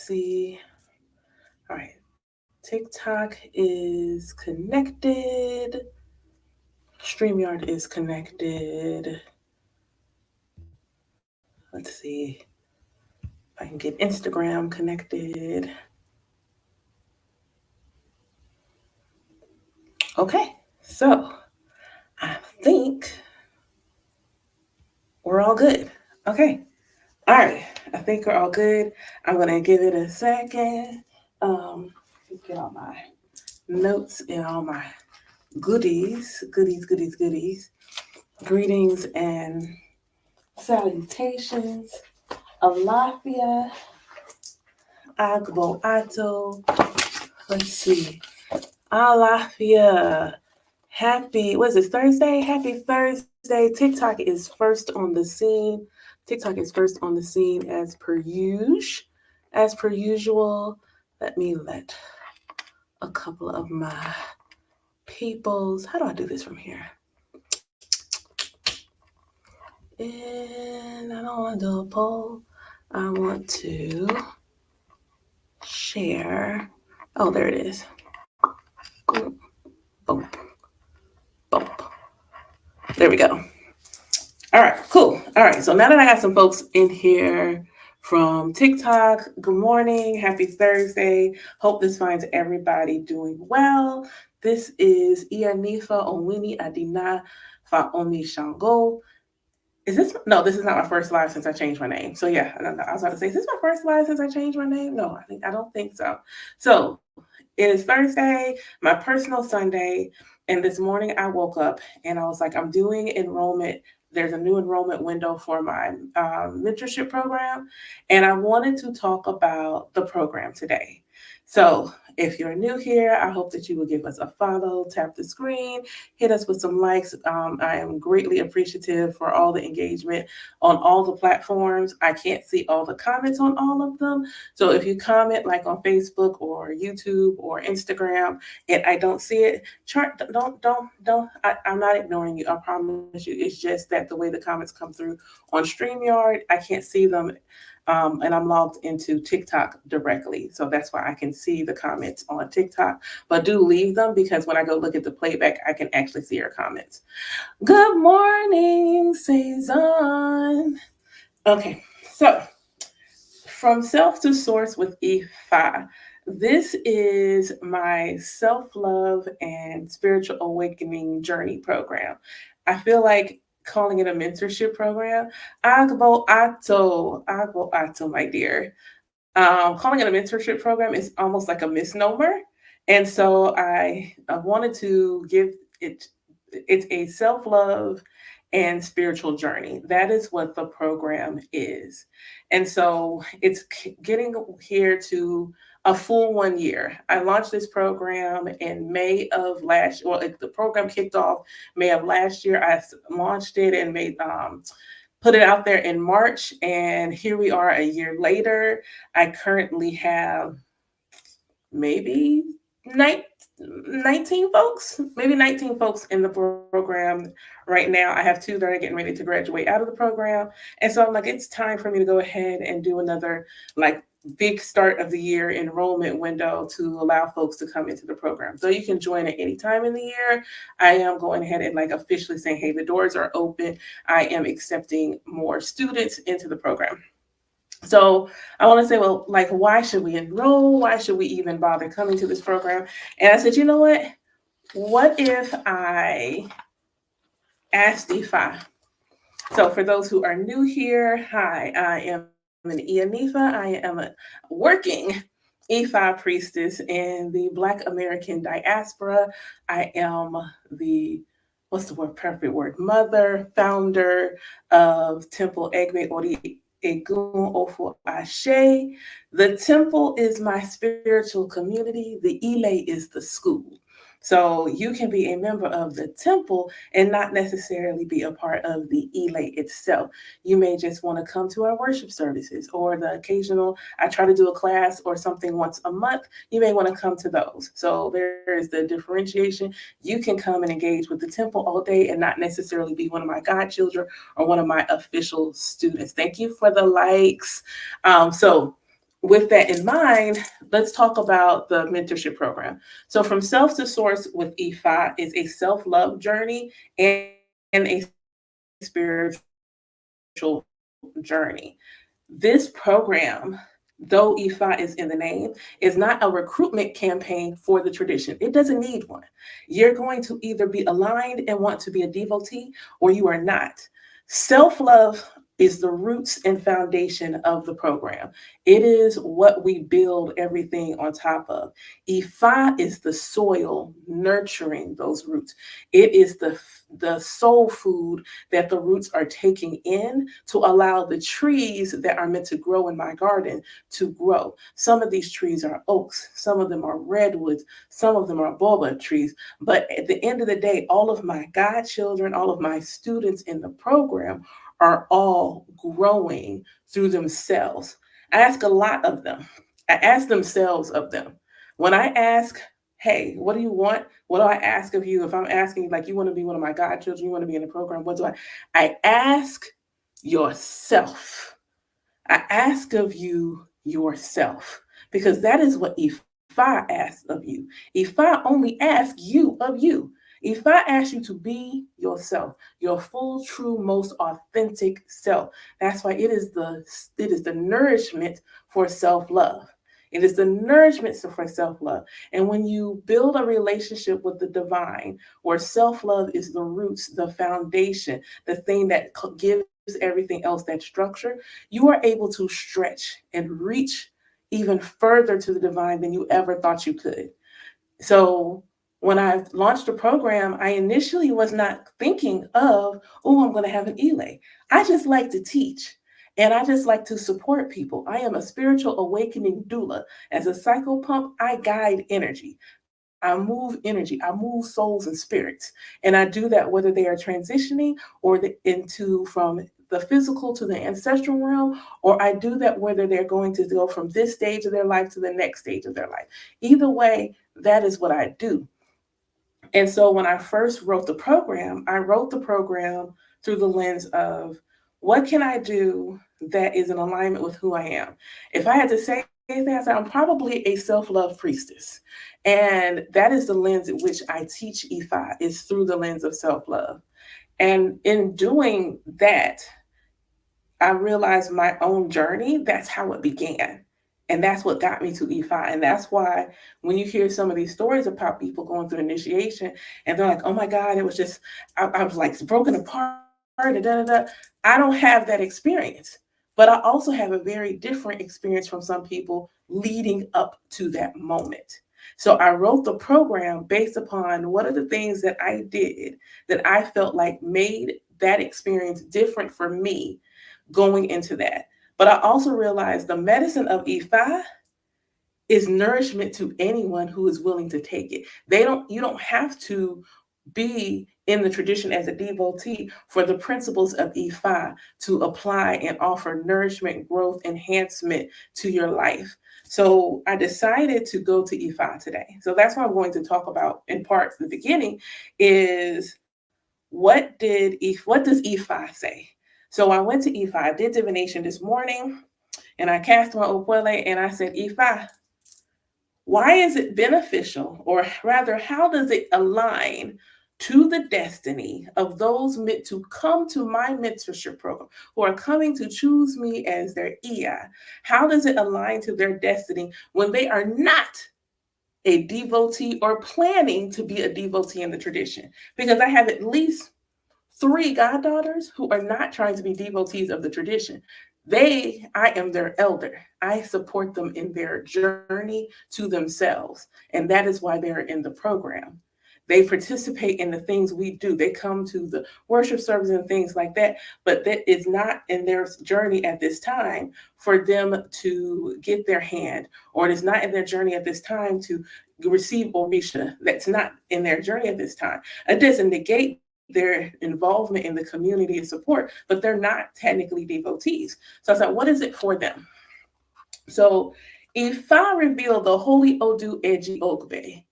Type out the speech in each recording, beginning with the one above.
see. All right. TikTok is connected. StreamYard is connected. Let's see if I can get Instagram connected. Okay. So I think we're all good. Okay. All right. I think we're all good. I'm going to give it a second. Get all my notes and all my goodies. Greetings and salutations. Alafia, Agbo Ato. Let's see. Alafia. Happy, what is this, Thursday? Happy Thursday. TikTok is first on the scene. TikTok is first on the scene as per usual. As per usual. Let me let a couple of my peoples. How do I do this from here? And I don't want to do a poll. I want to share. Oh, there it is. Boom. Boom. There we go. All right, cool. All right, so now that I got some folks in here from TikTok, good morning, happy Thursday. Hope this finds everybody doing well. This is Ianifa Onwini Adina Faomi Shango. Is this, no, this is not my first live since I changed my name. So yeah, I don't know. I was about to say, is this my first live since I changed my name? No, I don't think so. So it is Thursday, my personal Sunday, and this morning I woke up and I was like, I'm doing enrollment. There's a new enrollment window for my mentorship program, and I wanted to talk about the program today. So if you're new here, I hope that you will give us a follow, tap the screen, hit us with some likes. I am greatly appreciative for all the engagement on all the platforms. I can't see all the comments on all of them. So if you comment like on Facebook or YouTube or Instagram and I don't see it, I'm not ignoring you. I promise you. It's just that the way the comments come through on StreamYard, I can't see them. And I'm logged into TikTok directly. So that's why I can see the comments on TikTok. But do leave them because when I go look at the playback, I can actually see your comments. Good morning, Cezanne. Okay, so from self to source with Ifa. This is my self-love and spiritual awakening journey program. I feel like calling it a mentorship program. Agbo Ato, my dear. Calling it a mentorship program is almost like a misnomer. And so I wanted to give it's a self-love and spiritual journey. That is what the program is. And so it's getting here to a full 1 year. I launched this program in May of last year. Well, the program kicked off May of last year. I launched it and put it out there in March. And here we are a year later. I currently have maybe 19 folks, maybe 19 folks in the program right now. I have 2 that are getting ready to graduate out of the program. And so I'm like, it's time for me to go ahead and do another like big start of the year enrollment window to allow folks to come into the program. So you can join at any time in the year. I am going ahead and like officially saying, hey, the doors are open. I am accepting more students into the program. So I want to say, well, like, why should we enroll? Why should we even bother coming to this program? And I said, you know what? What if I asked Ifa? So for those who are new here, hi, I am an Ianifa. I am a working Ifa priestess in the Black American diaspora. I am the, what's the word, perfect word, mother, founder of Temple Egbe Ori Egun Ofo Ashe. The temple is my spiritual community. The Ile is the school. So you can be a member of the temple and not necessarily be a part of the Ile itself. You may just want to come to our worship services or the occasional, I try to do a class or something once a month. You may want to come to those. So there is the differentiation. You can come and engage with the temple all day and not necessarily be one of my godchildren or one of my official students. Thank you for the likes. So with that in mind, let's talk about the mentorship program. So, from self to source with EFI is a self love journey and a spiritual journey. This program, though EFI is in the name, is not a recruitment campaign for the tradition. It doesn't need one. You're going to either be aligned and want to be a devotee or you are not. Self love is the roots and foundation of the program. It is what we build everything on top of. Ifa is the soil nurturing those roots. It is the soul food that the roots are taking in to allow the trees that are meant to grow in my garden to grow. Some of these trees are oaks, some of them are redwoods, some of them are boba trees. But at the end of the day, all of my godchildren, all of my students in the program are all growing through themselves. I ask a lot of them. I ask themselves of them. When I ask, hey, what do you want? What do I ask of you? If I'm asking, like, you want to be one of my godchildren, you want to be in the program, what do I ask yourself. I ask of you yourself because that is what Ifa asks of you. Ifa only asks you of you. Ifa asks you to be yourself, your full, true, most authentic self. That's why it is the nourishment for self-love. It is the nourishment for self love. And when you build a relationship with the divine, where self love is the roots, the foundation, the thing that gives everything else that structure, you are able to stretch and reach even further to the divine than you ever thought you could. So when I launched the program, I initially was not thinking of, oh, I'm going to have an elay. I just like to teach. And I just like to support people. I am a spiritual awakening doula. As a cycle pump, I guide energy. I move energy. I move souls and spirits. And I do that whether they are transitioning or into from the physical to the ancestral realm, or I do that whether they're going to go from this stage of their life to the next stage of their life. Either way, that is what I do. And so when I first wrote the program, I wrote the program through the lens of what can I do that is in alignment with who I am. If I had to say anything, I said I'm probably a self-love priestess. And that is the lens in which I teach EFI is through the lens of self-love. And in doing that, I realized my own journey, that's how it began. And that's what got me to EFI. And that's why when you hear some of these stories about people going through initiation and they're like, oh my God, it was just, I was like broken apart, and da, da, da. I don't have that experience. But I also have a very different experience from some people leading up to that moment. So I wrote the program based upon what are the things that I did that I felt like made that experience different for me going into that. But I also realized the medicine of Ifa is nourishment to anyone who is willing to take it. You don't have to be in the tradition as a devotee for the principles of Ifa to apply and offer nourishment, growth, enhancement to your life. So I decided to go to Ifa today. So that's what I'm going to talk about in part. The beginning is what does Ifa say? So I went to Ifa. I did divination this morning, and I cast my Okwele, and I said, Ifa, why is it beneficial, or rather, how does it align to the destiny of those meant to come to my mentorship program, who are coming to choose me as their EI? How does it align to their destiny when they are not a devotee or planning to be a devotee in the tradition? Because I have at least three goddaughters who are not trying to be devotees of the tradition. I am their elder. I support them in their journey to themselves. And that is why they're in the program. They participate in the things we do. They come to the worship service and things like that, but that is not in their journey at this time for them to get their hand, or it is not in their journey at this time to receive Orisha. That's not in their journey at this time. It doesn't negate their involvement in the community and support, but they're not technically devotees. So I was like, what is it for them? So if I reveal the holy Odu Eji Ogbe,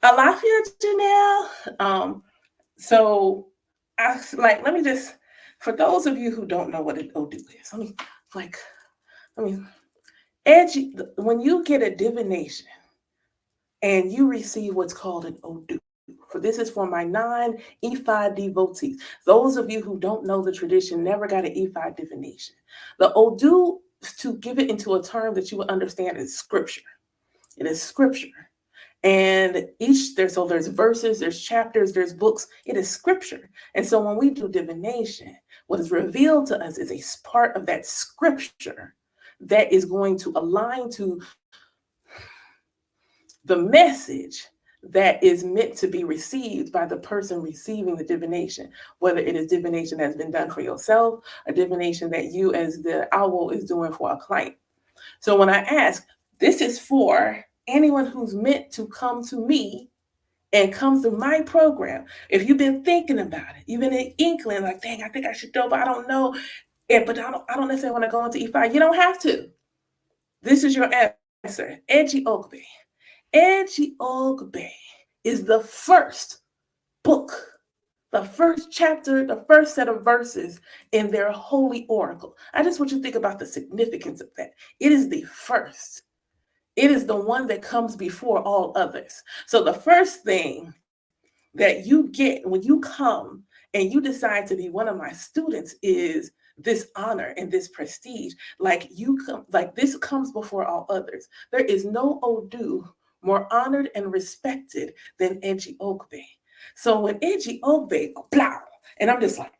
Alafia Janelle. So I like, let me just, for those of you who don't know what an Odu is, let me When you get a divination and you receive what's called an Odu, for this is for my non-Ifa devotees. Those of you who don't know the tradition, never got an Ifa divination. The Odu, to give it into a term that you would understand, is scripture. It is scripture. And there's verses, there's chapters, there's books. It is scripture. And so when we do divination, what is revealed to us is a part of that scripture that is going to align to the message that is meant to be received by the person receiving the divination, whether it is divination that's been done for yourself, a divination that you as the owl is doing for a client. So when I ask, this is for anyone who's meant to come to me and come through my program. If you've been thinking about it, you've been an inkling, like, dang, I think I should do, but I don't know. But I don't necessarily want to go into E5. You don't have to. This is your answer. Edgy Ogbe. Edgy Ogbe is the first book, the first chapter, the first set of verses in their holy oracle. I just want you to think about the significance of that. It is the first. It is the one that comes before all others. So the first thing that you get when you come and you decide to be one of my students is this honor and this prestige. Like you come, like this comes before all others. There is no Odu more honored and respected than Eji Ogbe. So when Eji Ogbe, blah, and I'm just like,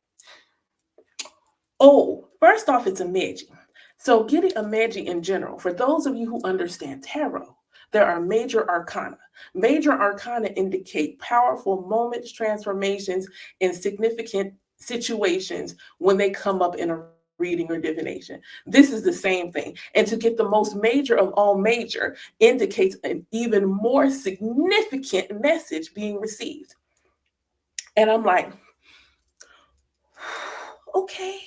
oh, first off, it's a Meji. So getting a Meji in general, for those of you who understand tarot, there are major arcana. Major arcana indicate powerful moments, transformations, and significant situations when they come up in a reading or divination. This is the same thing. And to get the most major of all major indicates an even more significant message being received. And I'm like, okay,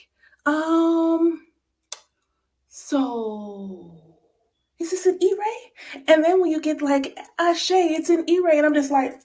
um, so is this an E-ray? And then when you get like Ashe, it's an E-ray, and I'm just like,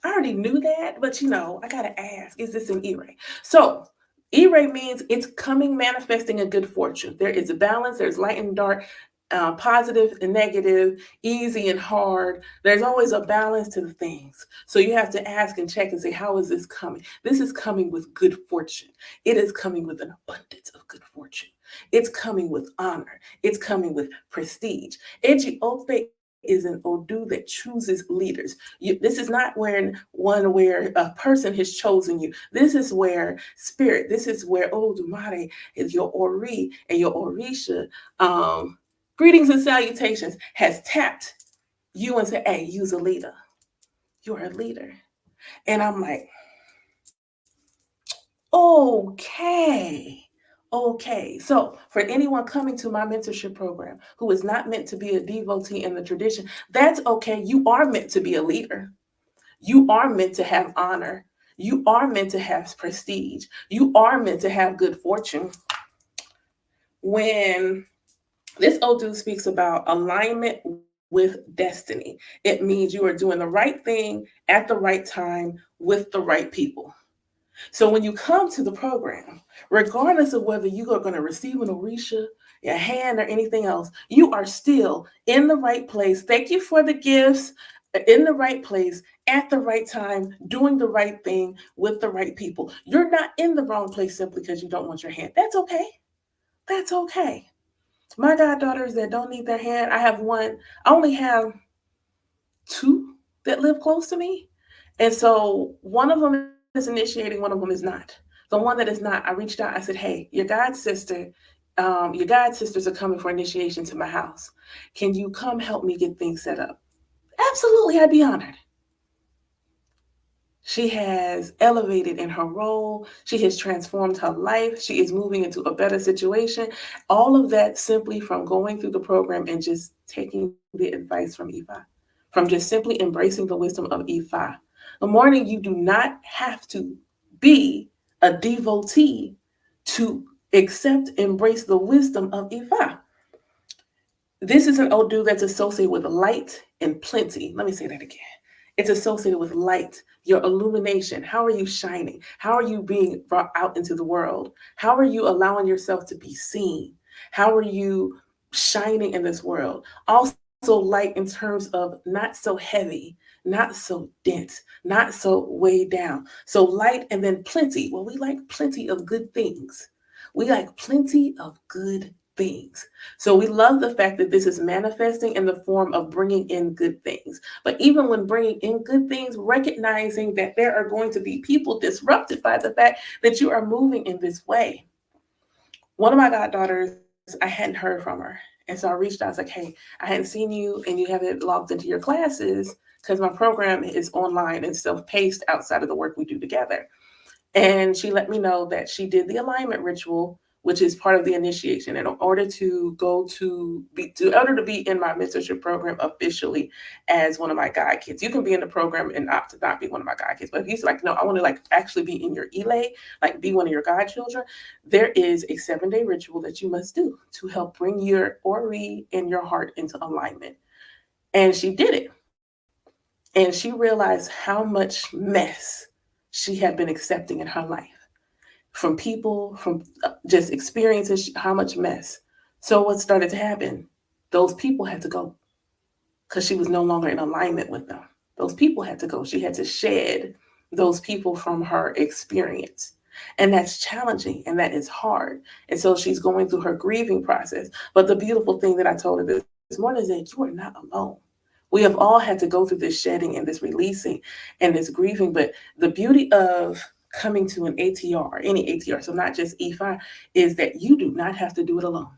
I already knew that, but I gotta ask, is this an E-ray? So E-ray means it's coming, manifesting a good fortune. There is a balance, there's light and dark, positive and negative, easy and hard. There's always a balance to the things. So you have to ask and check and say, how is this coming? This is coming with good fortune. It is coming with an abundance of good fortune. It's coming with honor. It's coming with prestige. Eji Ofe is an Odu that chooses leaders. This is not one where a person has chosen you. This is where spirit, this is where Olodumare is your Ori and your Orisha. Greetings and salutations has tapped you and said, hey, you're a leader. You're a leader. And I'm like, okay. Okay, so for anyone coming to my mentorship program who is not meant to be a devotee in the tradition, that's okay. You are meant to be a leader. You are meant to have honor. You are meant to have prestige. You are meant to have good fortune. When this Odu speaks about alignment with destiny, it means you are doing the right thing at the right time with the right people. So when you come to the program, regardless of whether you are going to receive an Orisha, a hand, or anything else, you are still in the right place. Thank you for the gifts. In the right place at the right time, doing the right thing with the right people. You're not in the wrong place simply because you don't want your hand. That's okay. That's okay. My goddaughters that don't need their hand, I have one. I only have two that live close to me. And so one of them is initiating, one of them is not. The one that is not, I reached out, I said, hey, your god sisters are coming for initiation to my house. Can you come help me get things set up? Absolutely, I'd be honored. She has elevated in her role. She has transformed her life. She is moving into a better situation. All of that simply from going through the program and just taking the advice from Ifa, from just simply embracing the wisdom of Ifa. The morning, you do not have to be a devotee to accept, embrace the wisdom of Ifa. This is an Odu that's associated with light and plenty. Let me say that again. It's associated with light, your illumination. How are you shining? How are you being brought out into the world? How are you allowing yourself to be seen? How are you shining in this world? Also, light in terms of not so heavy, not so dense, not so weighed down. So, light and then plenty. Well, we like plenty of good things. We like plenty of good things. So, we love the fact that this is manifesting in the form of bringing in good things. But even when bringing in good things, recognizing that there are going to be people disrupted by the fact that you are moving in this way. One of my goddaughters, I hadn't heard from her. And so I reached out. I was like, hey, I hadn't seen you and you haven't logged into your classes because my program is online and self-paced outside of the work we do together. And she let me know that she did the alignment ritual, which is part of the initiation. And in order to in order to be in my mentorship program officially as one of my guide kids, you can be in the program and opt to not be one of my guide kids. But if he's like, no, I want to like actually be in your elay, like be one of your godchildren, there is a 7-day ritual that you must do to help bring your Ori and your heart into alignment. And she did it. And she realized how much mess she had been accepting in her life from people, from just experiences, how much mess. So what started to happen? Those people had to go because she was no longer in alignment with them. Those people had to go. She had to shed those people from her experience. And that's challenging and that is hard. And so she's going through her grieving process. But the beautiful thing that I told her this morning is that you are not alone. We have all had to go through this shedding and this releasing and this grieving. But the beauty of coming to an ATR, any ATR, so not just E5, is that you do not have to do it alone.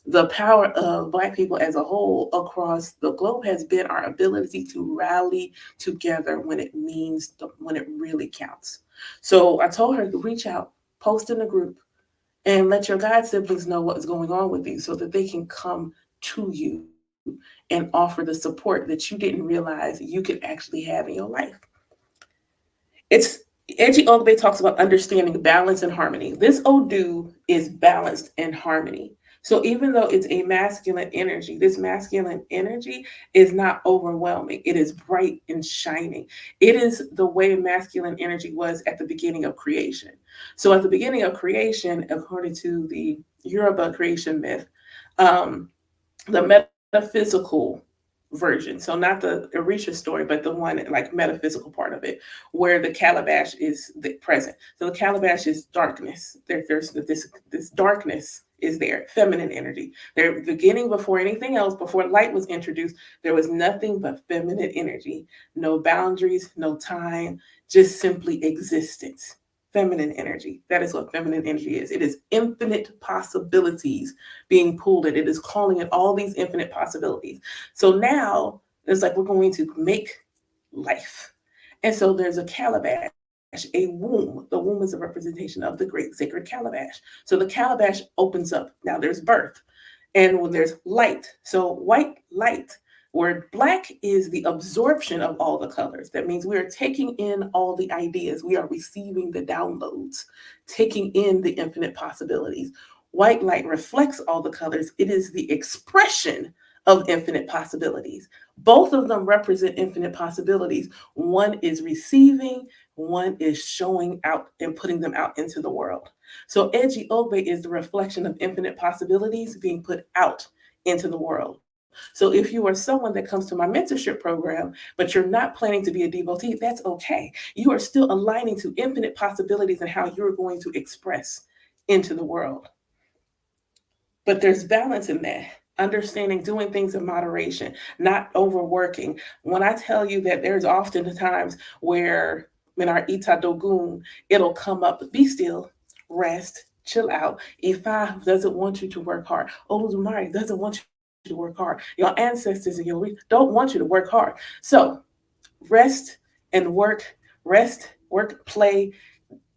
The power of Black people as a whole across the globe has been our ability to rally together when it when it really counts. So I told her to reach out, post in the group, and let your God siblings know what's going on with you so that they can come to you and offer the support that you didn't realize you could actually have in your life. It's Angie Ogbe talks about understanding balance and harmony. This Odu is balanced and harmony. So even though it's a masculine energy, this masculine energy is not overwhelming. It is bright and shining. It is the way masculine energy was at the beginning of creation. So at the beginning of creation, according to the Yoruba creation myth, the metaphysical version. So not the Orisha story, but the one like metaphysical part of it, where the calabash is present. So the calabash is darkness. There's this darkness is there, feminine energy. They're beginning before anything else, before light was introduced, there was nothing but feminine energy. No boundaries, no time, just simply existence. Feminine energy. That is what feminine energy is. It is infinite possibilities being pulled in. It is calling in all these infinite possibilities. So now it's like we're going to make life. And so there's a calabash, a womb. The womb is a representation of the great sacred calabash. So the calabash opens up. Now there's birth. And when there's light, so white light, where black is the absorption of all the colors. That means we are taking in all the ideas. We are receiving the downloads, taking in the infinite possibilities. White light reflects all the colors. It is the expression of infinite possibilities. Both of them represent infinite possibilities. One is receiving, one is showing out and putting them out into the world. So Edgy Ogbe is the reflection of infinite possibilities being put out into the world. So if you are someone that comes to my mentorship program, but you're not planning to be a devotee, that's okay. You are still aligning to infinite possibilities and how you're going to express into the world. But there's balance in that. Understanding doing things in moderation, not overworking. When I tell you that there's often times where in our Ita Dogun, it'll come up, be still, rest, chill out. Ifa doesn't want you to work hard. Oludumare doesn't want you to work hard. Your ancestors and your don't want you to work hard. So rest and work, rest, work, play,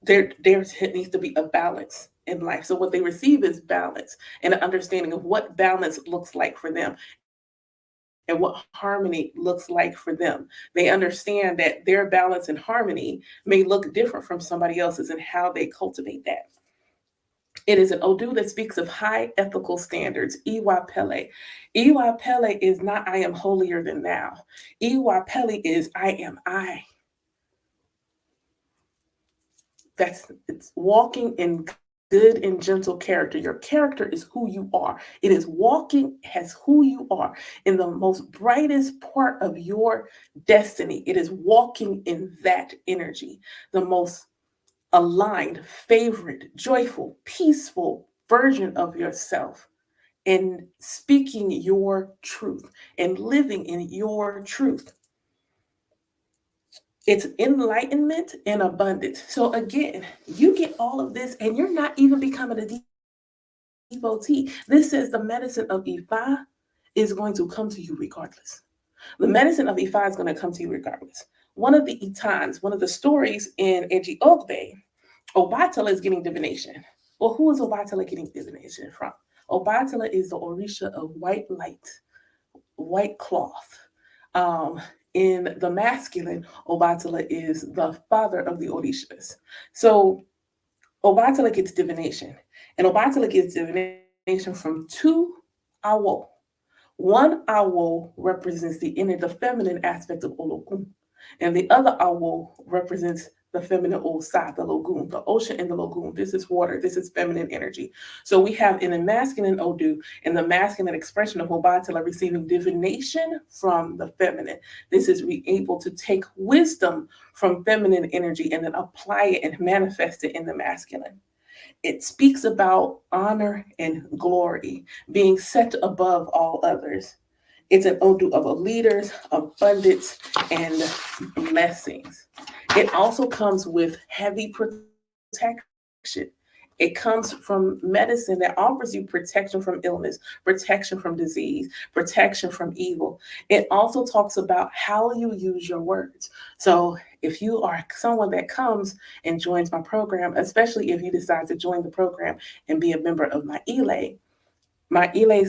there needs to be a balance in life. So what they receive is balance and an understanding of what balance looks like for them and what harmony looks like for them. They understand that their balance and harmony may look different from somebody else's and how they cultivate that. It is an Odu that speaks of high ethical standards. Iwa Pele. Iwa Pele is not I am holier than thou. Iwa Pele is I am I. It's walking in God good and gentle character. Your character is who you are. It is walking as who you are in the most brightest part of your destiny. It is walking in that energy, the most aligned, favorite, joyful, peaceful version of yourself, and speaking your truth and living in your truth. It's enlightenment and abundance. So again, you get all of this and you're not even becoming a devotee. This says the medicine of Ifa is going to come to you regardless. The medicine of Ifa is going to come to you regardless. One of the Itans, one of the stories in Eji Obatala is getting divination. Well, who is Obatala getting divination from? Obatala is the Orisha of white light, white cloth. Um, in the masculine, Obatala is the father of the Orishas. So Obatala gets divination, and Obatala gets divination from two awo. One awo represents the feminine aspect of Olokun, and the other awo represents the feminine Osa, the lagoon, the ocean and the lagoon. This is water. This is feminine energy. So we have in the masculine Odu, in the masculine expression of Obatala, receiving divination from the feminine. This is be able to take wisdom from feminine energy and then apply it and manifest it in the masculine. It speaks about honor and glory, being set above all others. It's an Odu of a leader's abundance and blessings. It also comes with heavy protection. It comes from medicine that offers you protection from illness, protection from disease, protection from evil. It also talks about how you use your words. So if you are someone that comes and joins my program, especially if you decide to join the program and be a member of my Ile's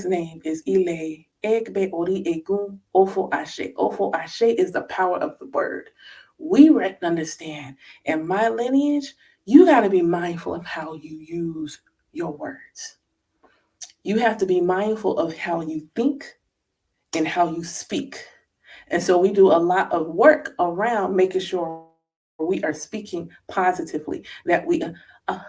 name is Ile Egbe Ori Egun Ofo Ashe. Ofo Ashe is the power of the word. We understand in my lineage, you got to be mindful of how you use your words. You have to be mindful of how you think and how you speak. And so we do a lot of work around making sure we are speaking positively, that uh,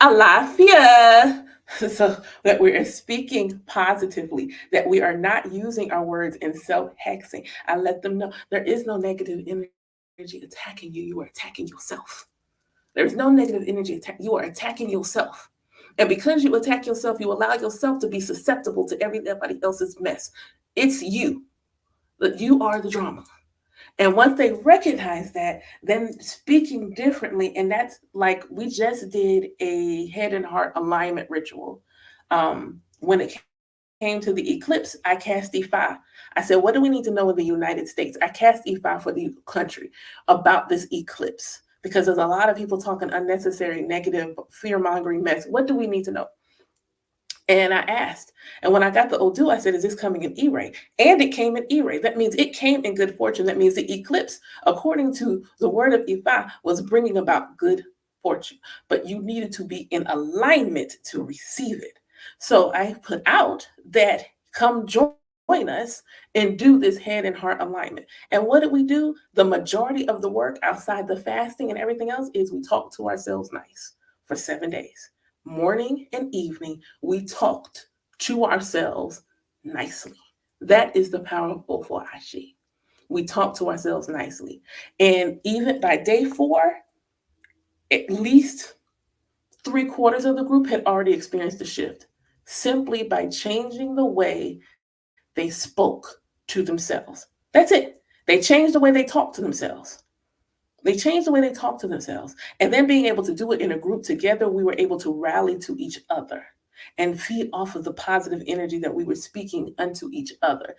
Alafia. So that we are speaking positively, that we are not using our words in self-hexing. I let them know there is no negative energy attacking you. You are attacking yourself. There's no negative energy attack. You are attacking yourself. And because you attack yourself, you allow yourself to be susceptible to everybody else's mess. It's you. You are the drama. And once they recognize that, then speaking differently, and that's like we just did a head and heart alignment ritual. When it came to the eclipse, I cast Ifa. I said, what do we need to know in the United States? I cast Ifa for the country about this eclipse because there's a lot of people talking unnecessary, negative, fear mongering mess. What do we need to know? And I asked, and when I got the Odu, I said, is this coming in E-ray? And it came in E-ray. That means it came in good fortune. That means the eclipse, according to the word of Ifa, was bringing about good fortune. But you needed to be in alignment to receive it. So I put out that come join us and do this head and heart alignment. And what did we do? The majority of the work outside the fasting and everything else is we talk to ourselves nice for 7 days. Morning and evening, we talked to ourselves nicely. That is the power of Ofo Ashi. We talk to ourselves nicely. And even by day 4, at least 3/4 of the group had already experienced a shift simply by changing the way they spoke to themselves. That's it. They changed the way they talked to themselves. They changed the way they talk to themselves. And then being able to do it in a group together, we were able to rally to each other and feed off of the positive energy that we were speaking unto each other.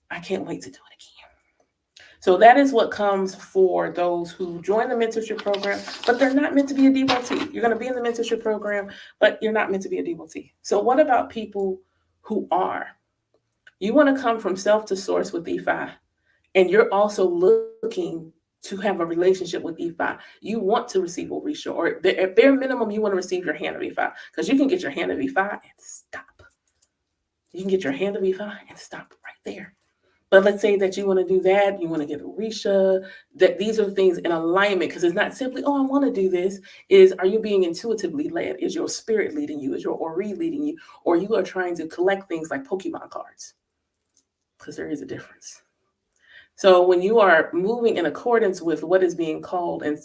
I can't wait to do it again. So that is what comes for those who join the mentorship program, but they're not meant to be a devotee. You're going to be in the mentorship program, but you're not meant to be a devotee. So what about people who are? You want to come from self to source with Ifa, and you're also looking to have a relationship with Ifa. You want to receive Orisha, or at bare minimum, you want to receive your hand of Ifa, because you can get your hand of Ifa and stop. You can get your hand of Ifa and stop right there. But let's say that you want to do that, you want to get Orisha, that these are things in alignment, because it's not simply, oh, I want to do this. Is, are you being intuitively led? Is your spirit leading you? Is your Ori leading you? Or you are trying to collect things like Pokemon cards? Because there is a difference. So when you are moving in accordance with what is being called and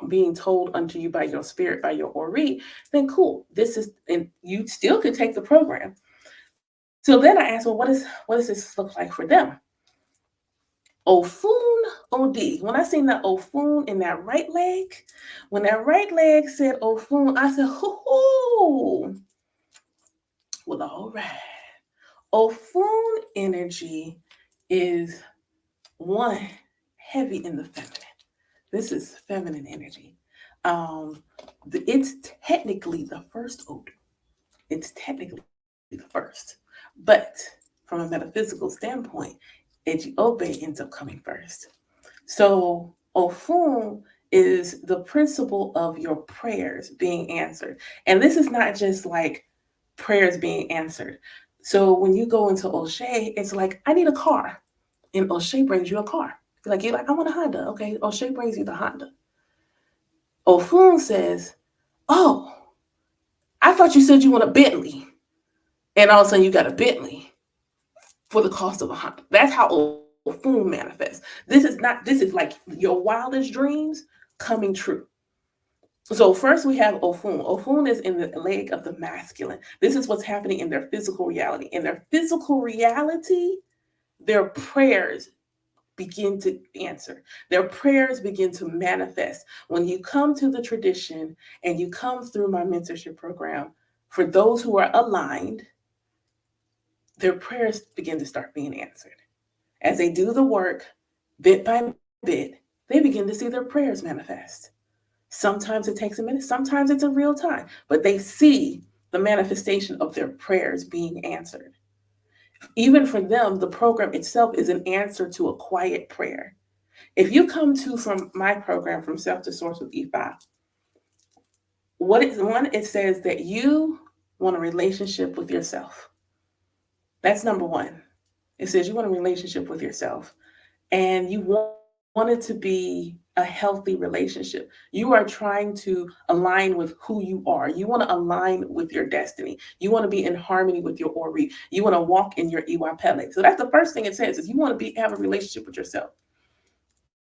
being told unto you by your spirit, by your Ori, then cool. This is, and you still could take the program. So then I asked, well, what does this look like for them? Ofun OD. When I seen that Ofun in that right leg, when that right leg said Ofun, I said, hoo. Well, all right. Ofun energy is one, heavy in the feminine. This is feminine energy. It's technically the first Odu. It's technically the first. But from a metaphysical standpoint, Ejiobe ends up coming first. So Ofun is the principle of your prayers being answered. And this is not just like prayers being answered. So when you go into O'Shea, it's like, I need a car. And O'Shea brings you a car. You're like, I want a Honda. Okay, O'Shea brings you the Honda. Ofun says, oh, I thought you said you want a Bentley. And all of a sudden you got a Bentley for the cost of a Honda. That's how Ofun manifests. This is like your wildest dreams coming true. So first we have Ofun. Ofun is in the leg of the masculine. This is what's happening in their physical reality. In their physical reality, their prayers begin to answer. Their prayers begin to manifest. When you come to the tradition and you come through my mentorship program, for those who are aligned, their prayers begin to start being answered. As they do the work, bit by bit, they begin to see their prayers manifest. Sometimes it takes a minute, sometimes it's in real time, but they see the manifestation of their prayers being answered. Even for them, the program itself is an answer to a quiet prayer. If you come to from my program, From Self to Source with Ifa, it says that you want a relationship with yourself. That's number one. It says you want a relationship with yourself, and you want it to be a healthy relationship. You are trying to align with who you are. You want to align with your destiny. You want to be in harmony with your Ori. You want to walk in your Iwa Pele. So that's the first thing it says, is you want to have a relationship with yourself.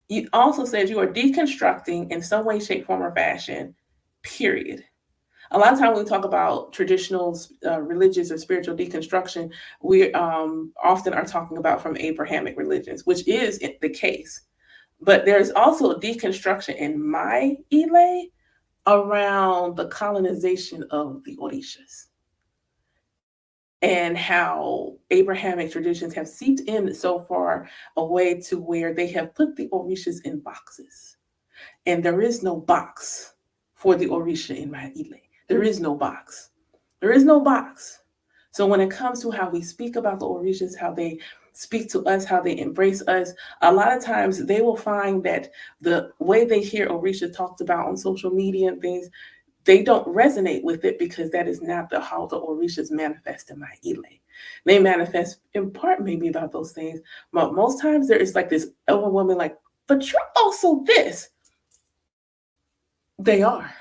It also says you are deconstructing in some way, shape, form, or fashion, period. A lot of times when we talk about traditional religious or spiritual deconstruction, we often are talking about from Abrahamic religions, which is the case. But there's also a deconstruction in my Ile around the colonization of the Orishas and how Abrahamic traditions have seeped in so far away to where they have put the Orishas in boxes. And there is no box for the Orisha in my Ile. There is no box. There is no box. So when it comes to how we speak about the Orishas, how they speak to us, how they embrace us, a lot of times they will find that the way they hear Orisha talked about on social media and things, they don't resonate with it, because that is not how the Orishas manifest in my Ile. They manifest in part maybe about those things, but most times there is like this overwhelming, like, but you're also this. They are.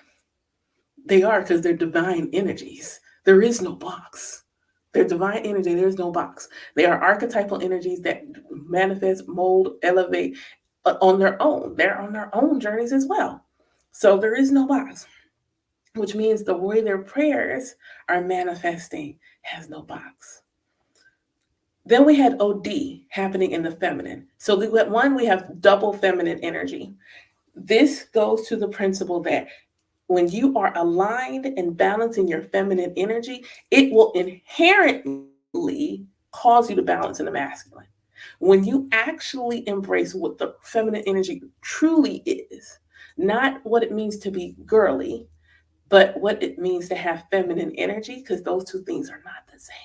They are, because they're divine energies. There is no box. They're divine energy. There's no box. They are archetypal energies that manifest, mold, elevate on their own. They're on their own journeys as well. So there is no box, which means the way their prayers are manifesting has no box. Then we had OD happening in the feminine. So we have double feminine energy. This goes to the principle that when you are aligned and balancing your feminine energy, it will inherently cause you to balance in the masculine. When you actually embrace what the feminine energy truly is, not what it means to be girly, but what it means to have feminine energy, because those two things are not the same.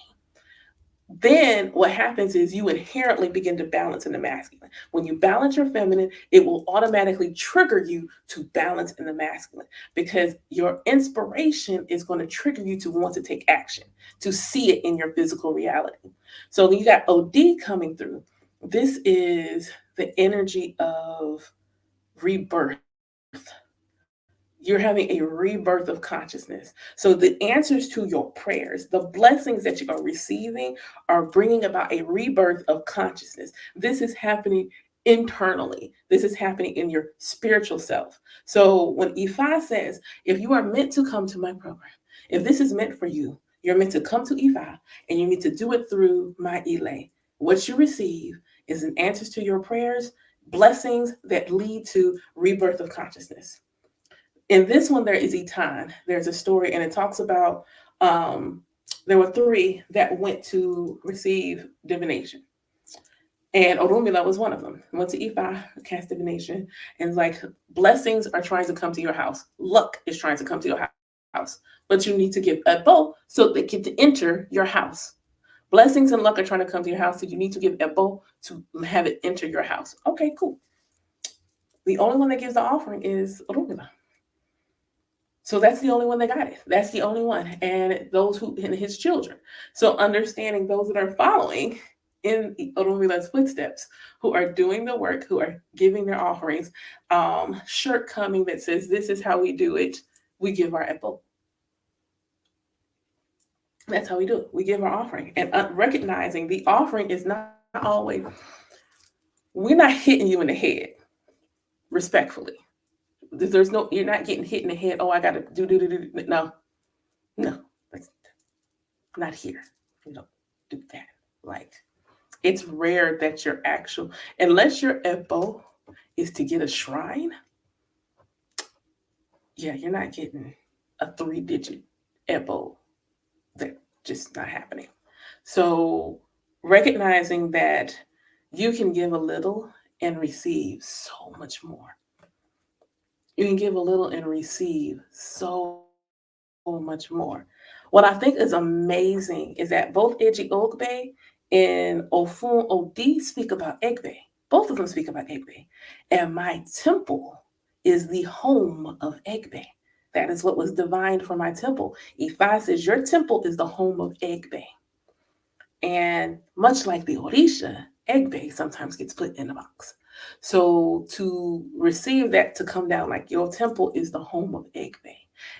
Then what happens is you inherently begin to balance in the masculine. When you balance your feminine, it will automatically trigger you to balance in the masculine, because your inspiration is going to trigger you to want to take action, to see it in your physical reality. So you got OD coming through. This is the energy of rebirth. You're having a rebirth of consciousness. So the answers to your prayers, the blessings that you are receiving, are bringing about a rebirth of consciousness. This is happening internally. This is happening in your spiritual self. So when Ifa says, if you are meant to come to my program, if this is meant for you, you're meant to come to Ifa and you need to do it through my Ile. What you receive is an answers to your prayers, blessings that lead to rebirth of consciousness. In this one, there is Etan. There's a story, and it talks about there were three that went to receive divination. And Orumila was one of them. Went to Ifa, cast divination, and like blessings are trying to come to your house. Luck is trying to come to your house. But you need to give a bow so they get to enter your house. Blessings and luck are trying to come to your house, so you need to give a bow to have it enter your house. Okay, cool. The only one that gives the offering is Orumila. So that's the only one that got it. That's the only one. And those who and his children. So understanding those that are following in Oromila's footsteps, who are doing the work, who are giving their offerings, shirt coming that says, this is how we do it. We give our epo. That's how we do it. We give our offering. And recognizing the offering is not always, we're not hitting you in the head, respectfully. There's no, you're not getting hit in the head. Oh, I got to do. No, no, that's not here. You don't do that. Like, it's rare that your actual, unless your EPO is to get a shrine, yeah, you're not getting a 3-digit EPO. That just not happening. So recognizing that you can give a little and receive so much more. You can give a little and receive so much more. What I think is amazing is that both Eji Ogbe and Ofun Odi speak about Egbe. Both of them speak about Egbe. And my temple is the home of Egbe. That is what was divined for my temple. Ifa says, your temple is the home of Egbe. And much like the Orisha, Egbe sometimes gets put in a box. So to receive that to come down, like your temple is the home of Egbe.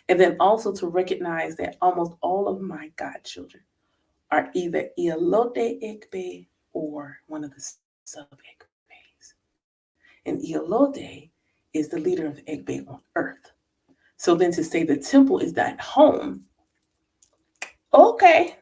And then also to recognize that almost all of my godchildren are either Ialote Egbe or one of the sub Egbes. And Ialote is the leader of Egbe on earth. So then to say the temple is that home, okay,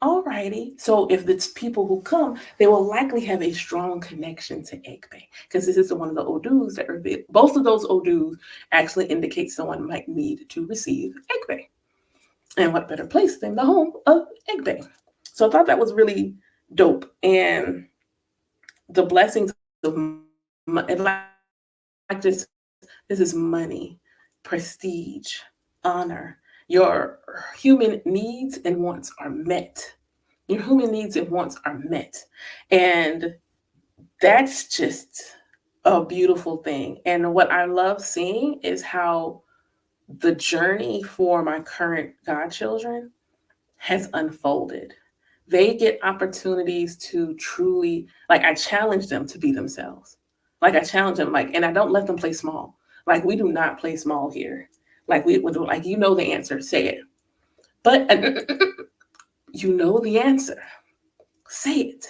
alrighty. So if it's people who come, they will likely have a strong connection to Egbe because this is one of the Odus that are big. Both of those Odus actually indicate someone might need to receive Egbe. And what better place than the home of Egbe? So I thought that was really dope. And the blessings of and like this is money, prestige, honor. Your human needs and wants are met. Your human needs and wants are met. And that's just a beautiful thing. And what I love seeing is how the journey for my current godchildren has unfolded. They get opportunities to truly, like, I challenge them to be themselves. Like, I challenge them, like, and I don't let them play small. Like, we do not play small here. Like, we would, like, you know the answer, say it. But you know the answer, say it.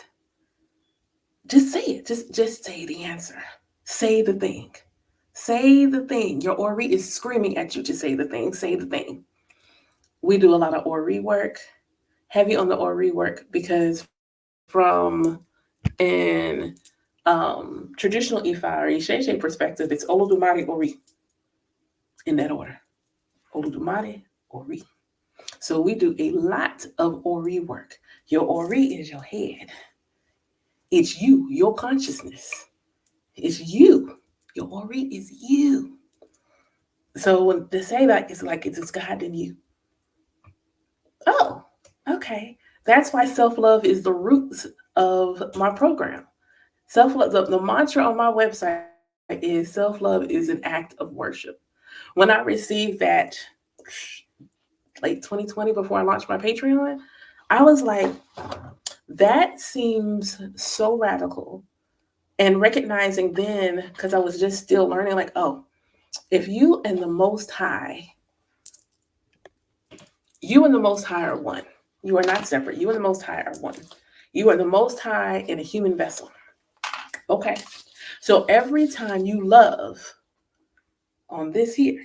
Just say it. Just say the answer. Say the thing. Say the thing. Your Ori is screaming at you to say the thing. Say the thing. We do a lot of Ori work, heavy on the Ori work, because from an traditional Ifa or Isheshe perspective, it's Olodumare Ori in that order. Olodumare Ori. So we do a lot of Ori work. Your Ori is your head. It's you, your consciousness. It's you. Your Ori is you. So when they say that, it's like it's God in you. Oh, okay. That's why self-love is the roots of my program. Self-love, the mantra on my website is self-love is an act of worship. When I received that late 2020 before I launched my Patreon, I was like, That seems so radical. And recognizing then, because I was just still learning, like, oh, if you and the Most High are one. You are not separate. You and the Most High are one. You are the Most High in a human vessel. Okay. So every time you love on this here,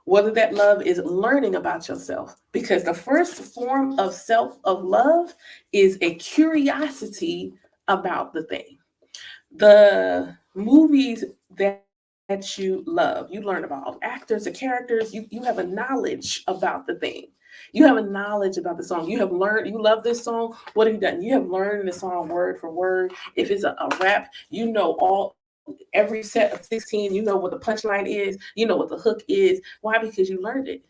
whether that love is learning about yourself, because the first form of of love is a curiosity about the thing. The movies that you love, you learn about actors, the characters, you have a knowledge about the thing. You have a knowledge about the song. You have learned, you love this song. What have you done? You have learned the song word for word. If it's a rap, you know every set of 16, you know what the punchline is, you know what the hook is. Why? Because you learned it.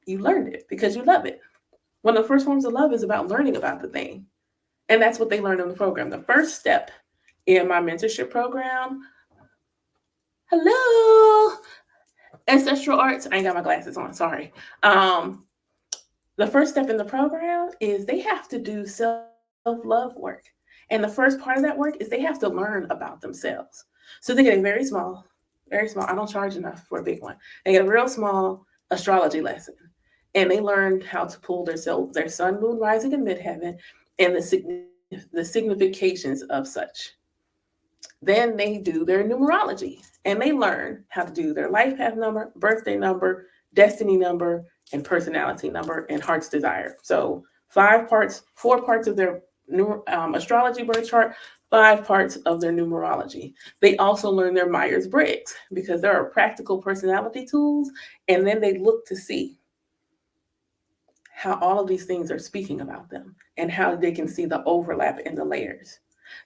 You learned it because you love it. One of the first forms of love is about learning about the thing. And that's what they learn in the program. The first step in my mentorship program, hello, ancestral arts. I ain't got my glasses on, sorry. The first step in the program is they have to do self-love work. And the first part of that work is they have to learn about themselves. So they get a very small, I don't charge enough for a big one. They get a real small astrology lesson. And they learn how to pull their sun, moon, rising, and midheaven, and the significations of such. Then they do their numerology and they learn how to do their life path number, birthday number, destiny number, and personality number and heart's desire. So 5 parts, 4 parts of their astrology birth chart, 5 parts of their numerology. They also learn their Myers-Briggs because there are practical personality tools, and then they look to see how all of these things are speaking about them and how they can see the overlap in the layers.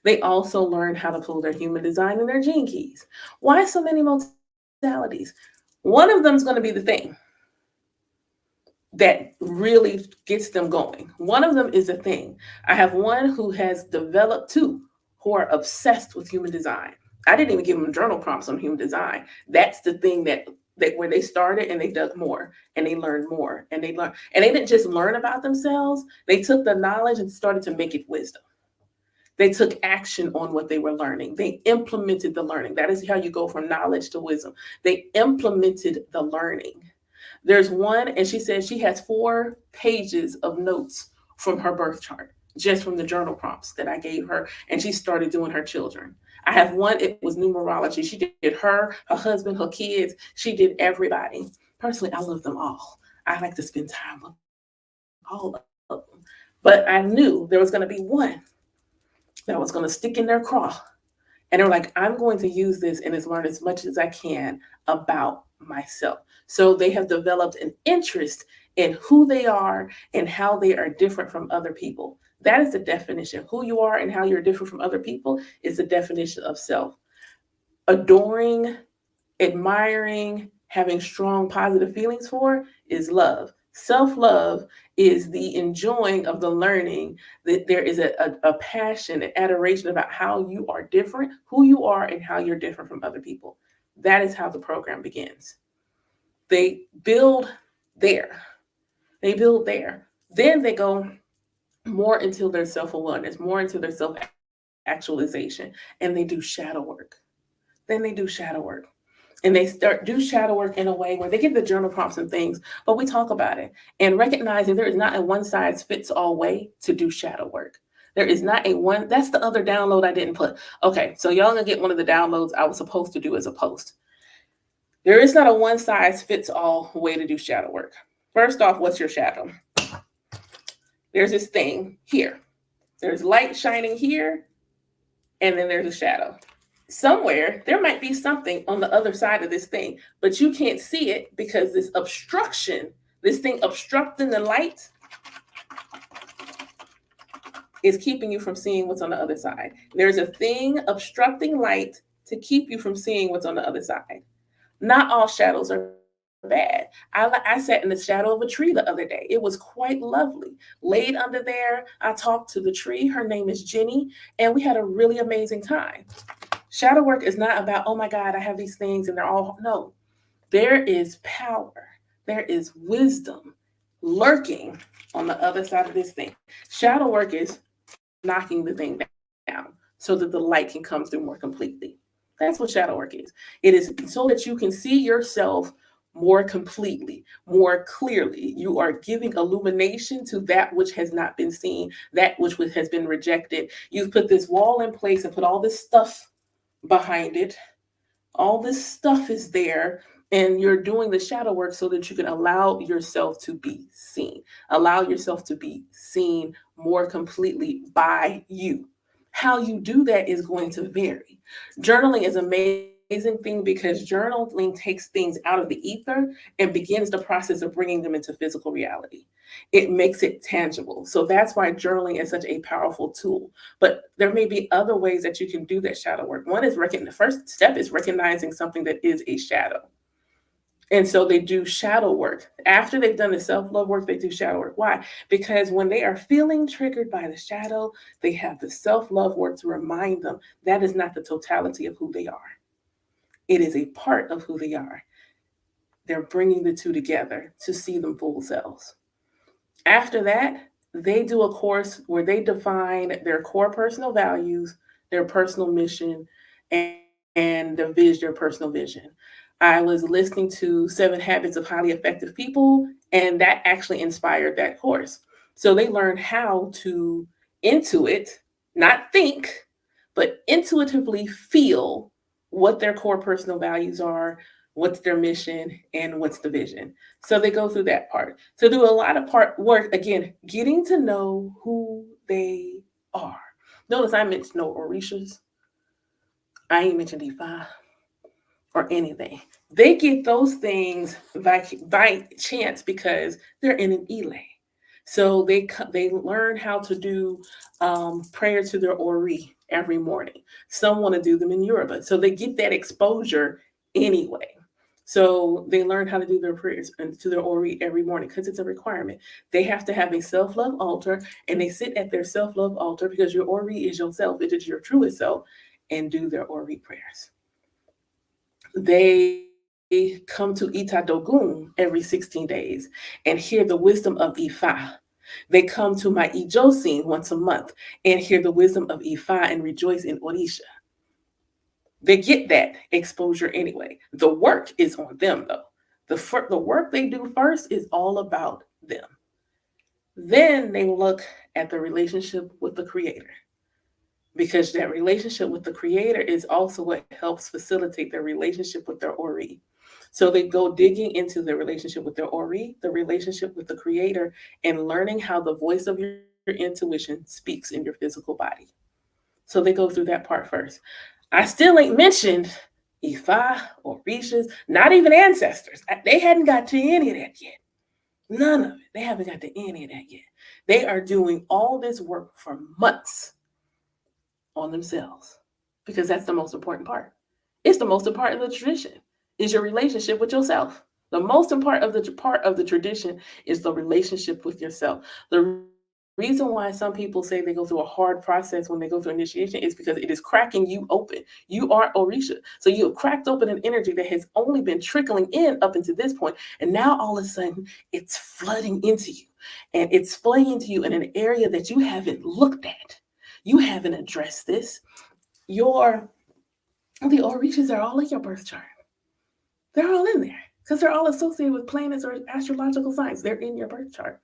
They also learn how to pull their human design and their gene keys. Why so many modalities? One of them is going to be the thing that really gets them going. One of them is a thing. I have one who has developed 2 who are obsessed with human design. I didn't even give them journal prompts on human design. That's the thing that where they started and they dug more and they learned more and they didn't just learn about themselves. They took the knowledge and started to make it wisdom. They took action on what they were learning. They implemented the learning. That is how you go from knowledge to wisdom. They implemented the learning. There's one, and she says she has 4 pages of notes from her birth chart, just from the journal prompts that I gave her, and she started doing her children. I have one, it was numerology. She did her husband, her kids. She did everybody. Personally, I love them all. I like to spend time with all of them. But I knew there was going to be one that was going to stick in their craw. And they were like, I'm going to use this and learn as much as I can about myself. So they have developed an interest in who they are and how they are different from other people. That is the definition. Who you are and how you're different from other people is the definition of self. Adoring, admiring, having strong positive feelings for is love. Self-love is the enjoying of the learning that there is a passion and adoration about how you are different, who you are, and how you're different from other people. That is how the program begins. They build there. They build there. Then they go more into their self-awareness, more into their self-actualization, and they do shadow work. Then they do shadow work. And they do shadow work in a way where they give the journal prompts and things, but we talk about it and recognizing there is not a one size fits all way to do shadow work. There is not a one. That's the other download I didn't put. Okay, so y'all gonna get one of the downloads I was supposed to do as a post. There is not a one size fits all way to do shadow work. First off, what's your shadow? There's this thing here. There's light shining here, and then there's a shadow. Somewhere there might be something on the other side of this thing, but you can't see it because this obstruction, this thing obstructing the light, is keeping you from seeing what's on the other side. There's a thing obstructing light to keep you from seeing what's on the other side. Not all shadows are bad. I sat in the shadow of a tree the other day. It was quite lovely. Laid under there, I talked to the tree. Her name is Jenny, and we had a really amazing time. Shadow work is not about, oh my God, I have these things and they're all, no. There is power. There is wisdom lurking on the other side of this thing. Shadow work is knocking the thing down so that the light can come through more completely. That's what shadow work is. It is so that you can see yourself more completely, more clearly. You are giving illumination to that which has not been seen, that which has been rejected. You've put this wall in place and put all this stuff behind it. All this stuff is there, and you're doing the shadow work so that you can allow yourself to be seen. Allow yourself to be seen more completely by you. How you do that is going to vary. Journaling is an amazing thing because journaling takes things out of the ether and begins the process of bringing them into physical reality. It makes it tangible. So that's why journaling is such a powerful tool. But there may be other ways that you can do that shadow work. One is the first step is recognizing something that is a shadow. And so they do shadow work. After they've done the self love work, they do shadow work. Why? Because when they are feeling triggered by the shadow, they have the self love work to remind them that is not the totality of who they are. It is a part of who they are. They're bringing the two together to see them full selves. After that, they do a course where they define their core personal values, their personal mission, and their personal vision. I was listening to 7 Habits of Highly Effective People, and that actually inspired that course. So they learned how to intuit, not think, but intuitively feel what their core personal values are, what's their mission, and what's the vision. So they go through that part. So do a lot of part work, again, getting to know who they are. Notice I mentioned no Orishas. I ain't mentioned Ifa or anything. They get those things by chance because they're in an Ile. So they learn how to do prayer to their Ori every morning. Some want to do them in Yoruba. So they get that exposure anyway. So they learn how to do their prayers and to their Ori every morning because it's a requirement. They have to have a self love altar, and they sit at their self love altar because your Ori is yourself, it is your truest self, and do their Ori prayers. They come to Itadogun every 16 days and hear the wisdom of Ifa. They come to my Ijosin once a month and hear the wisdom of Ifa and rejoice in Orisha. They get that exposure anyway. The work is on them though. The work they do first is all about them. Then they look at the relationship with the Creator, because that relationship with the Creator is also what helps facilitate their relationship with their Ori. So they go digging into the relationship with their Ori, the relationship with the Creator, and learning how the voice of your intuition speaks in your physical body. So they go through that part first. I still ain't mentioned Ifa or Rishas, not even ancestors. They hadn't got to any of that yet. None of it. They haven't got to any of that yet. They are doing all this work for months on themselves because that's the most important part. It's the most important part of the tradition is your relationship with yourself. The most important part of the tradition is the relationship with yourself. The reason why some people say they go through a hard process when they go through initiation is because it is cracking you open. You are Orisha. So you have cracked open an energy that has only been trickling in up until this point. And now all of a sudden it's flooding into you. And it's flooding into you in an area that you haven't looked at. You haven't addressed this. The Orishas are all in your birth chart. They're all in there because they're all associated with planets or astrological signs. They're in your birth chart.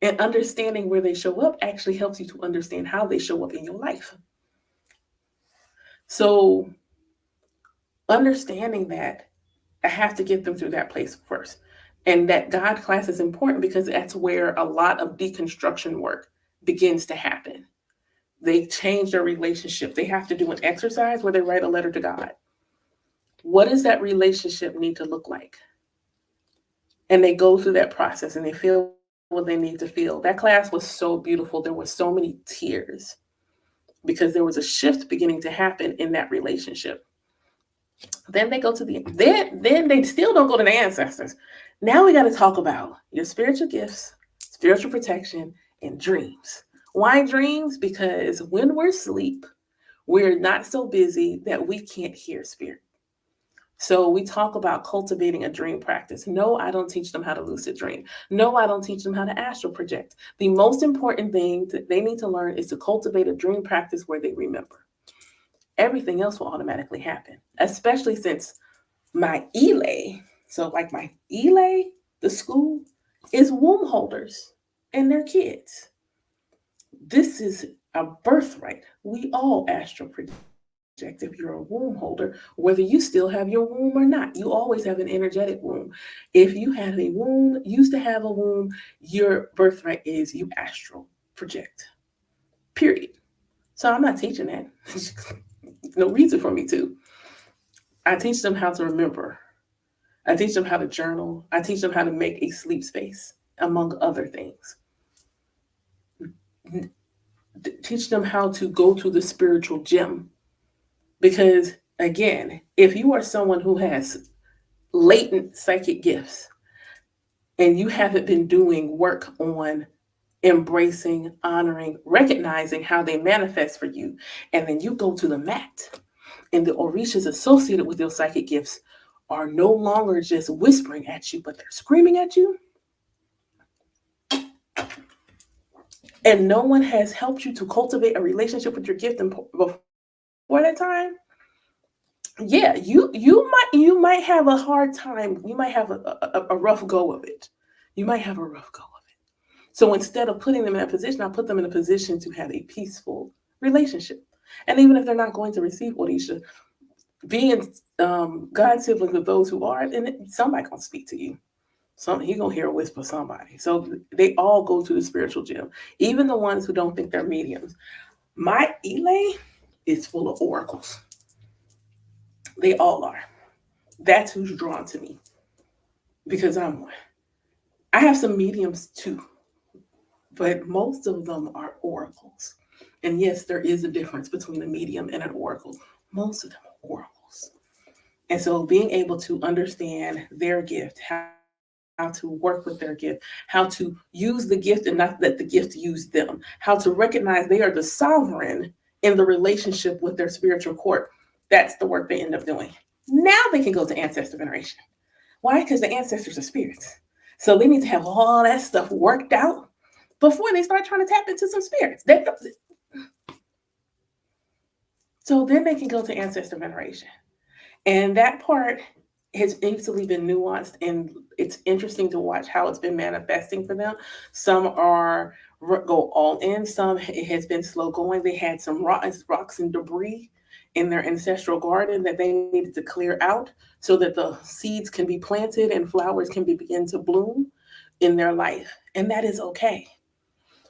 And understanding where they show up actually helps you to understand how they show up in your life. So, understanding that, I have to get them through that place first. And that God class is important because that's where a lot of deconstruction work begins to happen. They change their relationship. They have to do an exercise where they write a letter to God. What does that relationship need to look like? And they go through that process and they feel what they need to feel. That class was so beautiful. There were so many tears because there was a shift beginning to happen in that relationship. Then they go to then they still don't go to the ancestors. Now we got to talk about your spiritual gifts, spiritual protection, and dreams. Why dreams? Because when we're asleep, we're not so busy that we can't hear spirit. So we talk about cultivating a dream practice. No, I don't teach them how to lucid dream. No, I don't teach them how to astral project. The most important thing that they need to learn is to cultivate a dream practice where they remember. Everything else will automatically happen, especially since my elay, so like my elay, the school, is womb holders and their kids. This is a birthright. We all astral project if you're a womb holder, whether you still have your womb or not. You always have an energetic womb. If you have a womb, used to have a womb, your birthright is you astral project. Period. So I'm not teaching that. No reason for me to. I teach them how to remember. I teach them how to journal. I teach them how to make a sleep space, among other things. Teach them how to go to the spiritual gym. Because, again, if you are someone who has latent psychic gifts and you haven't been doing work on embracing, honoring, recognizing how they manifest for you, and then you go to the mat and the orishas associated with your psychic gifts are no longer just whispering at you, but they're screaming at you, and no one has helped you to cultivate a relationship with your gift before that time, yeah, you might have a hard time. You might have a rough go of it. You might have a rough go of it. So instead of putting them in that position, I put them in a position to have a peaceful relationship. And even if they're not going to receive Orisha, being God's siblings with those who are, and somebody gonna speak to you. He gonna hear a whisper somebody. So they all go to the spiritual gym, even the ones who don't think they're mediums. My Elay is full of oracles. They all are. That's who's drawn to me because I'm one. I have some mediums too, but most of them are oracles. And yes, there is a difference between a medium and an oracle. Most of them are oracles. And so being able to understand their gift, how to work with their gift, how to use the gift and not let the gift use them, how to recognize they are the sovereign in the relationship with their spiritual court, that's the work they end up doing. Now they can go to ancestor veneration. Why? Because the ancestors are spirits. So they need to have all that stuff worked out before they start trying to tap into some spirits. So then they can go to ancestor veneration. And that part has easily been nuanced, and it's interesting to watch how it's been manifesting for them. Some are go all in, some it has been slow going. They had some rocks and debris in their ancestral garden that they needed to clear out so that the seeds can be planted and flowers can begin to bloom in their life. And that is okay.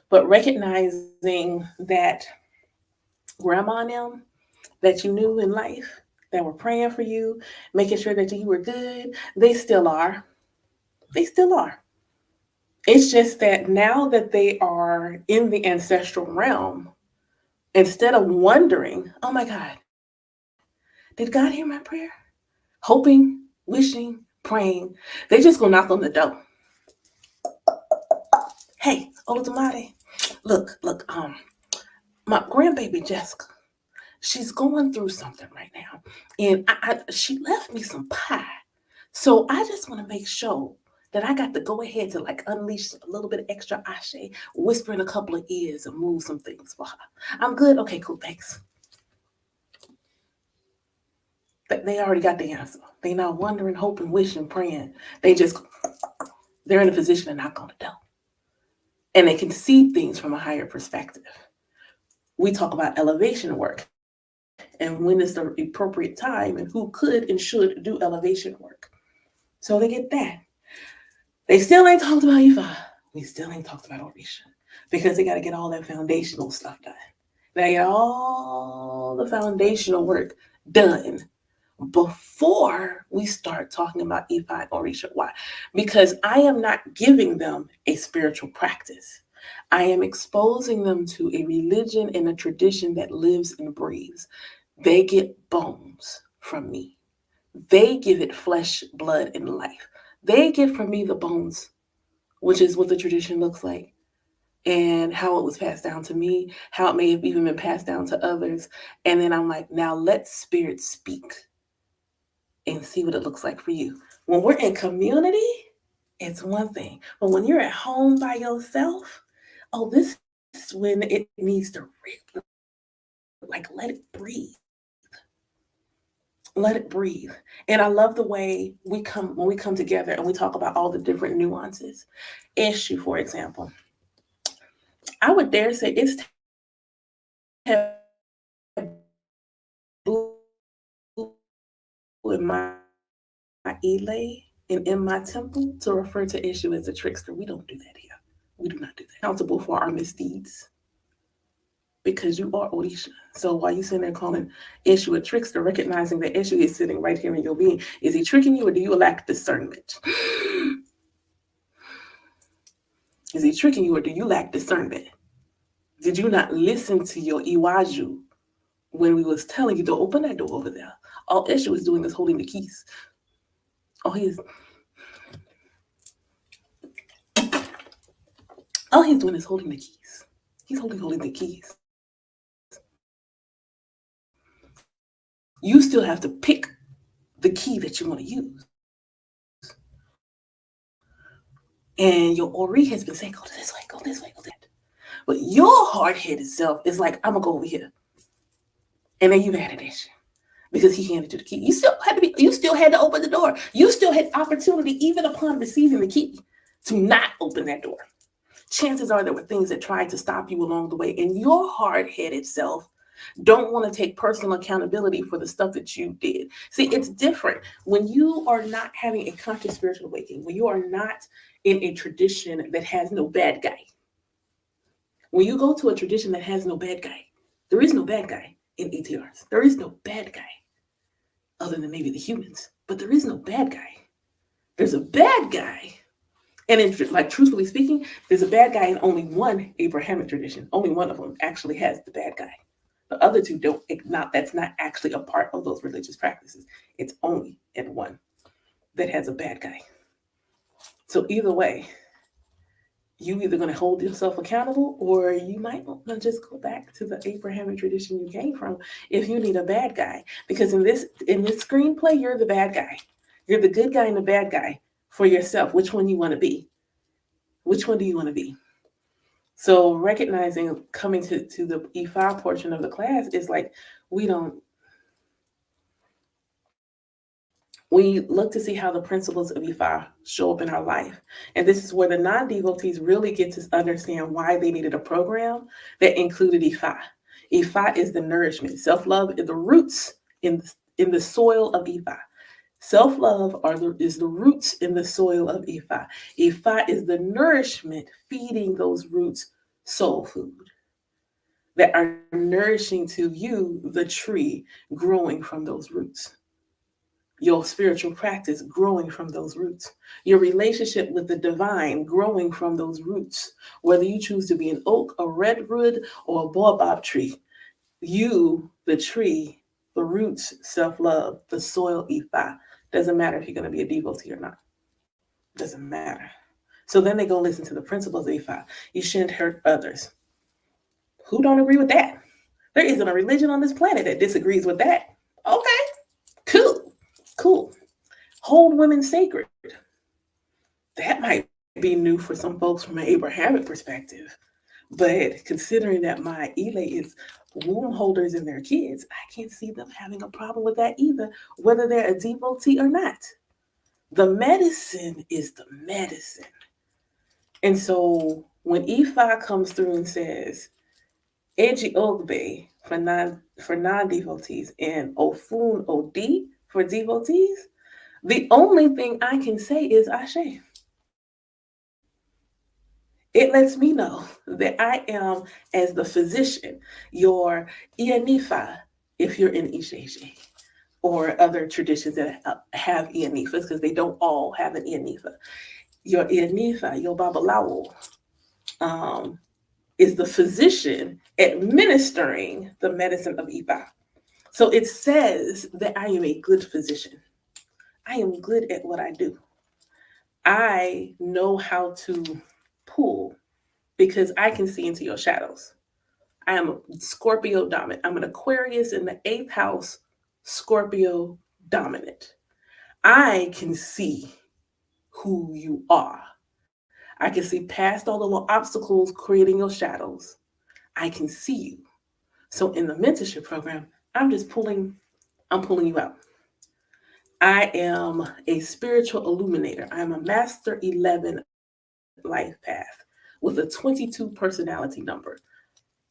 But recognizing that grandma and them that you knew in life that were praying for you, making sure that you were good, they still are. They still are. It's just that now that they are in the ancestral realm, instead of wondering, oh my God, did God hear my prayer? Hoping, wishing, praying, they just go knock on the door. Hey, Olamide, look, my grandbaby Jessica, she's going through something right now, and she left me some pie. So I just want to make sure that I got to go ahead to like unleash a little bit of extra ashe, whisper in a couple of ears, and move some things for her. I'm good. Okay, cool. Thanks. They already got the answer. They not wondering, hoping, wishing, praying. They're in a position to knock on the door, and they can see things from a higher perspective. We talk about elevation work and when is the appropriate time and who could and should do elevation work. So they get that. They still ain't talked about Ifa. We still ain't talked about Orisha because they got to get all that foundational stuff done. They get all the foundational work done before we start talking about Ifa and Orisha. Why? Because I am not giving them a spiritual practice. I am exposing them to a religion and a tradition that lives and breathes. They get bones from me. They give it flesh, blood, and life. They get from me the bones, which is what the tradition looks like, and how it was passed down to me, how it may have even been passed down to others. And then I'm like, now let spirit speak. and see what it looks like for you. When we're in community, it's one thing. But when you're at home by yourself, oh, this is when it needs to like let it breathe. Let it breathe. And I love the way when we come together and we talk about all the different nuances. Issue, for example. I would dare say it's taboo in my elay and in my temple to refer to issue as a trickster. We don't do that here. We do not do that. Accountable for our misdeeds because you are Orisha. So while you sitting there calling issue a trickster, recognizing that issue is sitting right here in your being, is he tricking you or do you lack discernment? Is he tricking you or do you lack discernment? Did you not listen to your Iwaju when we was telling you to open that door over there? All issue is doing is holding the keys. All he is all he's doing is holding the keys. He's holding the keys. You still have to pick the key that you want to use. And your Ori has been saying, go this way, go this way, go that. But your hard-headed self is like, I'm gonna go over here. And then you've added issue. Because he handed you the key. You still had to open the door. You still had opportunity, even upon receiving the key, to not open that door. Chances are there were things that tried to stop you along the way, and your hard-headed self don't want to take personal accountability for the stuff that you did. See, it's different when you are not having a conscious spiritual awakening, when you are not in a tradition that has no bad guy. When you go to a tradition that has no bad guy, there is no bad guy in ATRs. There is no bad guy other than maybe the humans, but there is no bad guy. There's a bad guy. And like truthfully speaking, there's a bad guy in only one Abrahamic tradition. Only one of them actually has the bad guy. The other two don't. That's not actually a part of those religious practices. It's only in one that has a bad guy. So either way, you either going to hold yourself accountable, or you might want to just go back to the Abrahamic tradition you came from if you need a bad guy. Because in this screenplay, you're the bad guy. You're the good guy and the bad guy for yourself. Which one you want to be? Which one do you want to be? So recognizing coming to the E5 portion of the class is like we look to see how the principles of E5 show up in our life. And this is where the non-devotees really get to understand why they needed a program that included E5. E5 is the nourishment. Self-love is the roots in the soil of E5. Self-love is the roots in the soil of Ifa. Ifa is the nourishment feeding those roots soul food that are nourishing to you the tree growing from those roots. Your spiritual practice growing from those roots. Your relationship with the divine growing from those roots. Whether you choose to be an oak, a redwood, or a baobab tree, you, the tree, the roots, self-love, the soil, Ifa. Doesn't matter if you're going to be a devotee or not. Doesn't matter. So then they go listen to the principles of Ifa. You shouldn't hurt others. Who don't agree with that? There isn't a religion on this planet that disagrees with that. Okay, cool. Hold women sacred. That might be new for some folks from an Abrahamic perspective. But considering that my Ile is womb holders and their kids, I can't see them having a problem with that either, whether they're a devotee or not. The medicine is the medicine. And so when Ifa comes through and says, Eji Ogbe for non-devotees and Ofun Odi for devotees, the only thing I can say is Ashe. It lets me know that I am, as the physician, your Ianifa, if you're in Isheje, or other traditions that have Ianifas, because they don't all have an Ianifa. Your Ianifa, your Babalawo, is the physician administering the medicine of Ifa. So it says that I am a good physician. I am good at what I do. I know how to pull because I can see into your shadows. I am a Scorpio dominant. I'm an Aquarius in the 8th house, Scorpio dominant. I can see who you are. I can see past all the little obstacles creating your shadows. I can see you. So in the mentorship program, I'm pulling you out. I am a spiritual illuminator. I'm a master 11 life path with a 22 personality number.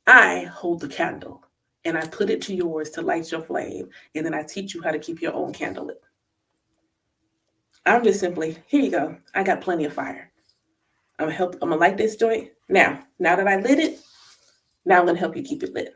I hold the candle and I put it to yours to light your flame, and then I teach you how to keep your own candle lit. I'm just simply, here you go. I got plenty of fire. I'm gonna light this joint. Now that I lit it, now I'm gonna help you keep it lit.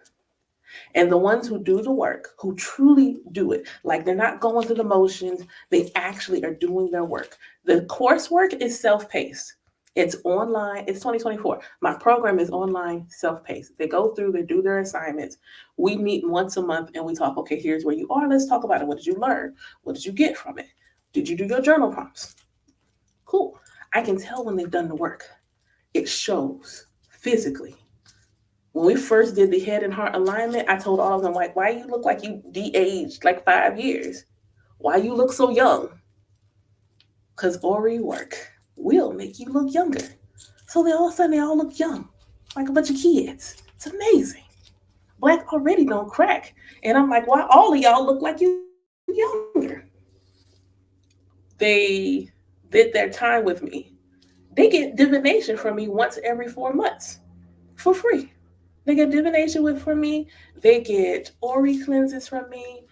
And the ones who do the work, who truly do it, like they're not going through the motions, they actually are doing their work. The coursework is self-paced. It's online. It's 2024. My program is online, self-paced. They go through, they do their assignments. We meet once a month and we talk, okay, here's where you are. Let's talk about it. What did you learn? What did you get from it? Did you do your journal prompts? Cool. I can tell when they've done the work. It shows physically. When we first did the head and heart alignment, I told all of them, like, why you look like you de-aged like 5 years? Why you look so young? Because Ori work will make you look younger. So they all of a sudden they all look young, like a bunch of kids. It's amazing. Black already don't crack. And I'm like, why all of y'all look like you younger? They did their time with me. They get divination from me once every 4 months for free. They get divination with from me. They get Ori cleanses from me.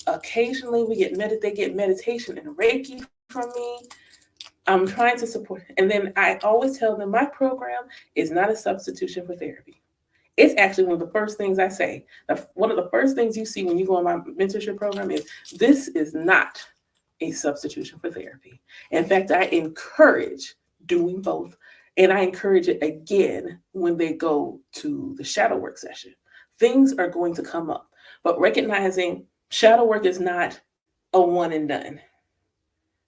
Occasionally, they get meditation and Reiki from me. I'm trying to support, and then I always tell them my program is not a substitution for therapy. It's actually one of the first things I say. One of the first things you see when you go on my mentorship program is this is not a substitution for therapy. In fact, I encourage doing both. And I encourage it again when they go to the shadow work session. Things are going to come up, but recognizing shadow work is not a one and done.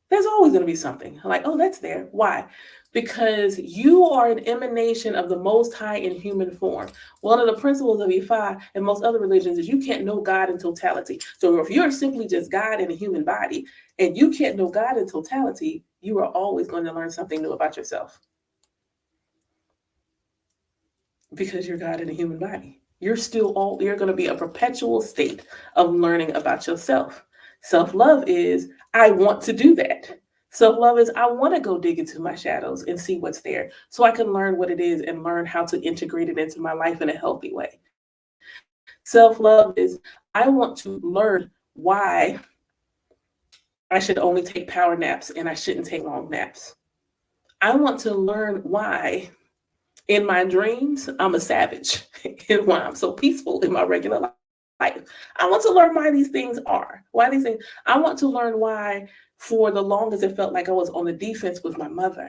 There's always going to be something like, oh, that's there. Why? Because you are an emanation of the Most High in human form. One of the principles of Ifa and most other religions is you can't know God in totality. So if you're simply just God in a human body and you can't know God in totality, you are always going to learn something new about yourself. Because you're God in a human body. You're going to be a perpetual state of learning about yourself. Self-love is, I want to do that. Self-love is, I want to go dig into my shadows and see what's there so I can learn what it is and learn how to integrate it into my life in a healthy way. Self-love is, I want to learn why I should only take power naps and I shouldn't take long naps. I want to learn why in my dreams, I'm a savage, and why I'm so peaceful in my regular life. I want to learn why these things are. Why these things. I want to learn why, for the longest, it felt like I was on the defense with my mother.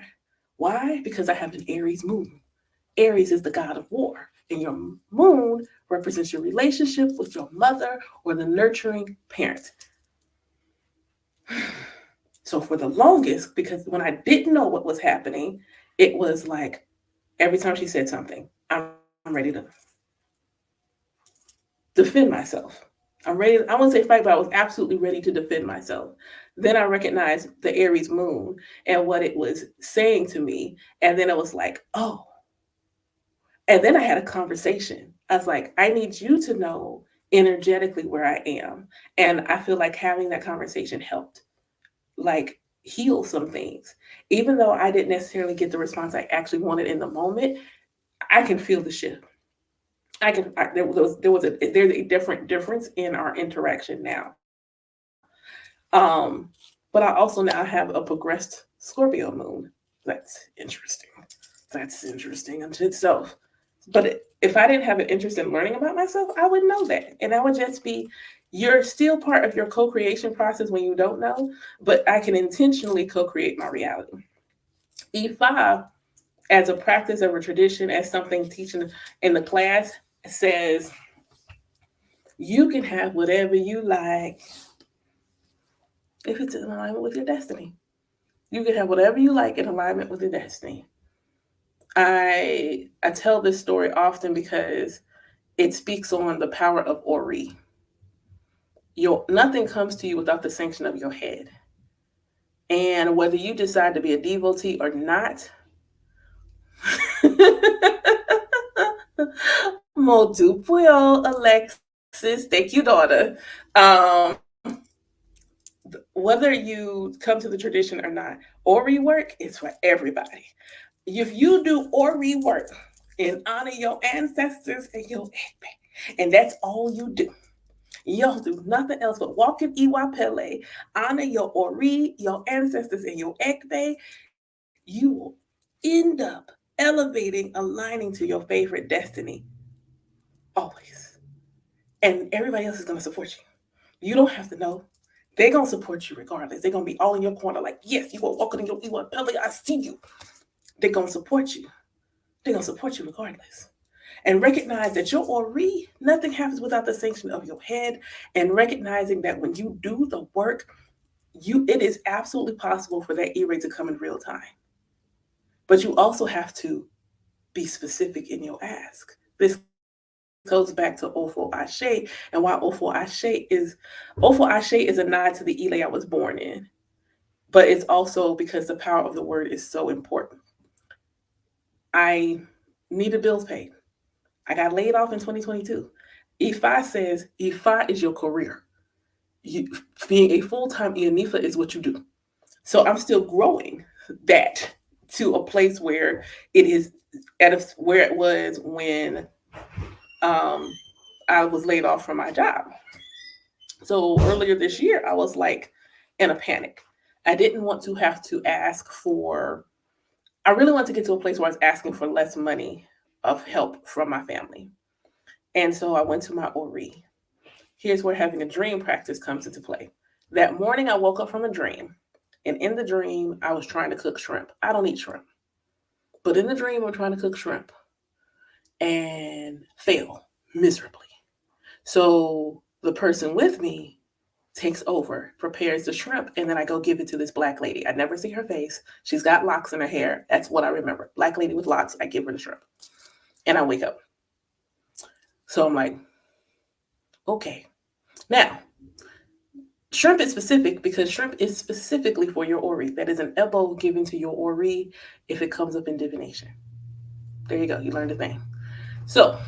Why? Because I have an Aries moon. Aries is the god of war, and your moon represents your relationship with your mother or the nurturing parent. So for the longest, because when I didn't know what was happening, it was like every time she said something, I'm ready to defend myself. I'm ready. I wouldn't say fight, but I was absolutely ready to defend myself. Then I recognized the Aries moon and what it was saying to me. And then it was like, oh. And then I had a conversation. I was like, I need you to know energetically where I am. And I feel like having that conversation helped, like, heal some things. Even though I didn't necessarily get the response I actually wanted in the moment, I can feel the shift. There's a different difference in our interaction now. But I also now have a progressed Scorpio moon. That's interesting. That's interesting unto itself. But if I didn't have an interest in learning about myself, I wouldn't know that. And I would just be, you're still part of your co-creation process when you don't know, but I can intentionally co-create my reality. E5, as a practice, of a tradition, as something teaching in the class, says you can have whatever you like if it's in alignment with your destiny. You can have whatever you like in alignment with your destiny. I tell this story often because it speaks on the power of Ori. Nothing comes to you without the sanction of your head. And whether you decide to be a devotee or not, Modupuyo Alexis, thank you, daughter. Um, whether you come to the tradition or not, Ori work is for everybody. If you do Ori work and honor your ancestors and your Ekpe, and that's all you do, you'll do nothing else but walk in Iwapele, honor your Ori, your ancestors, and your Ekpe, you will end up elevating, aligning to your favorite destiny always. And everybody else is going to support you. You don't have to know. They're going to support you regardless. They're going to be all in your corner like, yes, you are walking in your Iwapele, I see you. They're going to support you. They're going to support you regardless. And recognize that your Ori, nothing happens without the sanction of your head. And recognizing that when you do the work, it is absolutely possible for that E-ray to come in real time. But you also have to be specific in your ask. This goes back to Ofo Ashe, and why Ofo Ashe is a nod to the Ile I was born in, but it's also because the power of the word is so important. I needed bills paid. I got laid off in 2022. Ifa says Ifa is your career. You, being a full time Ianifa is what you do. So I'm still growing that to a place where it is where it was when um, I was laid off from my job. So earlier this year, I was like in a panic. I didn't want to have to ask for, I really wanted to get to a place where I was asking for less money of help from my family. And so I went to my Ori. Here's where having a dream practice comes into play. That morning, I woke up from a dream. And in the dream, I was trying to cook shrimp. I don't eat shrimp. But in the dream, I'm trying to cook shrimp and fail miserably. So the person with me takes over, prepares the shrimp, and then I go give it to this black lady. I never see her face. She's got locks in her hair. That's what I remember. Black lady with locks. I give her the shrimp. And I wake up. So I'm like, okay. Now, shrimp is specific because shrimp is specifically for your Ori. That is an elbow given to your Ori if it comes up in divination. There you go. You learned a thing. So,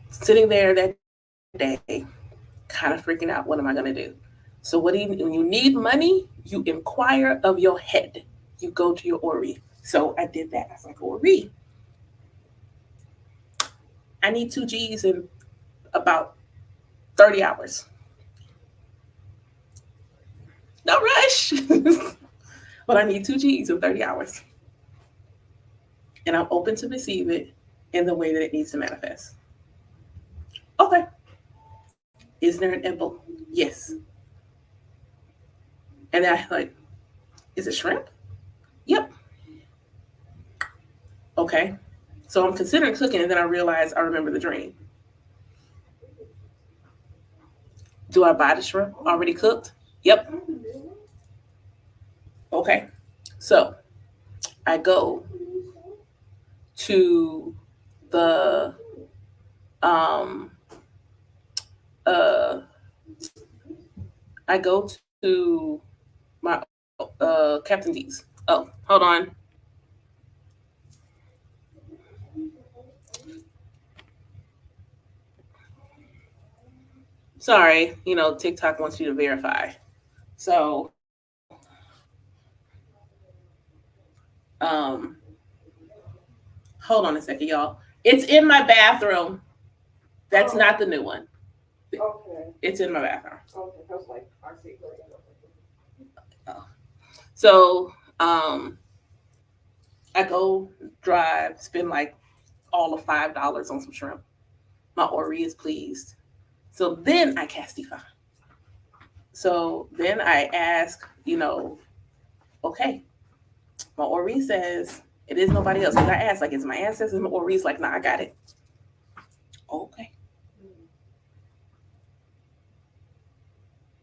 sitting there that day, kind of freaking out. What am I going to do? So, when you need money, you inquire of your head. You go to your Ori. So, I did that. I was like, Ori, I need 2 G's in about 30 hours. No rush. But I need 2 G's in 30 hours. And I'm open to receive it in the way that it needs to manifest. Okay. Is there an emblem? Yes. And then I like, is it shrimp? Yep. Okay. So I'm considering cooking, and then I realize I remember the dream. Do I buy the shrimp already cooked? Yep. Okay. So I go to the um uh I go to my Captain D's. Oh, hold on. Sorry, TikTok wants you to verify. So, um, hold on a second, y'all. It's in my bathroom. That's not the new one. Okay. It's in my bathroom. Okay, I was like, I see. Oh. So, I go drive, spend like all of $5 on some shrimp. My Ori is pleased. So then I cast Ifa. So then I ask, okay, my Ori says it is nobody else. Because I asked, like, it's my ancestors. My Ori's like, nah, I got it. Okay.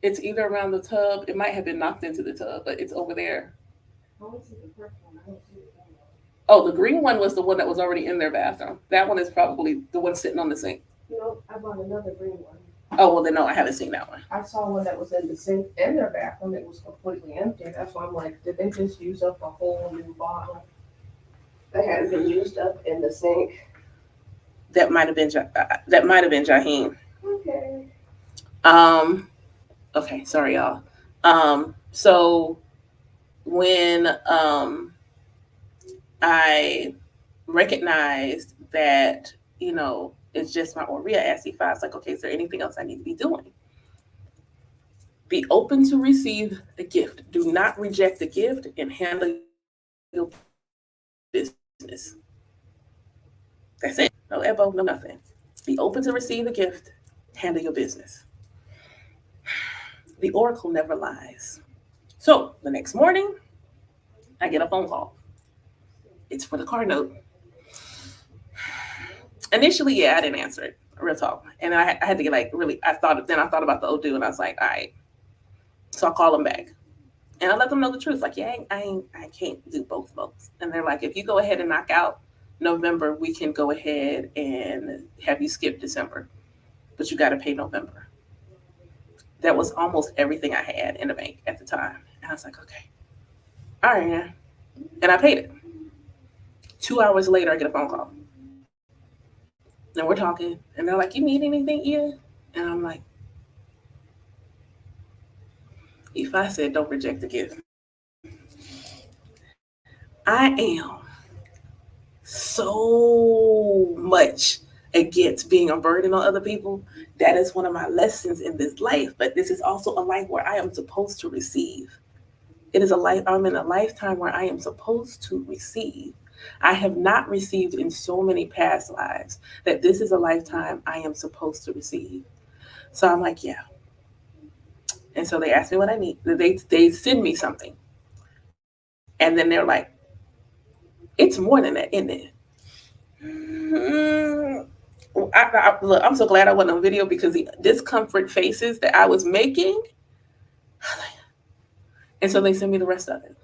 It's either around the tub. It might have been knocked into the tub, but it's over there. Oh, the green one was the one that was already in their bathroom. That one is probably the one sitting on the sink. No, I bought another green one. Oh, well, then no, I haven't seen that one. I saw one that was in the sink and their bathroom. It was completely empty. That's why I'm like, did they just use up a whole new bottle that hadn't been used up in the sink? That might have been Jaheen. Okay. Um, okay, sorry, y'all. So when I recognized that, it's just my Oria SC5, it's like, okay, is there anything else I need to be doing? Be open to receive a gift. Do not reject the gift and handle your business. That's it. No elbow, no nothing. Be open to receive the gift, handle your business. The oracle never lies. So the next morning, I get a phone call. It's for the car note. Initially, yeah, I didn't answer it, real talk. And I had to get like really, I thought about the Odoo and I was like, all right. So I call them back. And I let them know the truth. Like, yeah, I can't do both votes. And they're like, if you go ahead and knock out November, we can go ahead and have you skip December, but you got to pay November. That was almost everything I had in the bank at the time. And I was like, okay, all right, yeah. And I paid it. 2 hours later, I get a phone call. And we're talking. And they're like, you need anything, Ian? And I'm like, if I said don't reject the gift, I am so much against being a burden on other people. That is one of my lessons in this life. But this is also a life where I am supposed to receive. It is a life, I'm in a lifetime where I am supposed to receive. I have not received in so many past lives that this is a lifetime I am supposed to receive. So I'm like, yeah. And so they ask me what I need. They send me something. And then they're like, it's more than that, isn't it? Mm, look, I'm so glad I wasn't on video because the discomfort faces that I was making, and so they sent me the rest of it.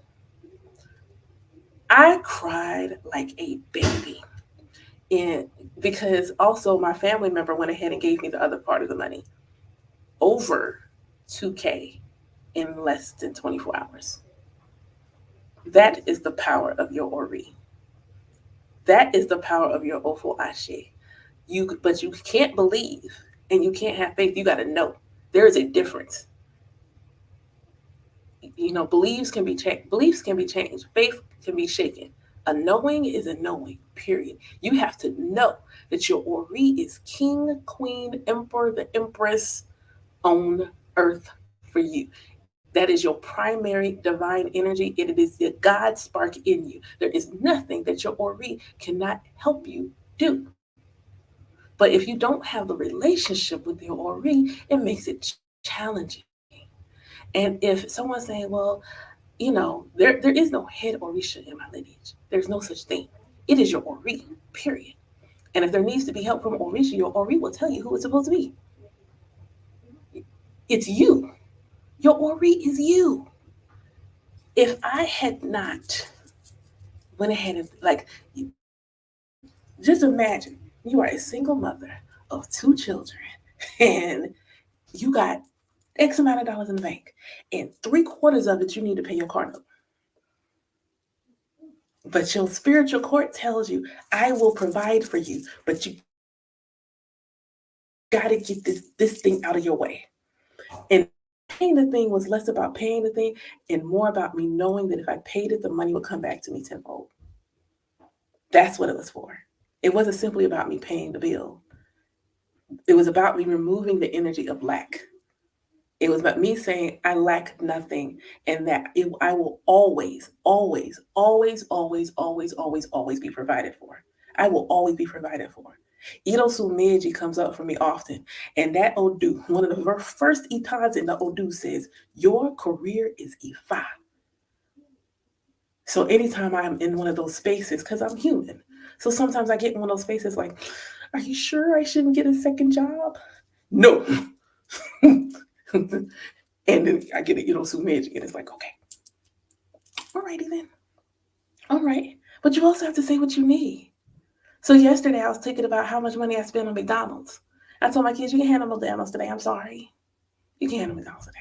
I cried like a baby, and because also my family member went ahead and gave me the other part of the money, over 2K in less than 24 hours. That is the power of your Ori. That is the power of your Ofo Ashe. But you can't believe and you can't have faith. You got to know there is a difference. Beliefs can be changed. Beliefs can be changed. Faith can be shaken. A knowing is a knowing. Period. You have to know that your Ori is king, queen, emperor, the empress on earth for you. That is your primary divine energy. It is the God spark in you. There is nothing that your Ori cannot help you do. But if you don't have the relationship with your Ori, it makes it challenging. And if someone's saying, well, there is no head Orisha in my lineage. There's no such thing. It is your Ori, period. And if there needs to be help from Orisha, your Ori will tell you who it's supposed to be. It's you. Your Ori is you. If I had not went ahead and just imagine you are a single mother of two children and you got X amount of dollars in the bank and 3/4 of it you need to pay your car note. But your spiritual court tells you, I will provide for you, but you got to get this thing out of your way. And paying the thing was less about paying the thing and more about me knowing that if I paid it, the money would come back to me tenfold. That's what it was for. It wasn't simply about me paying the bill. It was about me removing the energy of lack. It was about me saying, I lack nothing, and that I will always, always, always, always, always, always, always be provided for. I will always be provided for. Irosu Meiji comes up for me often, and that Odu, one of the first itans in the Odu says, your career is Ifa. So anytime I'm in one of those spaces, because I'm human, so sometimes I get in one of those spaces like, are you sure I shouldn't get a second job? No. And then I get it, Sumeji, and it's like, okay, alrighty then. All right. But you also have to say what you need. So yesterday I was thinking about how much money I spent on McDonald's. I told my kids, you can handle McDonald's today. I'm sorry. You can handle McDonald's today.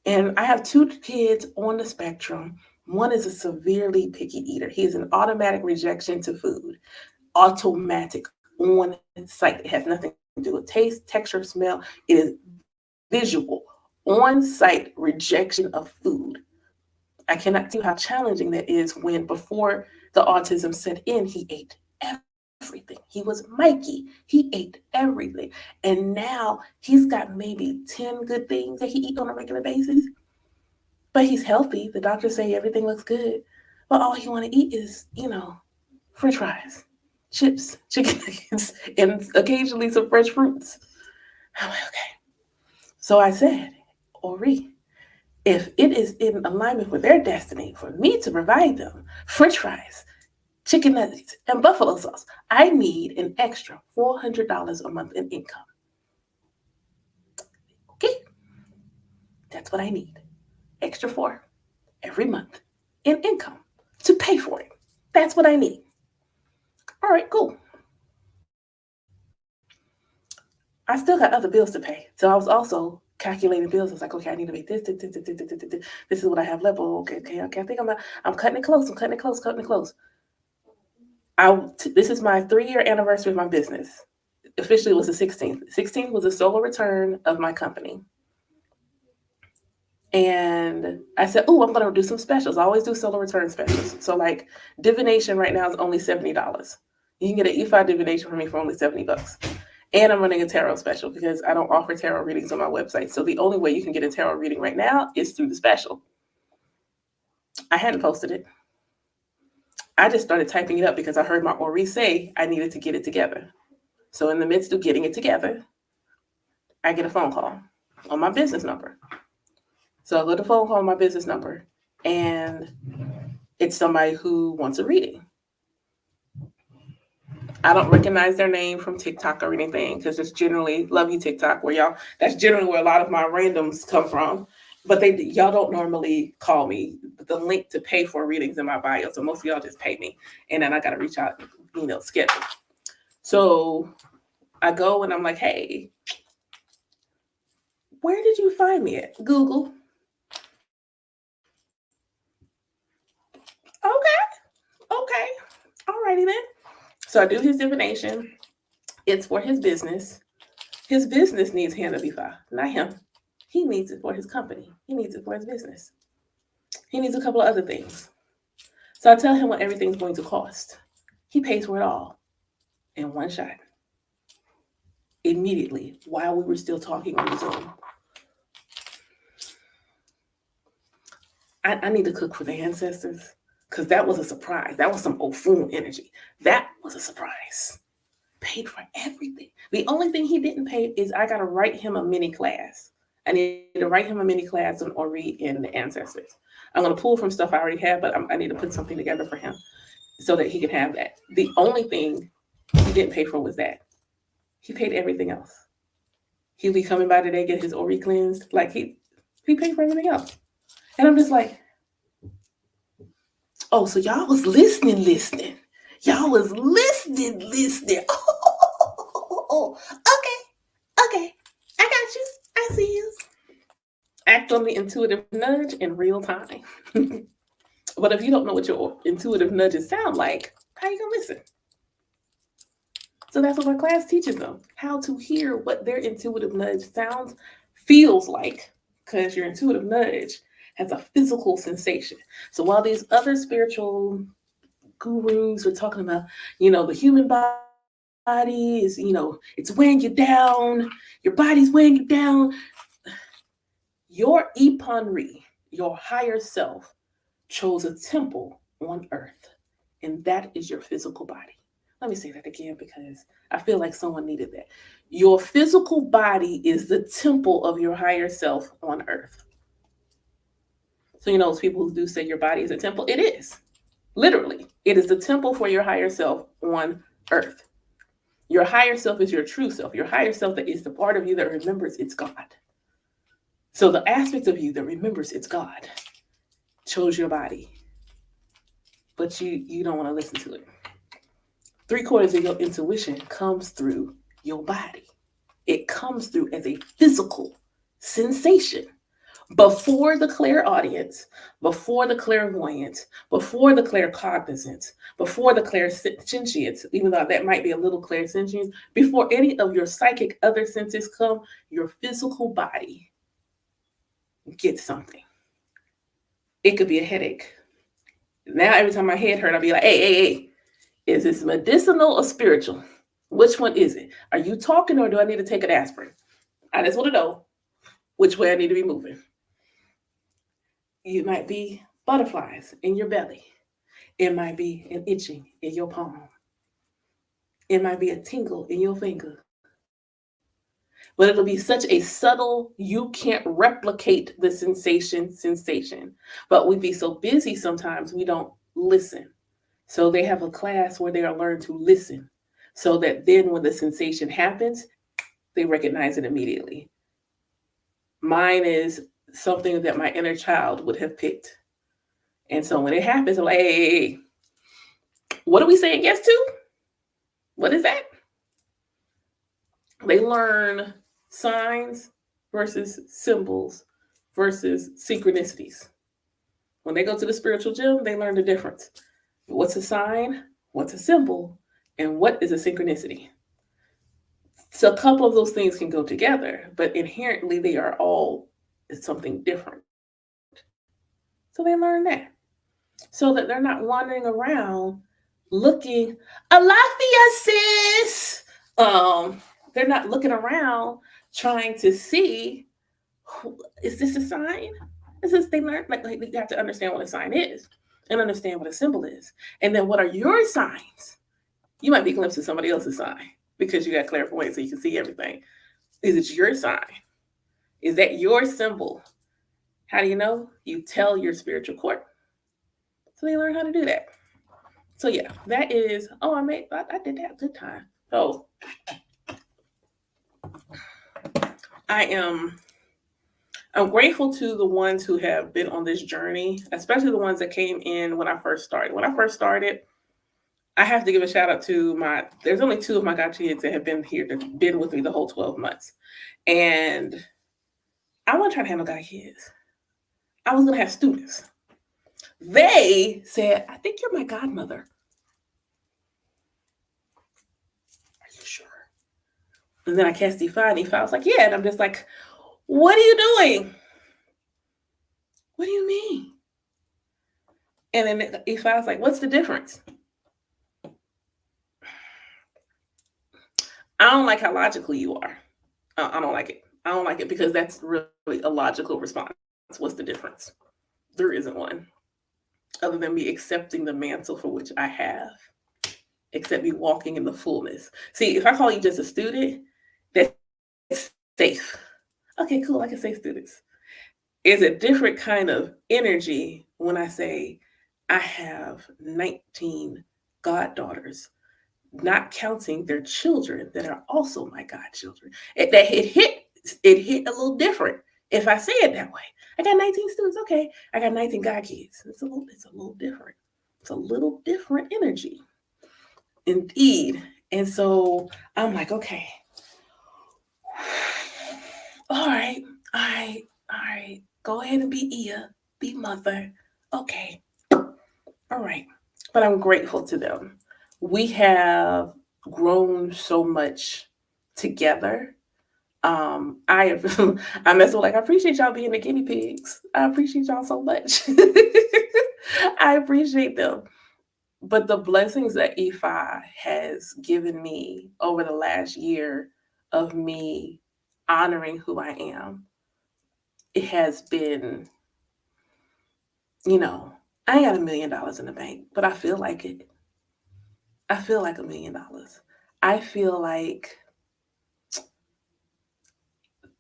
And I have two kids on the spectrum. One is a severely picky eater. He is an automatic rejection to food, automatic on sight. It has nothing to do with taste, texture, smell. It is visual, on sight rejection of food. I cannot tell you how challenging that is when before the autism set in, he ate everything. He was Mikey. He ate everything. And now he's got maybe 10 good things that he eats on a regular basis. But he's healthy. The doctors say everything looks good. But all he want to eat is, french fries, chips, chicken nuggets, and occasionally some fresh fruits. I'm like, okay. So I said, Ori, if it is in alignment with their destiny for me to provide them french fries, chicken nuggets, and buffalo sauce, I need an extra $400 a month in income. Okay, that's what I need. Extra four every month in income to pay for it. That's what I need. All right, cool. I still got other bills to pay. So I was also calculating bills. I was like, okay, I need to make this. This is what I have left. Oh, okay. I think I'm cutting it close. I'm cutting it close, cutting it close. This is my 3-year anniversary of my business. Officially, it was the 16th. 16th was a solo return of my company. And I said, oh, I'm going to do some specials. I always do solo return specials. So, like, divination right now is only $70. You can get an E5 divination from me for only $70. And I'm running a tarot special because I don't offer tarot readings on my website. So, the only way you can get a tarot reading right now is through the special. I hadn't posted it. I just started typing it up because I heard my Ori say I needed to get it together. So, in the midst of getting it together, I get a phone call on my business number. So I go to phone call on my business number, and it's somebody who wants a reading. I don't recognize their name from TikTok or anything because it's generally love you TikTok where y'all. That's generally where a lot of my randoms come from. But y'all don't normally call me. The link to pay for readings in my bio, so most of y'all just pay me, and then I got to reach out, schedule. So I go and I'm like, hey, where did you find me at? Google. Okay. Alrighty then. So I do his divination. It's for his business. His business needs hand of Ifa, not him. He needs it for his company. He needs it for his business. He needs a couple of other things. So I tell him what everything's going to cost. He pays for it all in one shot. Immediately, while we were still talking on Zoom. I need to cook for the ancestors because that was a surprise. That was some Ofun energy. That was a surprise. Paid for everything. The only thing he didn't pay is I got to write him a mini class. I need to write him a mini class on Ori and the ancestors. I'm going to pull from stuff I already have, but I need to put something together for him so that he can have that. The only thing he didn't pay for was that. He paid everything else. He'll be coming by today, get his Ori cleansed. Like he paid for everything else. And I'm just like, oh, so y'all was listening. Y'all was listening. Oh, okay. I got you. I see you. Act on the intuitive nudge in real time. But if you don't know what your intuitive nudges sound like, how you gonna listen? So that's what my class teaches them, how to hear what their intuitive nudge sounds, feels like, because your intuitive nudge has a physical sensation. So while these other spiritual gurus are talking about, the human body is, it's weighing you down, your body's weighing you down. Your Ipanri, your higher self, chose a temple on earth, and that is your physical body. Let me say that again because I feel like someone needed that. Your physical body is the temple of your higher self on earth. So, those people who do say your body is a temple, it is. Literally, it is the temple for your higher self on earth. Your higher self is your true self. Your higher self that is the part of you that remembers it's God. So the aspect of you that remembers it's God chose your body, but you don't want to listen to it. 3/4 of your intuition comes through your body. It comes through as a physical sensation before the clairaudience, before the clairvoyance, before the claircognizance, before the clairsentience, even though that might be a little clairsentience, before any of your psychic other senses come, your physical body gets something. It could be a headache. Now, every time my head hurt, I'll be like, hey, is this medicinal or spiritual? Which one is it? Are you talking or do I need to take an aspirin? I just want to know which way I need to be moving. You might be butterflies in your belly. It might be an itching in your palm. It might be a tingle in your finger. But it'll be such a subtle, you can't replicate the sensation. But we be so busy sometimes we don't listen. So they have a class where they are learned to listen so that then when the sensation happens, they recognize it immediately. Mine is something that my inner child would have picked. And so when it happens, I'm like, hey, what are we saying yes to? What is that? They learn signs versus symbols versus synchronicities. When they go to the spiritual gym, they learn the difference. What's a sign? What's a symbol? And what is a synchronicity? So a couple of those things can go together, but inherently they are all something different. So they learn that so that they're not wandering around looking, Alafia sis. They're not looking around trying to see, is this a sign? Is this they learn like you have to understand what a sign is and understand what a symbol is. And then what are your signs? You might be glimpsing somebody else's sign because you got clairvoyance so you can see everything. Is it your sign? Is that your symbol? How do you know? You tell your spiritual court. So they learn how to do that. So yeah, that is. Oh, I did that good time. So I am. I'm grateful to the ones who have been on this journey, especially the ones that came in when I first started. When I first started, I have to give a shout out to my. There's only two of my godkids that have been here, that been with me the whole 12 months, and I wasn't trying to handle godkids. I was gonna have students. They said, "I think you're my godmother." Are you sure? And then I cast Defy, and Defy was like, "Yeah," and I'm just like, "What are you doing? What do you mean?" And then Defy was like, "What's the difference?" I don't like how logical you are. I don't like it. I don't like it because that's really a logical response. What's the difference? There isn't one, other than me accepting the mantle for which I have, except me walking in the fullness. See, if I call you just a student, that's safe. Okay, cool. I can say students. It's a different kind of energy when I say I have 19 goddaughter, not counting their children that are also my godchildren. It hit a little different if I say it that way. I got 19 students, okay. I got 19 god kids. It's a little different. It's a little different energy. Indeed. And so I'm like, okay. All right, all right. Go ahead and be Ia, be mother. Okay. All right. But I'm grateful to them. We have grown so much together. I have, I mess with like I appreciate y'all being the guinea pigs. I appreciate y'all so much. I appreciate them. But the blessings that EFI has given me over the last year of me honoring who I am, it has been, you know, I ain't got $1 million in the bank, but I feel like it. I feel like $1 million. I feel like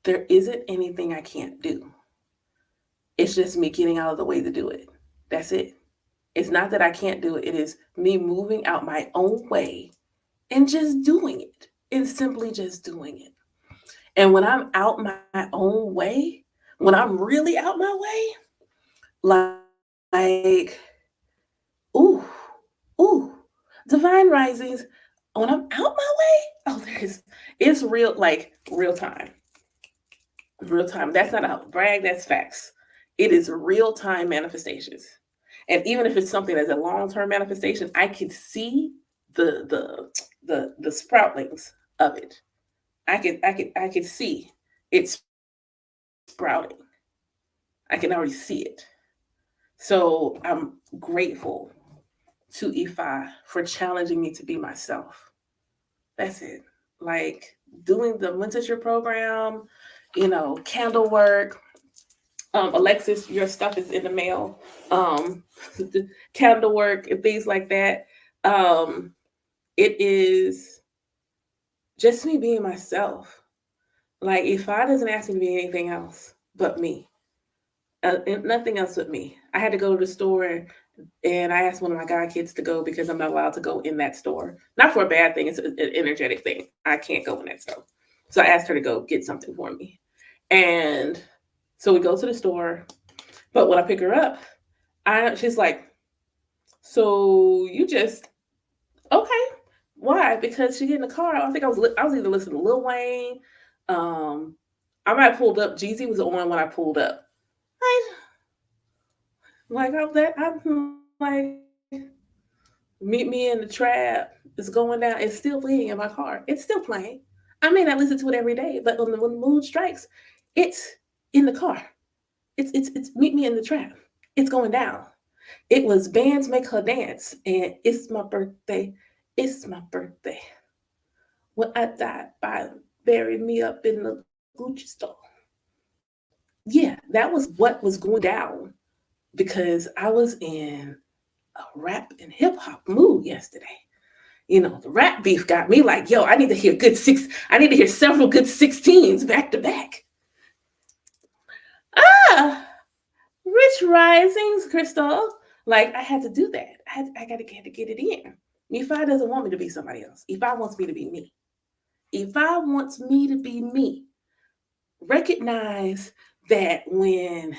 there isn't anything I can't do. It's just me getting out of the way to do it. That's it. It's not that I can't do it. It is me moving out my own way and just doing it. And simply just doing it. And when I'm out my own way, when I'm really out my way, like, ooh, ooh, divine risings, when I'm out my way, Oh, it's real, like real time. Real time. That's not a brag, that's facts. It is real time manifestations. And even if it's something that's a long term manifestation, I can see the the the sproutlings of it. I could see it sprouting. I can already see it. So I'm grateful to Ifa for challenging me to be myself. That's it. Like doing the mentorship program, candle work. Alexis, your stuff is in the mail. The candle work and things like that. Um, it is just me being myself. Like if I doesn't ask me to be anything else but me, nothing else but me. I had to go to the store and I asked one of my god kids to go because I'm not allowed to go in that store. Not for a bad thing; it's an energetic thing. I can't go in that store. So I asked her to go get something for me, and so we go to the store. But when I pick her up, she's like, "So you just okay? Why? Because she get in the car. I think I was either listening to Lil Wayne. Um, I might have pulled up. Jeezy was on when I pulled up. Like I'm like, meet me in the trap. It's going down. It's still playing in my car. It's still playing. I may not listen to it every day, but when the mood strikes, it's in the car. It's meet me in the trap. It's going down. It was bands make her dance, and it's my birthday. It's my birthday. When I die, bury me up in the Gucci store. Yeah, that was what was going down because I was in a rap and hip hop mood yesterday. The rap beef got me like, yo, I need to hear good six. I need to hear several good 16s back to back. Ah, Rich Risings, Crystal. Like I had to do that. I had to get it in. Ifa doesn't want me to be somebody else. Ifa wants me to be me. Ifa wants me to be me. Recognize that when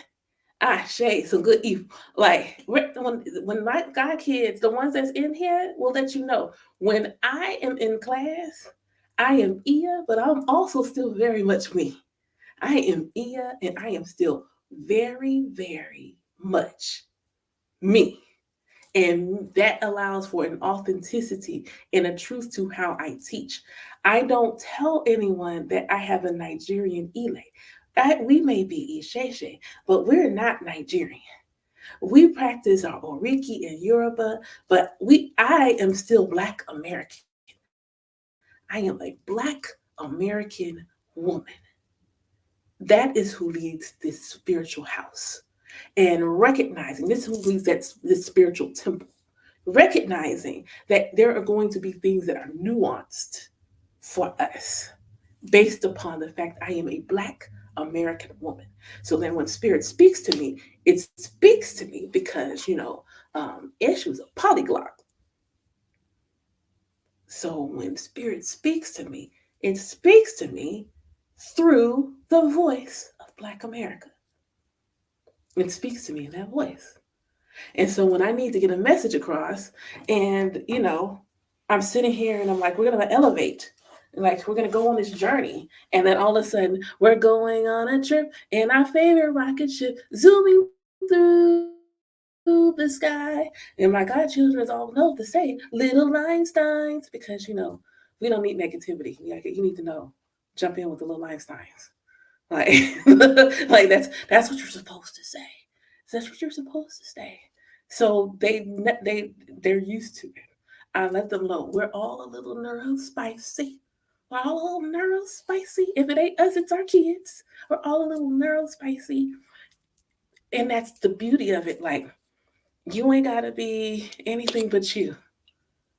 I shade some good evil. Like when my god kids, the ones that's in here, will let you know. When I am in class, I am Ia, but I'm also still very much me. I am Ia, and I am still very, very much me. And that allows for an authenticity and a truth to how I teach. I don't tell anyone that I have a Nigerian Ile. We may be Isheshe, but we're not Nigerian. We practice our Oriki and Yoruba, but I am still Black American. I am a Black American woman. That is who leads this spiritual house. And recognizing this is who leads this spiritual temple. Recognizing that there are going to be things that are nuanced for us based upon the fact I am a Black American woman. So then when Spirit speaks to me, it speaks to me because, Ish was a polyglot. So when Spirit speaks to me, it speaks to me through the voice of Black America. It speaks to me in that voice. And so when I need to get a message across, and I'm sitting here and I'm like, we're gonna elevate. Like we're gonna go on this journey, and then all of a sudden we're going on a trip in our favorite rocket ship, zooming through the sky. And my godchildren all know to say little Einsteins because we don't need negativity. You need to know, jump in with the little Einsteins. Like, like that's what you're supposed to say. That's what you're supposed to say. So they're used to it. I let them know we're all a little neuro spicy. We're all a little neuro spicy. If it ain't us, it's our kids. We're all a little neuro spicy, and that's the beauty of it. Like you ain't gotta be anything but you.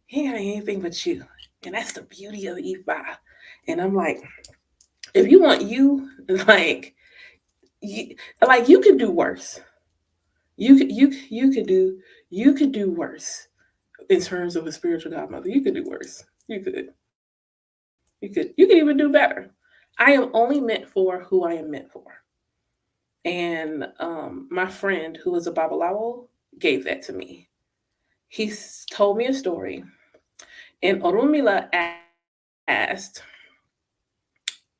You ain't gotta be anything but you, and that's the beauty of E5. And I'm like, if you want you, like you, like you could do worse. You could do worse in terms of a spiritual godmother. You could do worse. You could even do better. I am only meant for who I am meant for. And my friend who was a babalawo gave that to me. He told me a story, and Orumila asked him asked,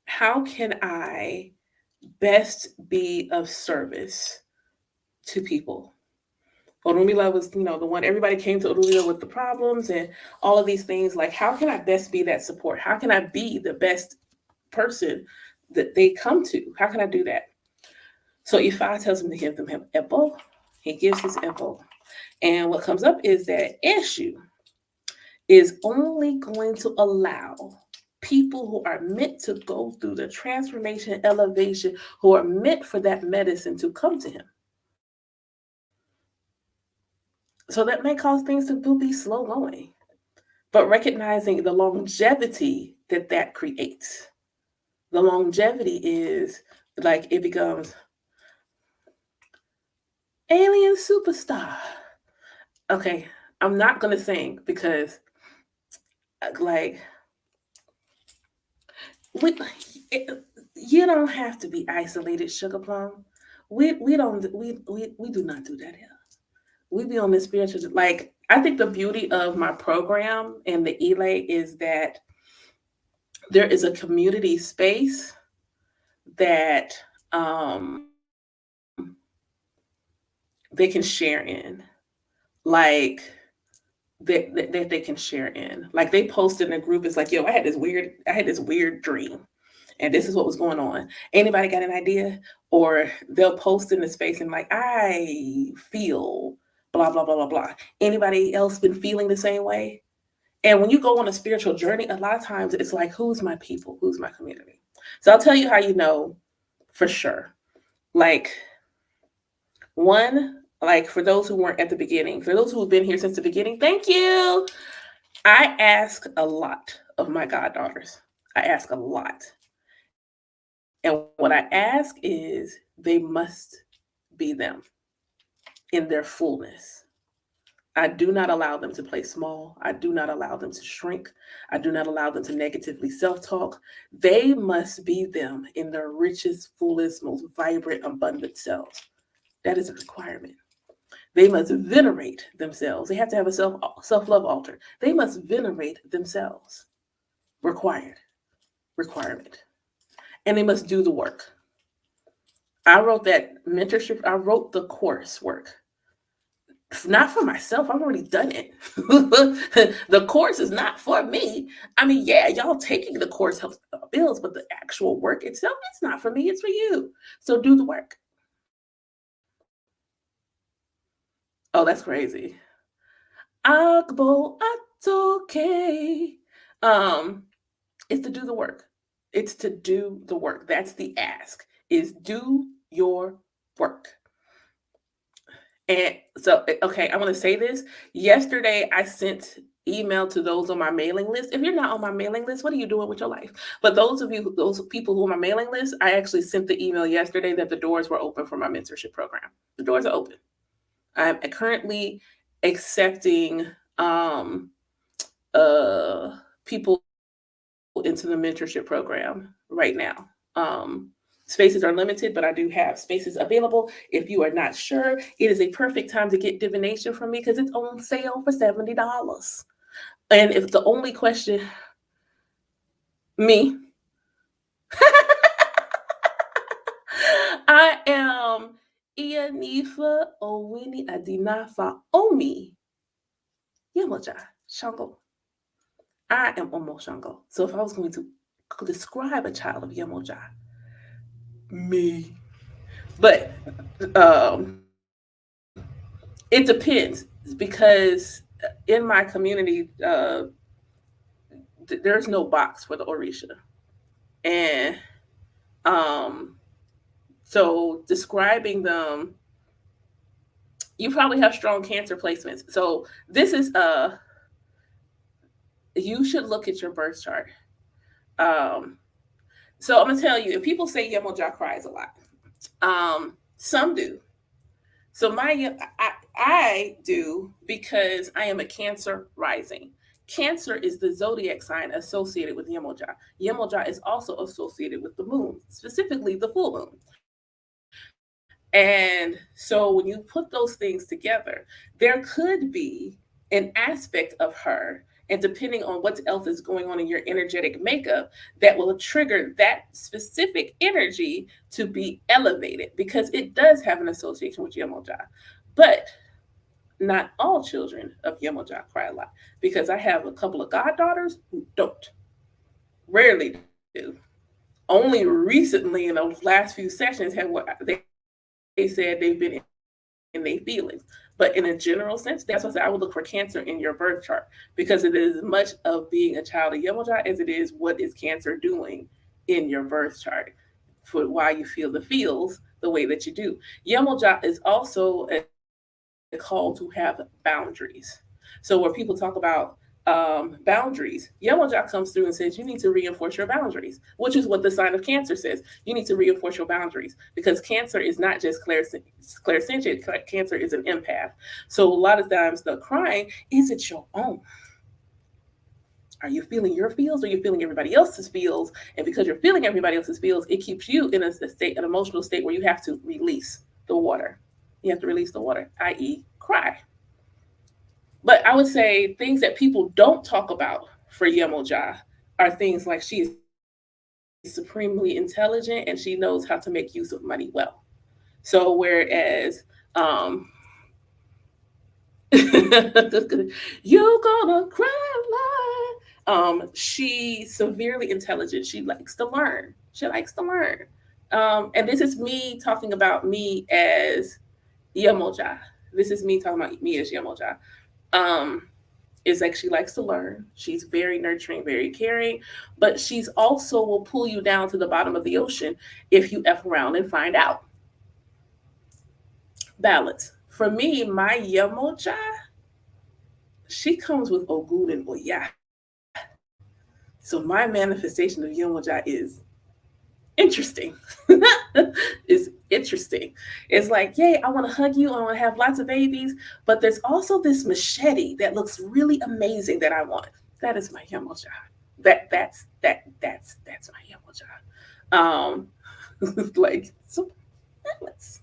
how can I best be of service to people? Orumila was, the one everybody came to Orumila with the problems and all of these things. Like, how can I best be that support? How can I be the best person that they come to? How can I do that? So Ifa tells him to give them Epo. He gives his Epo. And what comes up is that Eshu is only going to allow people who are meant to go through the transformation, elevation, who are meant for that medicine to come to him. So that may cause things to be slow going, but recognizing the longevity that that creates. The longevity is like it becomes alien superstar. Okay, I'm not gonna sing because like we, it, you don't have to be isolated, sugar plum. We don't we do not do that here. We be on this spiritual like I think the beauty of my program and the Elay is that there is a community space that um they can share in. Like that they can share in. Like they posted in a group, it's like, yo, I had this weird dream and this is what was going on. Anybody got an idea? Or they'll post in the space and like, I feel blah blah blah blah blah. Anybody else been feeling the same way? And when you go on a spiritual journey, a lot of times it's like, who's my people? Who's my community? So I'll tell you how you know for sure. Like one, like for those who weren't at the beginning, for those who have been here since the beginning, thank you. I ask a lot of my goddaughters. I ask a lot. And what I ask is they must be them in their fullness. I do not allow them to play small. I do not allow them to shrink. I do not allow them to negatively self talk. They must be them in their richest, fullest, most vibrant, abundant selves. That is a requirement. They must venerate themselves. They have to have a self love altar. They must venerate themselves. Required, requirement. And they must do the work. I wrote that mentorship, I wrote the coursework. Not for myself, I've already done it. The course is not for me. I mean, yeah, y'all taking the course helps bills, but the actual work itself, it's not for me, it's for you. So do the work. Oh, that's crazy. Agbo atoke. Um, it's to do the work. It's to do the work. That's the ask. Is do your work. And so, okay, I want to say this. Yesterday, I sent email to those on my mailing list. If you're not on my mailing list, what are you doing with your life? But those of you, those people who are on my mailing list, I actually sent the email yesterday that the doors were open for my mentorship program. The doors are open. I'm currently accepting uh, people into the mentorship program right now. Spaces are limited, but I do have spaces available. If you are not sure, it is a perfect time to get divination from me because it's on sale for $70. And if the only question, me, I am Ianifa Owini Adinafa Omi Yemoja Shango. I am Omo Shango. So if I was going to describe a child of Yemoja, me. But it depends because in my community, there's no box for the Orisha. And um, so describing them, you probably have strong cancer placements. So this is you should look at your birth chart. Um, so I'm gonna tell you, if people say Yemoja cries a lot, some do. So I do because I am a Cancer rising. Cancer is the zodiac sign associated with Yemoja. Yemoja is also associated with the moon, specifically the full moon. And so when you put those things together, there could be an aspect of her And depending on what else is going on in your energetic makeup, that will trigger that specific energy to be elevated because it does have an association with Yemoja. But not all children of Yemoja cry a lot because I have a couple of goddaughters who don't, rarely do. Only recently in those last few sessions have what they said they've been in their feelings. But in a general sense, that's why I said I would look for Cancer in your birth chart because it is as much of being a child of Yemoja as it is what is Cancer doing in your birth chart for why you feel the feels the way that you do. Yemoja is also a call to have boundaries. So where people talk about boundaries, Yemoja comes through and says you need to reinforce your boundaries, which is what the sign of Cancer says. You need to reinforce your boundaries because Cancer is not just clairsentient. Cancer is an empath. So a lot of times the crying, is it your own? Are you feeling your feels or are you feeling everybody else's feels? And because you're feeling everybody else's feels, it keeps you in a state, an emotional state where you have to release the water. You have to release the water, i.e., cry. But I would say things that people don't talk about for Yemoja are things like she is supremely intelligent and she knows how to make use of money well. So whereas you gonna cry a lot. She's severely intelligent. She likes to learn. She likes to learn. And this is me talking about me as Yemoja. This is me talking about me as Yemoja. Um, is like she likes to learn. She's very nurturing, very caring, but she's also will pull you down to the bottom of the ocean if you F around and find out. Balance. For me, my Yemoja, she comes with Ogun and Oya. So my manifestation of Yemoja is interesting. It's interesting. It's like, yay, I want to hug you. I want to have lots of babies. But there's also this machete that looks really amazing that I want. That is my Yemoja. That's my Yemoja. Like so balance,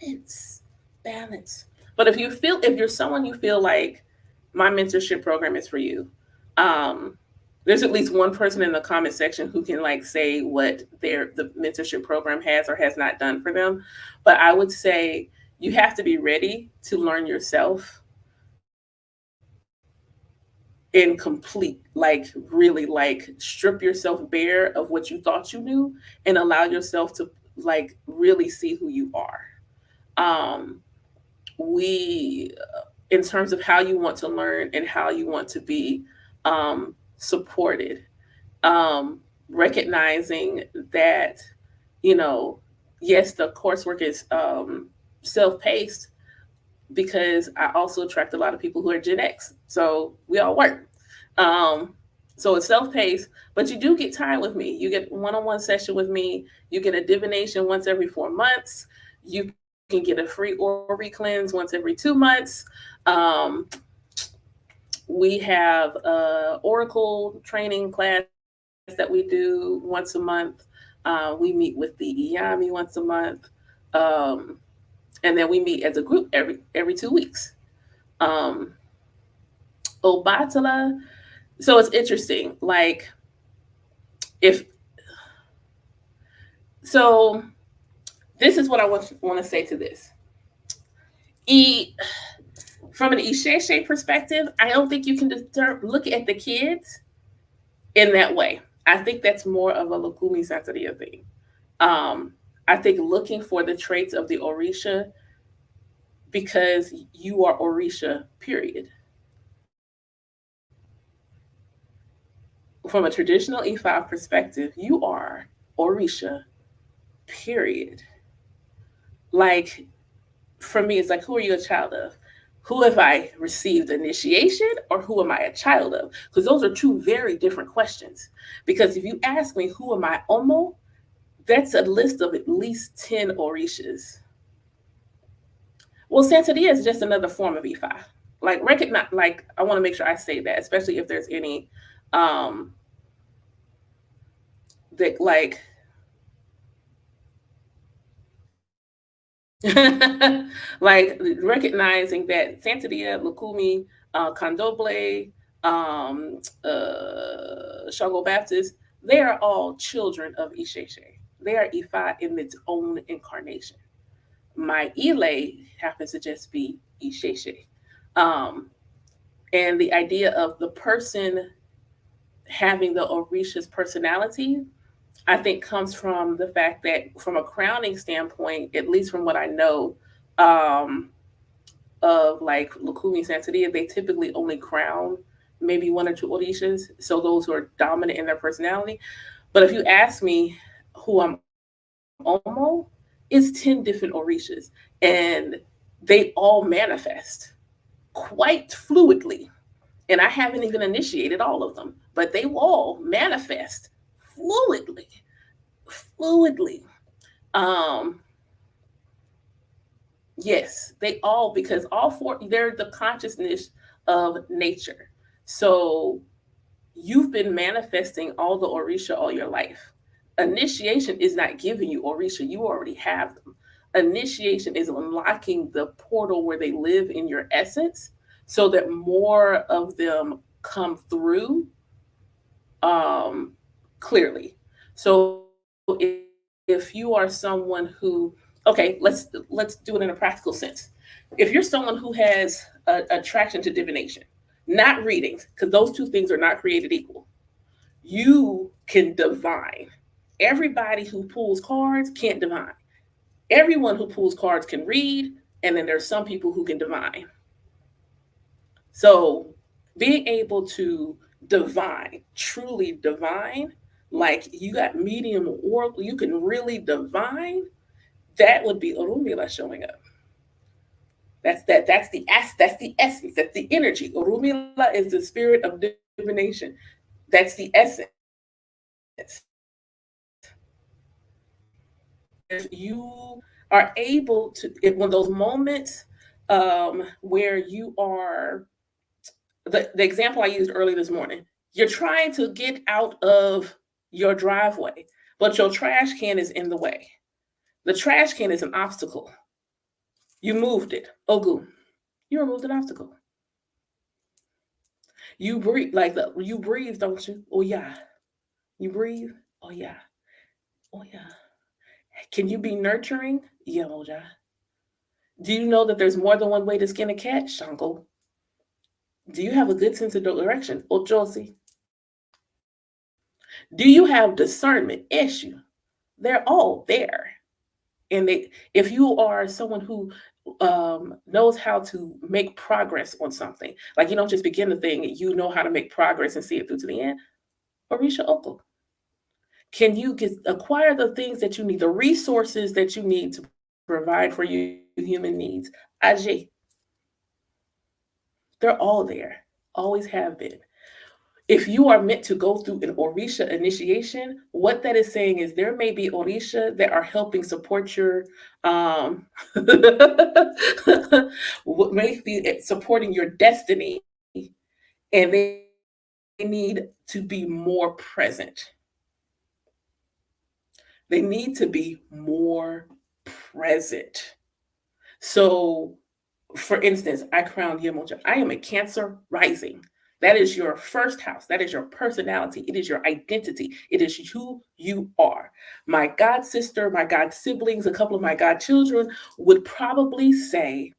balance, balance. But if you're someone you feel like my mentorship program is for you, um, there's at least one person in the comment section who can like say what the mentorship program has or has not done for them. But I would say you have to be ready to learn yourself in complete, like really like strip yourself bare of what you thought you knew and allow yourself to like really see who you are. We in terms of how you want to learn and how you want to be supported, recognizing that, you know, yes, the coursework is self-paced because I also attract a lot of people who are Gen X. So we all work. Um, so it's self-paced, but you do get time with me. You get one-on-one session with me. You get a divination once every 4 months. You can get a free Ori cleanse once every 2 months. Um, we have a Oracle training class that we do once a month. We meet with the Iyami once a month, um, and then we meet as a group every 2 weeks. Um, Obatala. So it's interesting. Like if so, this is what I want to say to this. E From an Isheshe perspective, I don't think you can look at the kids in that way. I think that's more of a Lukumi Santeria thing. Um, I think looking for the traits of the Orisha because you are Orisha, period. From a traditional E5 perspective, you are Orisha, period. Like, for me, it's like, who are you a child of? Who have I received initiation or who am I a child of? Because those are two very different questions. Because if you ask me, who am I Omo? That's a list of at least 10 Orishas. Well, Santeria is just another form of E5. Like, recognize, like, I want to make sure I say that, especially if there's any um, that, like, like recognizing that Santeria, Lukumi, Kandoble, Shango Baptist, they are all children of Isheshe. They are Ifa in its own incarnation. My Ile happens to just be Isheshe. Um, and the idea of the person having the Orisha's personality, I think comes from the fact that, from a crowning standpoint, at least from what I know, um, of like Lukumi Santeria, they typically only crown maybe one or two Orishas, so those who are dominant in their personality. But if you ask me who I'm Omo, it's 10 different Orishas, and they all manifest quite fluidly. And I haven't even initiated all of them, but they all manifest fluidly, fluidly. Um, yes, they all, because all four, they're the consciousness of nature. So you've been manifesting all the Orisha all your life. Initiation is not giving you Orisha, you already have them. Initiation is unlocking the portal where they live in your essence so that more of them come through um, clearly. So if you are someone who, okay, let's do it in a practical sense. If you're someone who has a attraction to divination, not readings, because those two things are not created equal, you can divine. Everybody who pulls cards can't divine. Everyone who pulls cards can read, and then there's some people who can divine. So being able to divine, truly divine, like you got medium oracle, you can really divine, that would be Orumila showing up. That's the that's the essence, that's the energy. Orumila is the spirit of divination. That's the essence. If you are able to, if one of those moments where you are, the example I used early this morning, you're trying to get out of your driveway, but your trash can is in the way. The trash can is an obstacle. You moved it. Ogu. You removed an obstacle. You breathe like you breathe, don't you? Oh yeah. You breathe. Oh yeah. Oh yeah. Can you be nurturing? Yeah, Moja. Do you know that there's more than one way to skin a cat? Shango. Do you have a good sense of direction? Ochosi. Do you have discernment? Issue. They're all there. And if you are someone who knows how to make progress on something, like you don't just begin the thing, you know how to make progress and see it through to the end. Orisha Oko. Can you acquire the things that you need, the resources that you need to provide for your human needs? Aje, they're all there, always have been. If you are meant to go through an Orisha initiation, what that is saying is there may be Orisha that are helping support your, what may be supporting your destiny, and they need to be more present. They need to be more present. So, for instance, I crowned Yemoja. I am a Cancer rising. That is your first house. That is your personality. It is your identity. It is who you are. My god sister, my god siblings, a couple of my god children would probably say,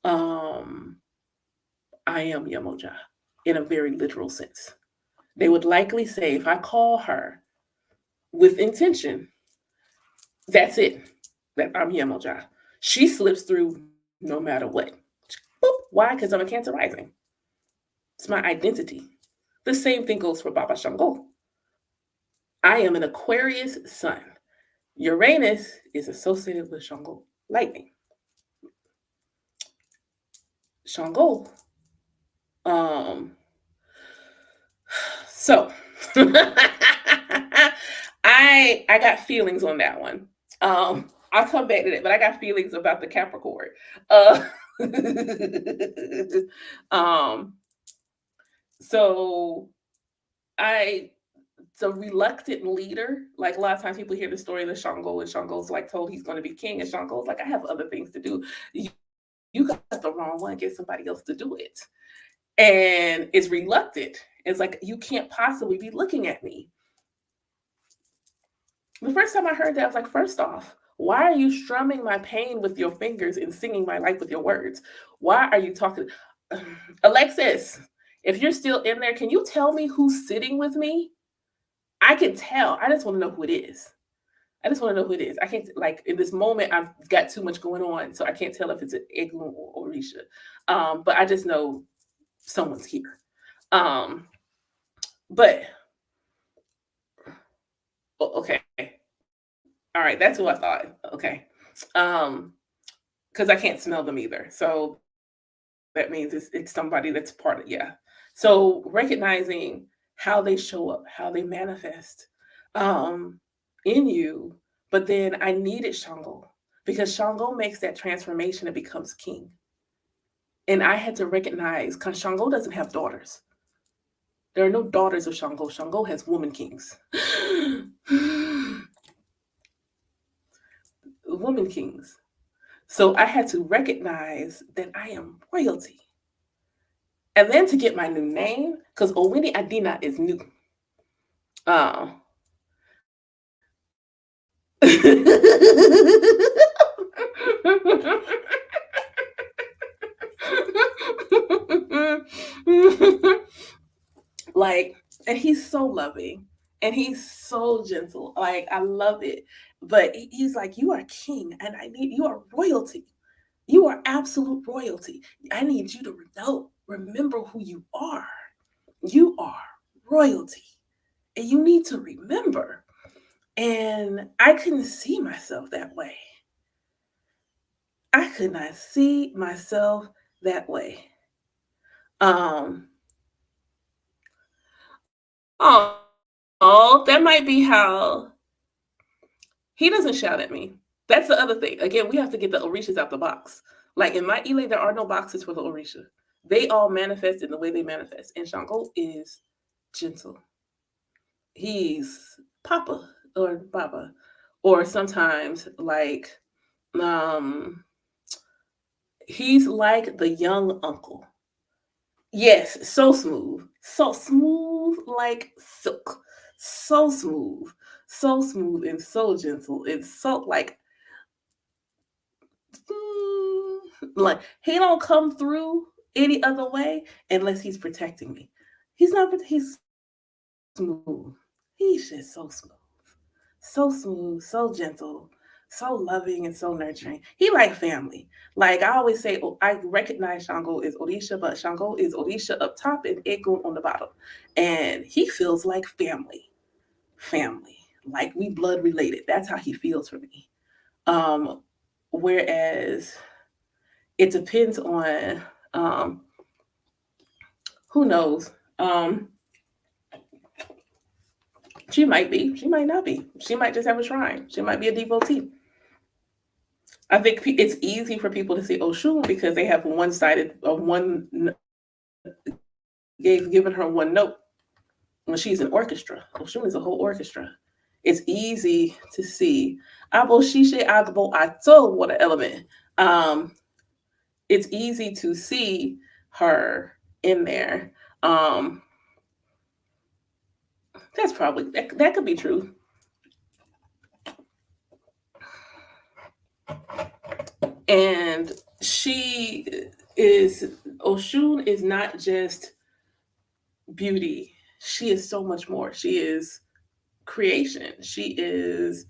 um, I am Yemoja in a very literal sense. They would likely say, if I call her with intention, that's it. That I'm Yemoja. She slips through no matter what. Boop. Why? Because I'm a Cancer rising. It's my identity. The same thing goes for Baba Shango. I am an Aquarius sun. Uranus is associated with Shango lightning. Shango. Um, so I got feelings on that one. I'll come back to that, but I got feelings about the Capricorn. Uh, um, so I the reluctant leader. Like a lot of times people hear the story of Shango, and Shango's like told he's going to be king, and Shango's like, I have other things to do. You got the wrong one. Get somebody else to do it. and is reluctant. It's like, you can't possibly be looking at me. The first time I heard that, I was like, first off, why are you strumming my pain with your fingers and singing my life with your words? Why are you talking? Alexis, if you're still in there, can you tell me who's sitting with me? I can tell. I just want to know who it is. I just want to know who it is. I can't, like, in this moment, I've got too much going on, so I can't tell if it's Eglon or Orisha. But I just know someone's here. Um, but okay, all right, that's who I thought. Okay, um, because I can't smell them either, so that means it's somebody that's part of, yeah. So recognizing how they show up, how they manifest, um, in you, but then I needed Shango because Shango makes that transformation and becomes king. And I had to recognize because Shango doesn't have daughters. There are no daughters of Shango. Shango has woman kings. Woman kings. So I had to recognize that I am royalty. And then to get my new name, because Owini Adina is new. Uh, like, and he's so loving and he's so gentle. Like, I love it. But he's like, you are king and I need, you are royalty. You are absolute royalty. I need you to know, remember who you are. You are royalty. And you need to remember. And I couldn't see myself that way. I could not see myself that way. Um, oh, that might be how he doesn't shout at me. That's the other thing. Again, we have to get the Orishas out the box. Like in my Ile, there are no boxes for the Orisha. They all manifest in the way they manifest. And Shango is gentle. He's Papa or Baba. Or sometimes like um he's like the young uncle. Yes, so smooth like silk, so smooth and so gentle. It's so like he don't come through any other way unless he's protecting me. He's not. He's smooth. He's just so smooth, so gentle, so loving and so nurturing. He like family. Like I always say, oh, I recognize Shango is Odisha, but Shango is Odisha up top and Egun on the bottom, and he feels like family, like we blood related. That's how he feels for me. Um, whereas it depends on um, who knows. She might be, she might not be. She might just have a shrine. She might be a devotee. I think it's easy for people to see Oshun because they have one sided, given her one note when she's an orchestra. Oshun is a whole orchestra. It's easy to see. Abo Shishe Agbo Ato, what an element. Um, it's easy to see her in there. Um, that's probably, that could be true. And she is, Oshun is not just beauty. She is so much more. She is creation. She is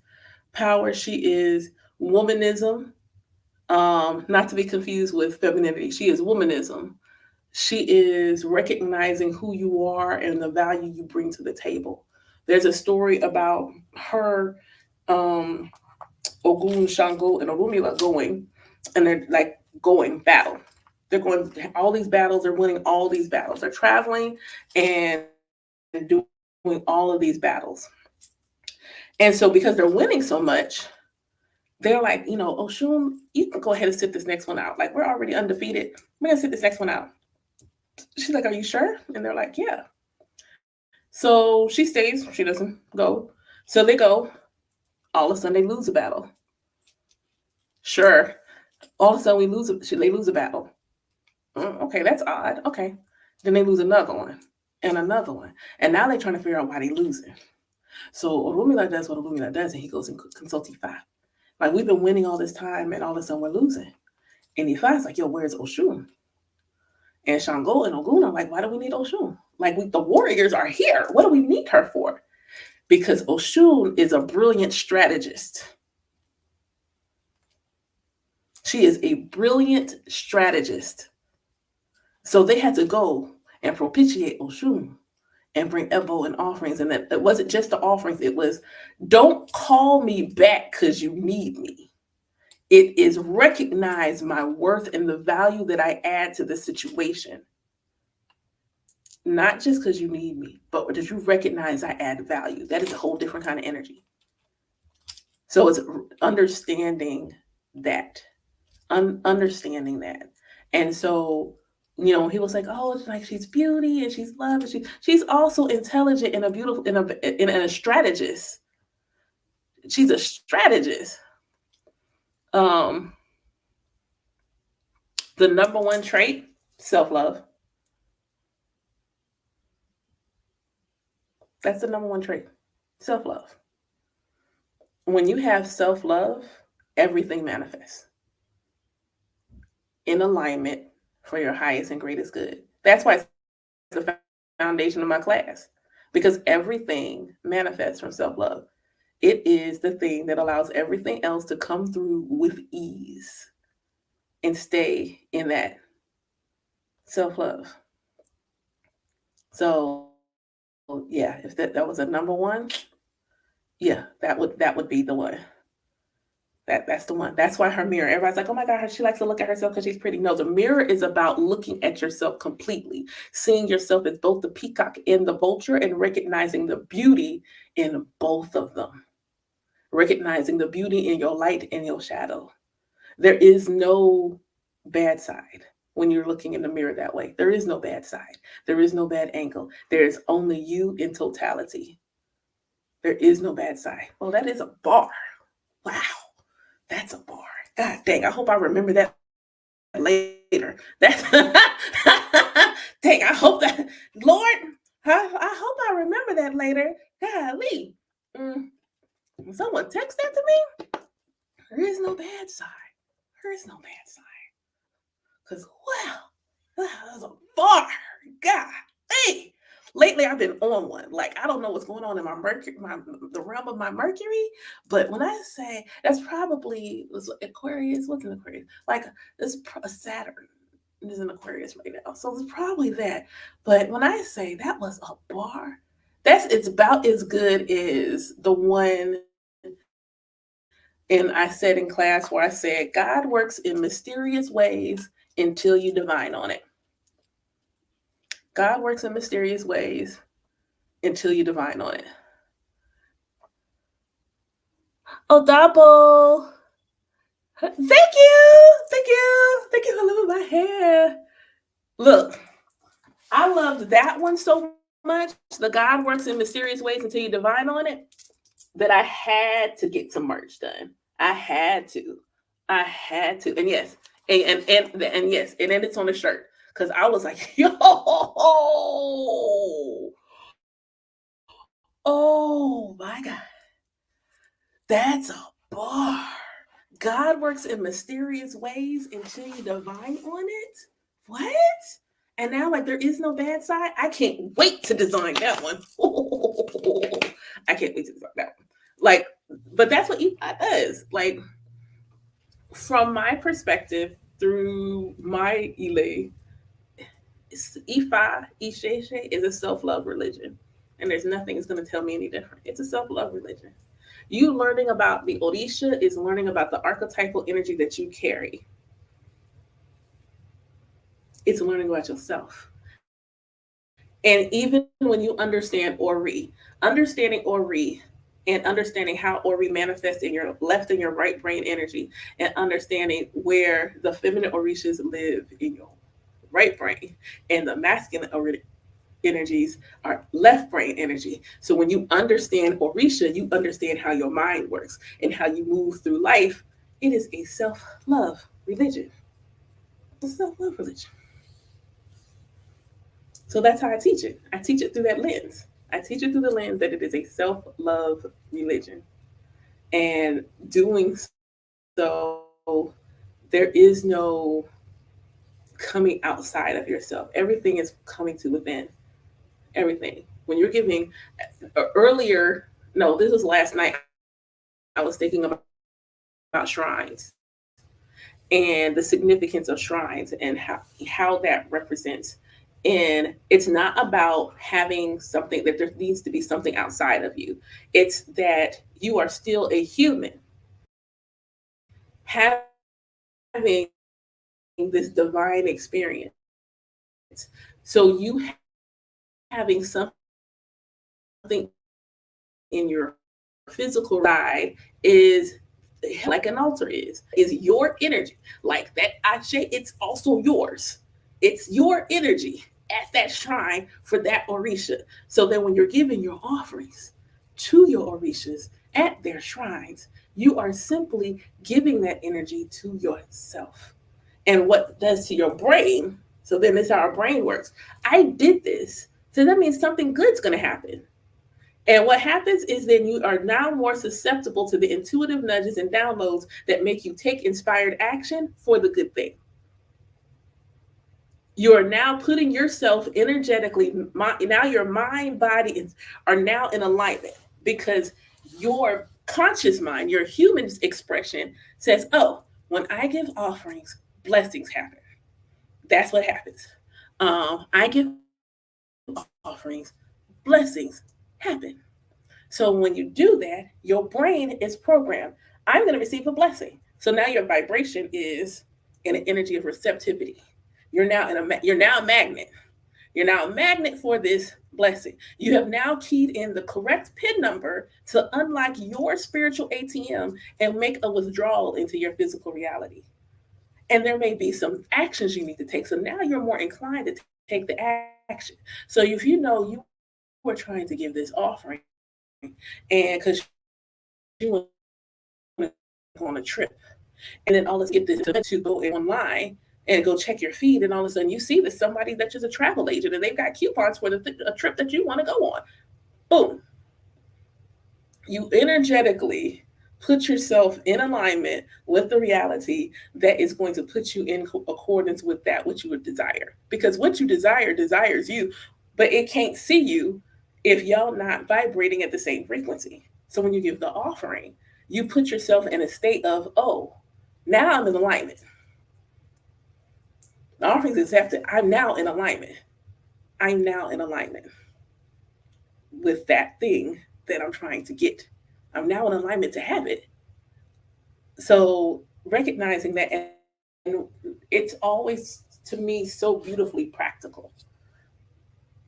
power. She is womanism. Not to be confused with femininity. She is womanism. She is recognizing who you are and the value you bring to the table. There's a story about her, um, Ogun, Shango, and Orumila going, and they're like going battle. They're going all these battles. They're winning all these battles. They're traveling and doing all of these battles. And so because they're winning so much, they're like, Oshun, you can go ahead and sit this next one out. Like, we're already undefeated. We're gonna sit this next one out. She's like, are you sure? And they're like, yeah. So she stays. She doesn't go. So they go. All of a sudden, they lose a battle. Sure. All of a sudden, they lose a battle. Okay, that's odd. Okay. Then they lose another one and another one. And now they're trying to figure out why they losing. So Orumila does what Orumila does, and he goes and consults Ifa. Like, we've been winning all this time, and all of a sudden we're losing. And Ifa's like, yo, where's Oshun? And Shango and Ogun are like, why do we need Oshun? Like, the warriors are here. What do we need her for? Because Oshun is a brilliant strategist. She is a brilliant strategist. So they had to go and propitiate Oshun and bring Ebo and offerings. And it wasn't just the offerings, it was, don't call me back because you need me. It is recognize my worth and the value that I add to the situation. Not just because you need me, but that you recognize I add value. That is a whole different kind of energy. So it's understanding that, understanding that. And so, he was like, oh, it's like she's beauty and she's love, and she's also intelligent and a beautiful and a strategist. She's a strategist. Um, the number one trait, self-love. That's the number one trait, self-love. When you have self-love, everything manifests in alignment for your highest and greatest good. That's why it's the foundation of my class, because everything manifests from self-love. It is the thing that allows everything else to come through with ease and stay in that self-love. So yeah, if that was a number one, yeah, that would be the one. That's the one. That's why her mirror. Everybody's like, "Oh my God, she likes to look at herself because she's pretty." No, the mirror is about looking at yourself completely, seeing yourself as both the peacock and the vulture, and recognizing the beauty in both of them. Recognizing the beauty in your light and your shadow. There is no bad side when you're looking in the mirror that way. There is no bad side. There is no bad angle. There is only you in totality. There is no bad side. Well, that is a bar. Wow. That's a bar. God dang, I hope I remember that later. That's dang, I hope that Lord, I hope I remember that later. Golly. Mm, someone text that to me. There is no bad side. There is no bad side. Cause wow, that's a bar. God, hey. Lately, I've been on one. Like, I don't know what's going on in my Mercury, the realm of my Mercury. But when I say that's probably was Aquarius, what's an Aquarius? Like, this Saturn is an Aquarius right now, so it's probably that. But when I say that was a bar, it's about as good as the one. And I said in class where I said God works in mysterious ways until you divine on it. God works in mysterious ways until you divine on it. Oh, double. Thank you. Thank you. Thank you for loving my hair. Look, I loved that one so much. The God works in mysterious ways until you divine on it, that I had to get some merch done. I had to. I had to. And yes, and yes, and then it's on the shirt. Cause I was like, yo, oh my God. That's a bar. God works in mysterious ways until you divine on it. What? And now, like, there is no bad side. I can't wait to design that one. I can't wait to design that one. Like, but that's what EFI does. Like, from my perspective, through my Ile, Ifa, Isheshe is a self love religion. And there's nothing that's going to tell me any different. It's a self love religion. You learning about the Orisha is learning about the archetypal energy that you carry. It's learning about yourself. And even when you understand Ori, understanding Ori and understanding how Ori manifests in your left and your right brain energy, and understanding where the feminine Orishas live in your right brain and the masculine energies are left brain energy. So when you understand Orisha, you understand how your mind works and how you move through life. It is a self love religion. It's a self love religion. So that's how I teach it. I teach it through that lens. I teach it through the lens that it is a self love religion. And doing so, there is no coming outside of yourself. Everything is coming to within. Everything. When you're giving, earlier, no, this was last night, I was thinking about shrines and the significance of shrines and how that represents. And it's not about having something that there needs to be something outside of you. It's that you are still a human having this divine experience. So you having something in your physical reality is side is like an altar is your energy. Like that ashe, it's also yours. It's your energy at that shrine for that orisha. So then when you're giving your offerings to your orishas at their shrines, you are simply giving that energy to yourself. And what it does to your brain, so then this is how our brain works. I did this, so that means something good's gonna happen. And what happens is then you are now more susceptible to the intuitive nudges and downloads that make you take inspired action for the good thing. You are now putting yourself energetically, now your mind, body are now in alignment because your conscious mind, your human expression says, oh, when I give offerings, blessings happen. That's what happens. I give offerings, blessings happen. So when you do that, your brain is programmed. I'm going to receive a blessing. So now your vibration is in an energy of receptivity. You're now a magnet. You're now a magnet for this blessing. You have now keyed in the correct PIN number to unlock your spiritual ATM and make a withdrawal into your physical reality. And there may be some actions you need to take. So now you're more inclined to take the action. So if you know you were trying to give this offering, and because you want to go on a trip, and then all of us get this to go online and go check your feed, and all of a sudden you see that somebody that is a travel agent and they've got coupons for a trip that you want to go on. Boom, you energetically put yourself in alignment with the reality that is going to put you in accordance with that which you would desire. Because what you desire desires you, but it can't see you if y'all not vibrating at the same frequency. So when you give the offering, you put yourself in a state of, oh, now I'm in alignment. The offerings accepted. I'm now in alignment. I'm now in alignment with that thing that I'm trying to get. I'm now in alignment to have it. So recognizing that, and it's always to me so beautifully practical.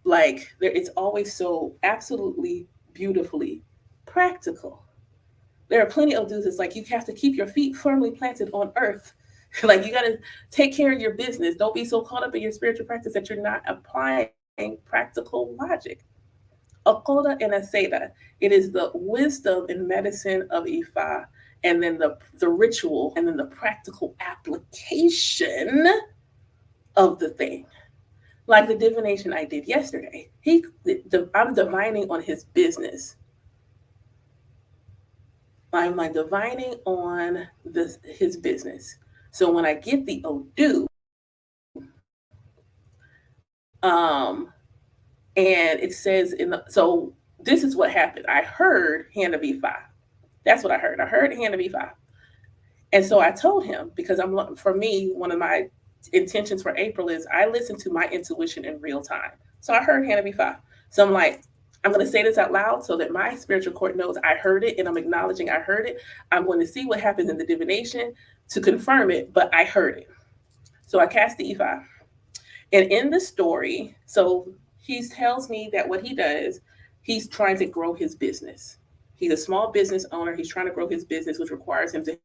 Like it's always so absolutely beautifully practical. There are plenty of dudes. It's like you have to keep your feet firmly planted on earth. Like you got to take care of your business. Don't be so caught up in your spiritual practice that you're not applying practical logic. Akoda and Aseda. It is the wisdom and medicine of Ifa, and then the ritual, and then the practical application of the thing. Like the divination I did yesterday. I'm divining on his business. I'm like divining on his business. So when I get the Odu, and it says so this is what happened. I heard Hand of E5. That's what I heard. I heard Hand of E5. And so I told him, because for me, one of my intentions for April is I listen to my intuition in real time. So I heard Hannah B5. So I'm like, I'm going to say this out loud so that my spiritual court knows I heard it and I'm acknowledging I heard it. I'm going to see what happens in the divination to confirm it, but I heard it. So I cast the E5. And in the story, so he tells me that what he does, he's trying to grow his business. He's a small business owner. He's trying to grow his business, which requires him to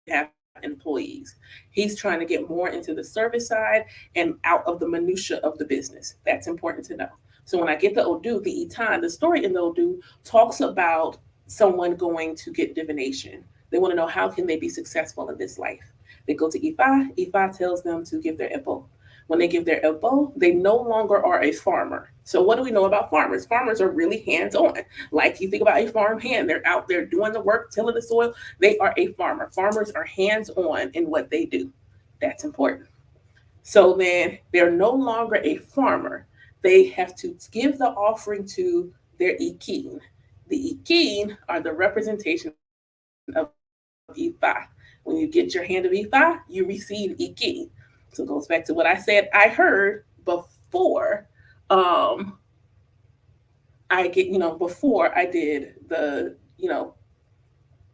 have employees. He's trying to get more into the service side and out of the minutia of the business. That's important to know. So when I get the Odu, the Itan, the story in the Odu talks about someone going to get divination. They want to know how can they be successful in this life. They go to Ifa. Ifa tells them to give their Epo. when they give their info, they no longer are a farmer. So what do we know about farmers? Farmers are really hands-on. Like you think about a farm hand, they're out there doing the work, tilling the soil. They are a farmer. Farmers are hands-on in what they do. That's important. So then they're no longer a farmer. They have to give the offering to their ikin. The ikin are the representation of Ifa. When you get your hand of Ifa, you receive ikin. So it goes back to what I said. I heard before um, before I did the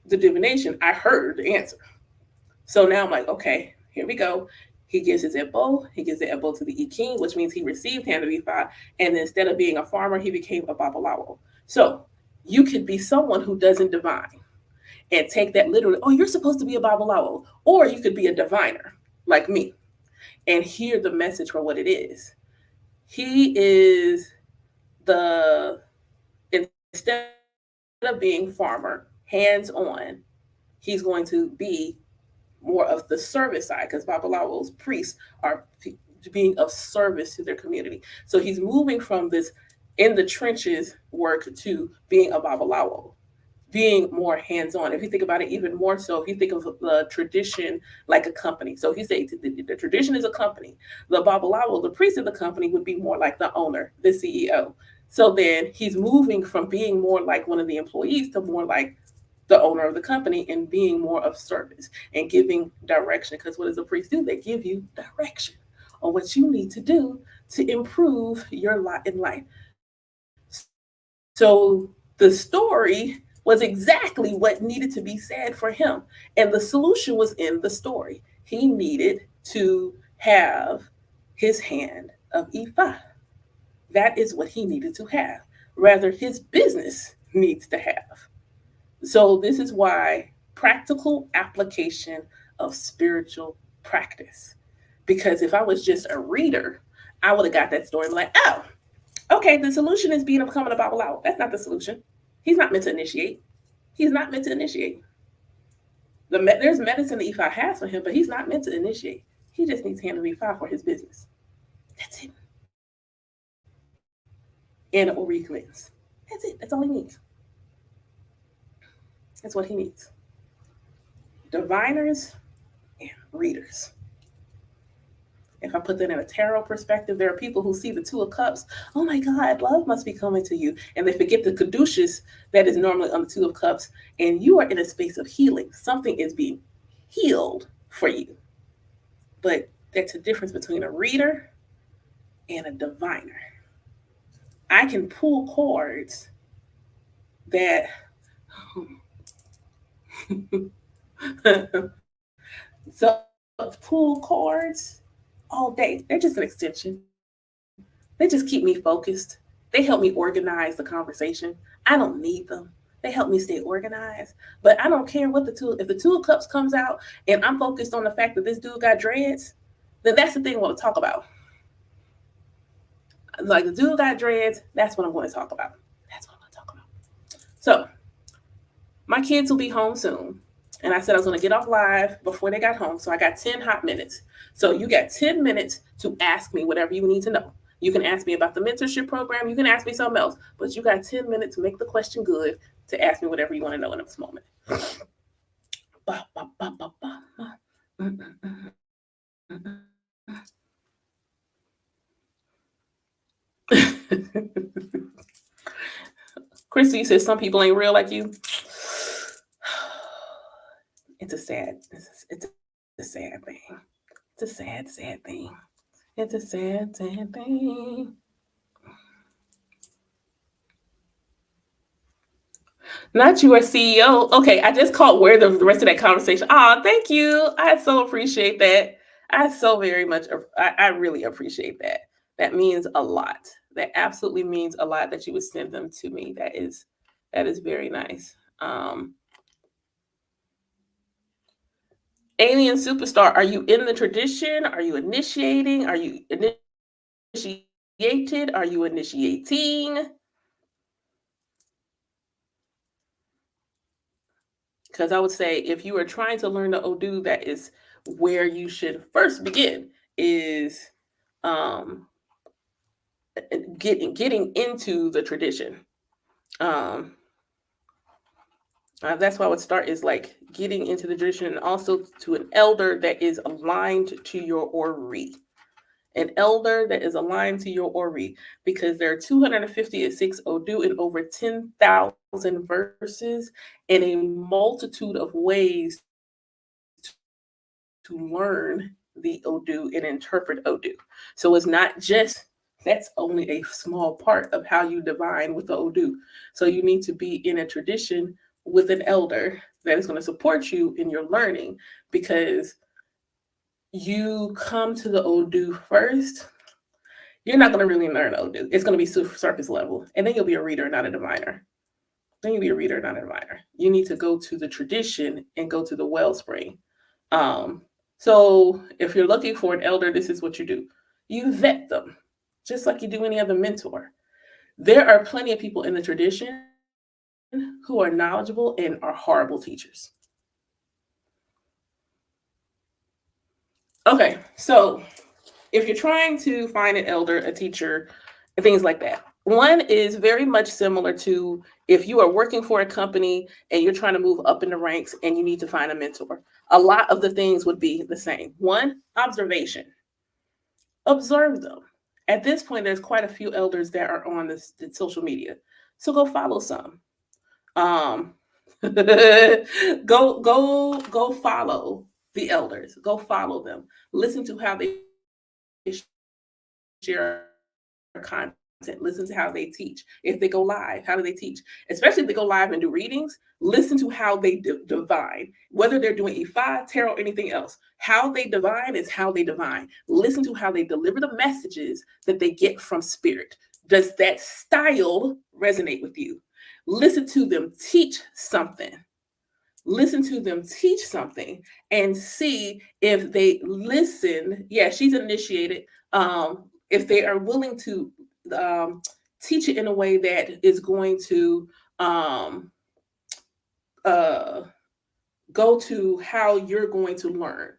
divination, I heard the answer. So now I'm like, okay, here we go. He gives his Ebo, he gives the Ebo to the Iking, which means he received hand of Ifa, and instead of being a farmer, he became a Babalawo. So you could be someone who doesn't divine and take that literally, oh, you're supposed to be a Babalawo. Or you could be a diviner like me and hear the message for what it is. He is the, instead of being farmer, hands on, he's going to be more of the service side because Babalawos, priests, are being of service to their community. So he's moving from this in the trenches work to being a Babalawo, being more hands-on. If you think about it even more so, if you think of the tradition like a company. So if you say the tradition is a company, the Babalawo, the priest of the company, would be more like the owner, the CEO. So then he's moving from being more like one of the employees to more like the owner of the company and being more of service and giving direction. Because what does a priest do? They give you direction on what you need to do to improve your lot in life. So the story was exactly what needed to be said for him. And the solution was in the story. He needed to have his hand of Ifa. That is what he needed to have. Rather, his business needs to have. So, this is why practical application of spiritual practice. Because if I was just a reader, I would have got that story and be like, oh, okay, the solution is being becoming a Babalawo. That's not the solution. He's not meant to initiate. He's not meant to initiate. There's medicine that Ifa has for him, but he's not meant to initiate. He just needs hand of Ifa for his business. That's it. And an Ori cleanse. That's it. That's all he needs. That's what he needs. Diviners and readers. If I put that in a tarot perspective, there are people who see the Two of Cups. Oh my God, love must be coming to you. And they forget the caduceus that is normally on the Two of Cups. And you are in a space of healing. Something is being healed for you. But that's a difference between a reader and a diviner. I can pull cards that so pull cards all day. They're just an extension. They just keep me focused. They help me organize the conversation. I don't need them. They help me stay organized. But I don't care what the two, if the Two of Cups comes out and I'm focused on the fact that this dude got dreads, then that's the thing I want to talk about. Like the dude got dreads, that's what I'm going to talk about. That's what I'm going to talk about. So my kids will be home soon. And I said I was going to get off live before they got home. So I got 10 hot minutes. So you got 10 minutes to ask me whatever you need to know. You can ask me about the mentorship program. You can ask me something else. But you got 10 minutes to make the question good to ask me whatever you want to know in this moment. Ba, ba, ba, ba, ba, ba. Mm, mm, mm, Christy says some people ain't real like you. It's a sad thing. It's a sad thing. It's a sad thing. Not you, a CEO. Okay, I just caught where the rest of that conversation. Ah, thank you. I so appreciate that. I so very much. I really appreciate that. That means a lot. That absolutely means a lot that you would send them to me. That is very nice. Alien superstar. Are you in the tradition? Are you initiating? Are you initiated? Are you initiating? Because I would say if you are trying to learn the Odu, that is where you should first begin is um, getting into the tradition. Um, that's why I would start is like getting into the tradition, and also to an elder that is aligned to your ori. An elder that is aligned to your ori, because there are 256 Odu in over 10,000 verses and a multitude of ways to learn the Odu and interpret Odu. So it's not just, that's only a small part of how you divine with the Odu. So you need to be in a tradition with an elder that is going to support you in your learning, because you come to the Odu first, you're not going to really learn Odu. It's going to be surface level, and then you'll be a reader, not a diviner. Then you'll be a reader, not a diviner. You need to go to the tradition and go to the wellspring. Um, so if you're looking for an elder, this is what you do: you vet them, just like you do any other mentor. There are plenty of people in the tradition who are knowledgeable and are horrible teachers. Okay, so if you're trying to find an elder, a teacher, things like that. One is very much similar to if you are working for a company and you're trying to move up in the ranks and you need to find a mentor. A lot of the things would be the same. One, observation. Observe them. At this point, there's quite a few elders that are on this social media. So go follow some. Um, go follow the elders. Go follow them. Listen to how they share content. Listen to how they teach. If they go live, how do they teach? Especially if they go live and do readings, listen to how they divine, whether they're doing Ifa, tarot, anything else. How they divine is how they divine. Listen to how they deliver the messages that they get from spirit. Does that style resonate with you? Listen to them teach something. Listen to them teach something and see if they listen. Yeah, she's initiated. If they are willing to um, teach it in a way that is going to um, uh, go to how you're going to learn.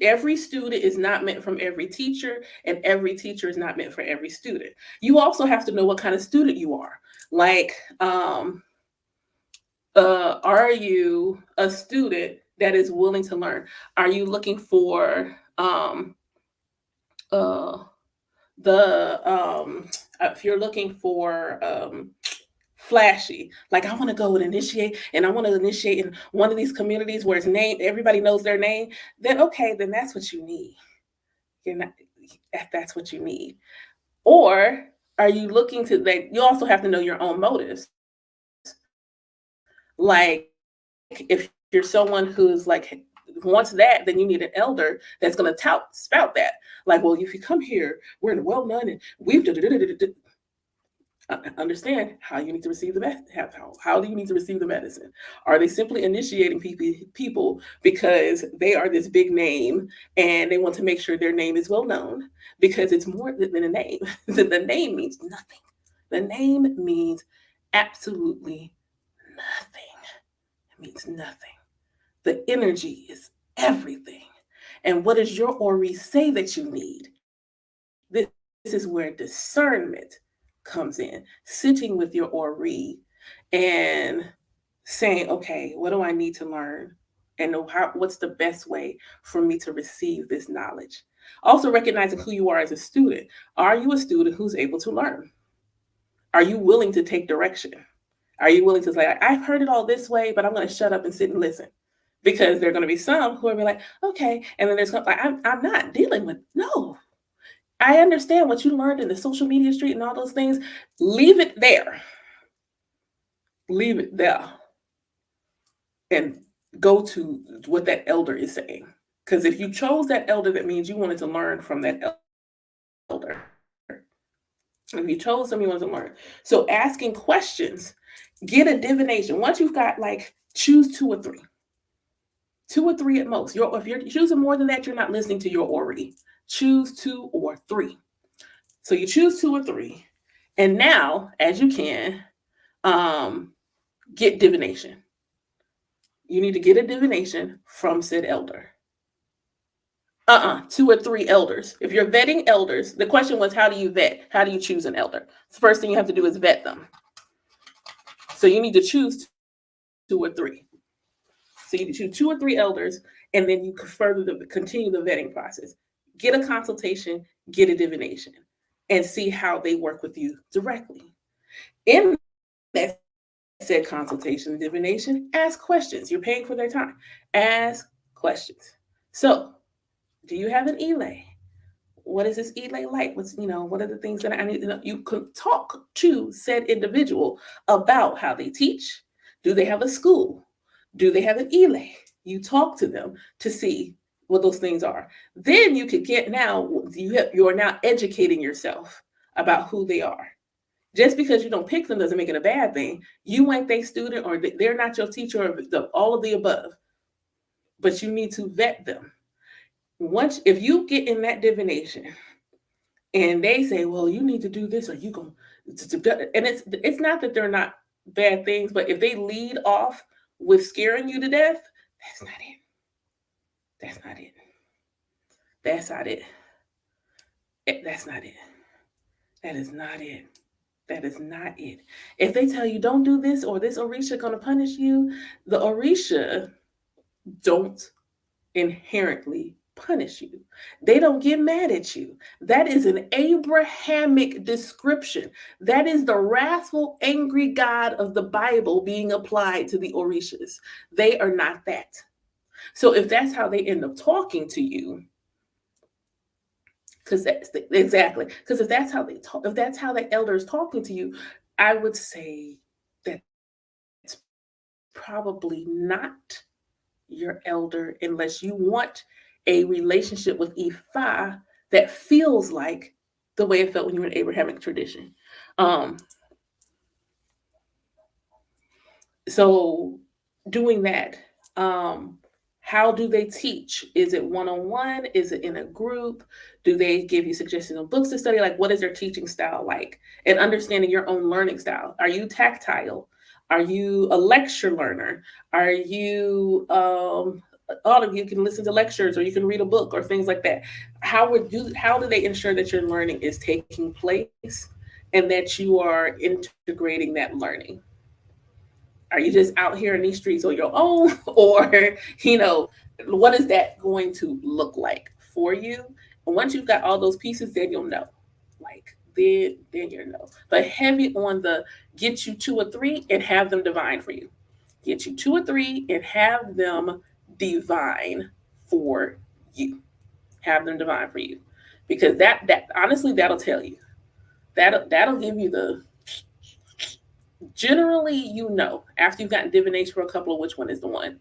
Every student is not meant from every teacher, and every teacher is not meant for every student. You also have to know what kind of student you are. Like, are you a student that is willing to learn? Are you looking for uh, if you're looking for flashy, like I want to go and initiate, and I want to initiate in one of these communities where it's named, everybody knows their name, then okay, then that's what you need. You're not, that's what you need. Or are you looking to that? You also have to know your own motives. Like if you're someone who's like wants that, then you need an elder that's going to spout that. Like, well, if you come here, we're in the well known and we've understand how you need to receive the how do you need to receive the medicine. Are they simply initiating people because they are this big name and they want to make sure their name is well known? Because it's more than a name. The name means nothing. The name means absolutely nothing. It means nothing. The energy is everything. And what does your ori say that you need? This is where discernment comes in. Sitting with your ori and saying, okay, what do I need to learn? And know what's the best way for me to receive this knowledge. Also recognizing who you are as a student. Are you a student who's able to learn? Are you willing to take direction? Are you willing to say, I've heard it all this way, but I'm going to shut up and sit and listen? Because there are going to be some who are like, okay, and then there's like, I'm not dealing with, no. I understand what you learned in the social media street and all those things. Leave it there. Leave it there and go to what that elder is saying. Because if you chose that elder, that means you wanted to learn from that elder. If you chose them, you wanted to learn. So asking questions, get a divination. Once you've got like, choose two or three at most. If you're choosing more than that, you're not listening to your ori. Choose two or three. So you choose two or three, and now, as you can, um, get divination. You need to get a divination from said elder. Two or three elders. If you're vetting elders, the question was, how do you vet? How do you choose an elder? The first thing you have to do is vet them. So you need to choose two or three. So you choose two or three elders, and then you can continue the vetting process. Get a consultation, get a divination, and see how they work with you directly. In that said consultation and divination, ask questions. You're paying for their time. Ask questions. So, do you have an elay? What is this elay like? What are the things that I need to know? You can talk to said individual about how they teach. Do they have a school? Do they have an elay? You talk to them to see what those things are. Then you could get now you are now educating yourself about who they are. Just because you don't pick them doesn't make it a bad thing. You ain't their student, or they're not your teacher, or all of the above. But you need to vet them. Once, if you get in that divination and they say, well, you need to do this, or you going, and it's not that they're not bad things, but if they lead off with scaring you to death, that's not it. That's not it. That's not it. That's not it. That is not it. That is not it. If they tell you don't do this, or this Orisha gonna punish you, the Orisha don't inherently punish you. They don't get mad at you. That is an Abrahamic description. That is the wrathful, angry God of the Bible being applied to the Orishas. They are not that. So if that's how they end up talking to you, because that's exactly, because if that's how they talk, if that's how the elder is talking to you, I would say that's probably not your elder unless you want a relationship with Ifa that feels like the way it felt when you were in Abrahamic tradition. Um, so doing that, um, how do they teach? Is it one-on-one? Is it in a group? Do they give you suggestions on books to study? Like, what is their teaching style like? And understanding your own learning style. Are you tactile? Are you a lecture learner? Are you all of you can listen to lectures, or you can read a book, or things like that? How do they ensure that your learning is taking place and that you are integrating that learning? Are you just out here in these streets on your own? Or, you know, what is that going to look like for you? And once you've got all those pieces, then you'll know. Like, then you'll know. But heavy on the get you two or three and have them divine for you. Get you two or three and have them divine for you. Have them divine for you. Because that honestly, that'll tell you. That'll give you the, generally, you know, after you've gotten divination for a couple, of which one is the one.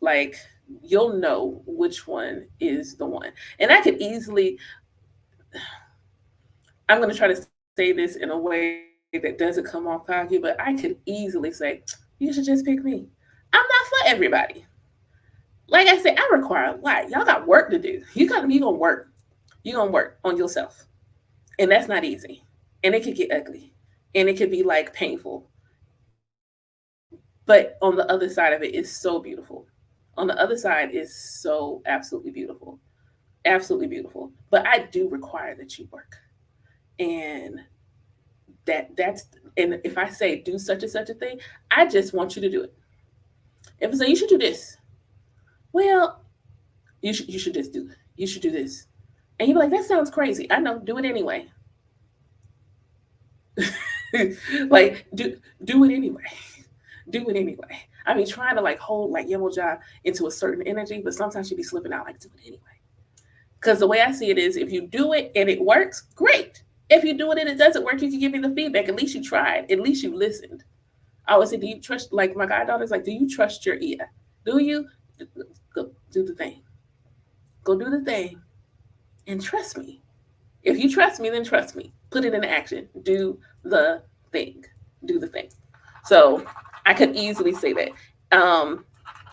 Like you'll know which one is the one. And I could easily, I'm going to try to say this in a way that doesn't come off cocky, but I could easily say, you should just pick me. I'm not for everybody. Like I said, I require a lot. Y'all got work to do. You gonna work. You gonna work on yourself, and that's not easy. And it could get ugly, and it could be like painful. But on the other side of it is so beautiful. On the other side is so absolutely beautiful, absolutely beautiful. But I do require that you work, and that's, and if I say do such and such a thing, I just want you to do it. If I say you should do this, well, you should just do it. You should do this, and you're like, that sounds crazy. I know, do it anyway. Like, do it anyway. Do it anyway. I mean, trying to like hold like Yemoja into a certain energy, but sometimes you be slipping out, like, do it anyway. Because the way I see it is, if you do it and it works, great. If you do it and it doesn't work, you can give me the feedback. At least you tried. At least you listened. I always say, do you trust, like my goddaughter's like, do you trust your ear? Do you? Go do the thing. Go do the thing and trust me. If you trust me, then trust me. Put it into action. Do the thing. Do the thing. So I could easily say that. Um,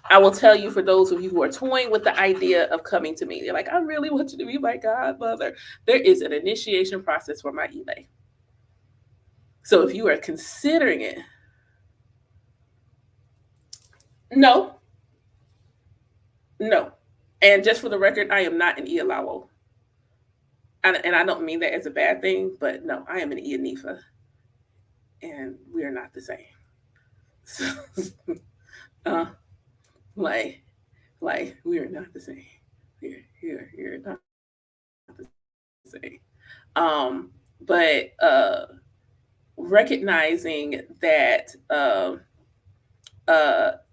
I will tell you, for those of you who are toying with the idea of coming to me, they're like, I really want you to be my godmother. There is an initiation process for my elay. So if you are considering it, no, No. And just for the record, I am not an Ialawo. And I don't mean that as a bad thing, but no, I am an Ianifa, and we are not the same. So, uh, like, we are not the same. You're not the same. But recognizing that,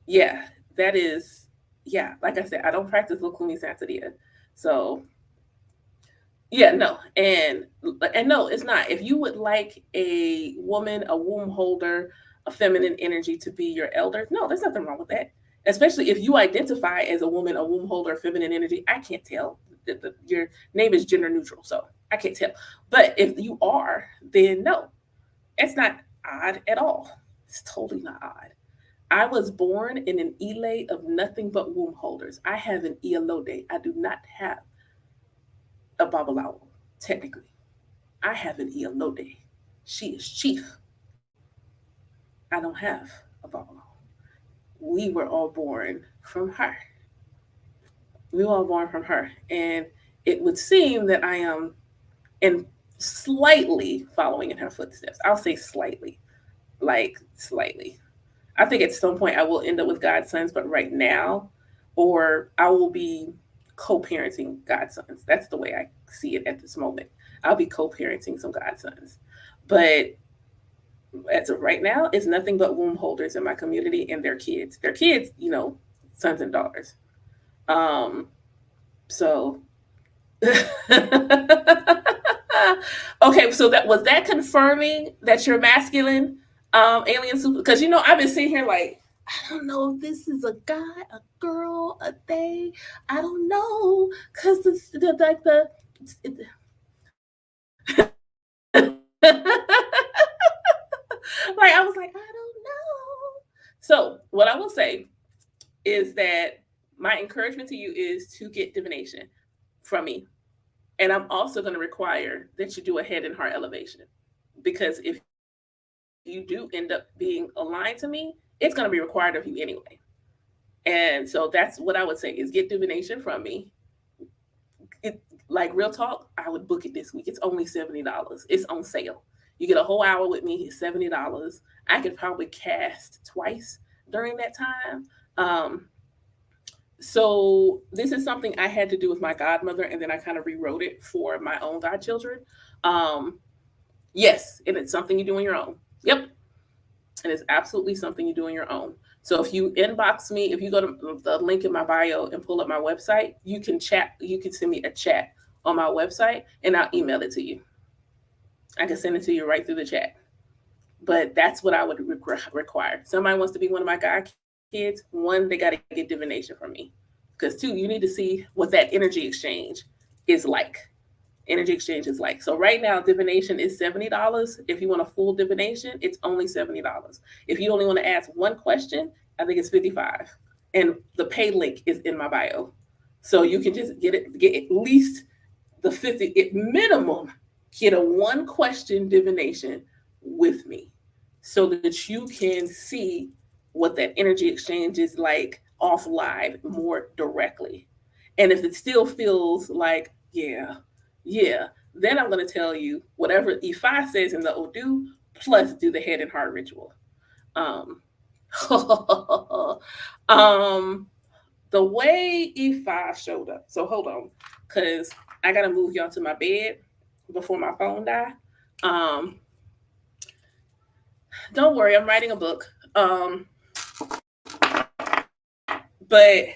yeah, that is, yeah, like I said, I don't practice Lukumi Santeria. So, yeah, no. And no, it's not. If you would like a woman, a womb holder, a feminine energy to be your elder, no, there's nothing wrong with that. Especially if you identify as a woman, a womb holder, feminine energy. I can't tell. Your name is gender neutral, so I can't tell. But if you are, then no, it's not odd at all. It's totally not odd. I was born in an Ile of nothing but womb holders. I have an Ialode. I do not have a Babalawo, technically. I have an Ialode. She is chief. I don't have a Babalawo. We were all born from her. We were all born from her. And it would seem that I am in slightly following in her footsteps. I'll say slightly, like slightly. I think at some point I will end up with godsons, but right now, or I will be co-parenting godsons. That's the way I see it at this moment. I'll be co-parenting some godsons, but as of right now, it's nothing but womb holders in my community and their kids. Their kids, sons and daughters. Um, so okay, so that was that confirming that you're masculine, alien super. Because I've been sitting here like, I don't know if this is a guy, a girl, a they. I don't know, because like I was like, I don't know. So what I will say is that my encouragement to you is to get divination from me. And I'm also going to require that you do a head and heart elevation. Because if you do end up being aligned to me, it's going to be required of you anyway. And so that's what I would say is get divination from me. It, like real talk, I would book it this week. It's only $70. It's on sale. You get a whole hour with me. It's $70. I could probably cast twice during that time. So this is something I had to do with my godmother, and then I kind of rewrote it for my own godchildren. Um, yes, and it's something you do on your own. Yep, and it's absolutely something you do on your own. So if you inbox me, if you go to the link in my bio and pull up my website, you can chat. You can send me a chat on my website, and I'll email it to you. I can send it to you right through the chat. But that's what I would require. Somebody wants to be one of my god kids. One, they got to get divination from me. Because two, you need to see what that energy exchange is like. Energy exchange is like. So right now, divination is $70. If you want a full divination, it's only $70. If you only want to ask one question, I think it's 55. And the pay link is in my bio. So you can just get at least the 50 at minimum, get a one question divination with me so that you can see what that energy exchange is like off live more directly. And if it still feels like, yeah, yeah, then I'm going to tell you whatever Ifa says in the Odu, plus do the head and heart ritual. Um, um, the way Ifa showed up. So hold on, because I got to move y'all to my bed before my phone die. Um, don't worry, I'm writing a book. But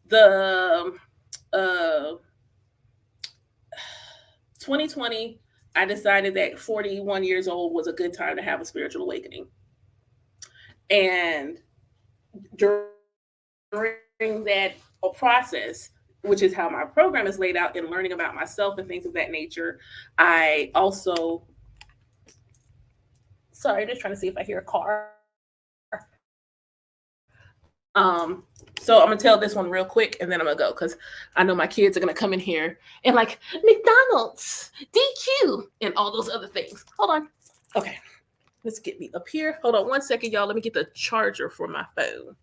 the uh 2020, I decided that 41 years old was a good time to have a spiritual awakening. And during that process, which is how my program is laid out in learning about myself and things of that nature, I also, sorry, just trying to see if I hear a car. So I'm gonna tell this one real quick and then I'm gonna go because I know my kids are gonna come in here and like McDonald's, DQ, and all those other things. Hold on. Okay, let's get me up here. Hold on 1 second, y'all. Let me get the charger for my phone.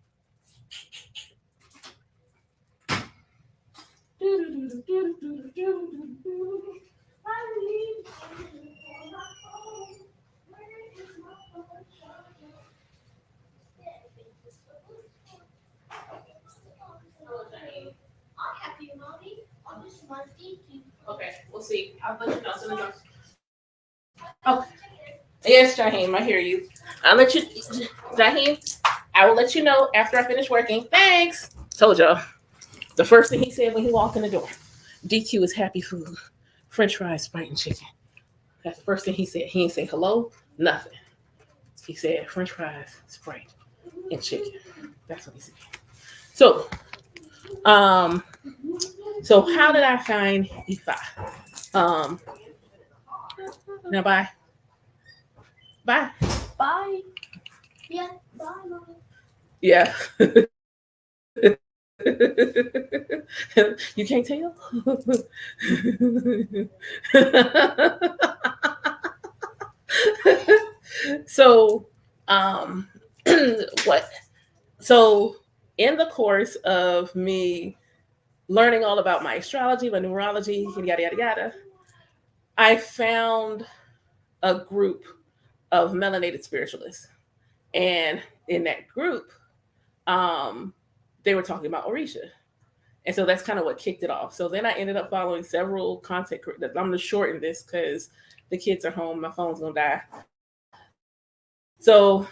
Okay, we'll see. I'll let you know as soon as okay. Yes, Jaheim, I hear you. I'll let you, Jaheim. I will let you know after I finish working. Thanks. Told y'all. The first thing he said when he walked in the door, DQ is happy food, French fries, Sprite, and chicken. That's the first thing he said. He didn't say hello, nothing. He said French fries, Sprite, and chicken. That's what he said. So, um, so how did I find Ifa? Um, now bye, bye, Bye. Yeah, bye, Mom. yeah. You can't tell. So, um, what? So, in the course of me learning all about my astrology, my numerology, yada yada yada, I found a group of melanated spiritualists, and in that group, um, they were talking about Orisha. And so that's kind of what kicked it off. So then I ended up following several content creators. I'm going to shorten this because the kids are home. My phone's going to die. So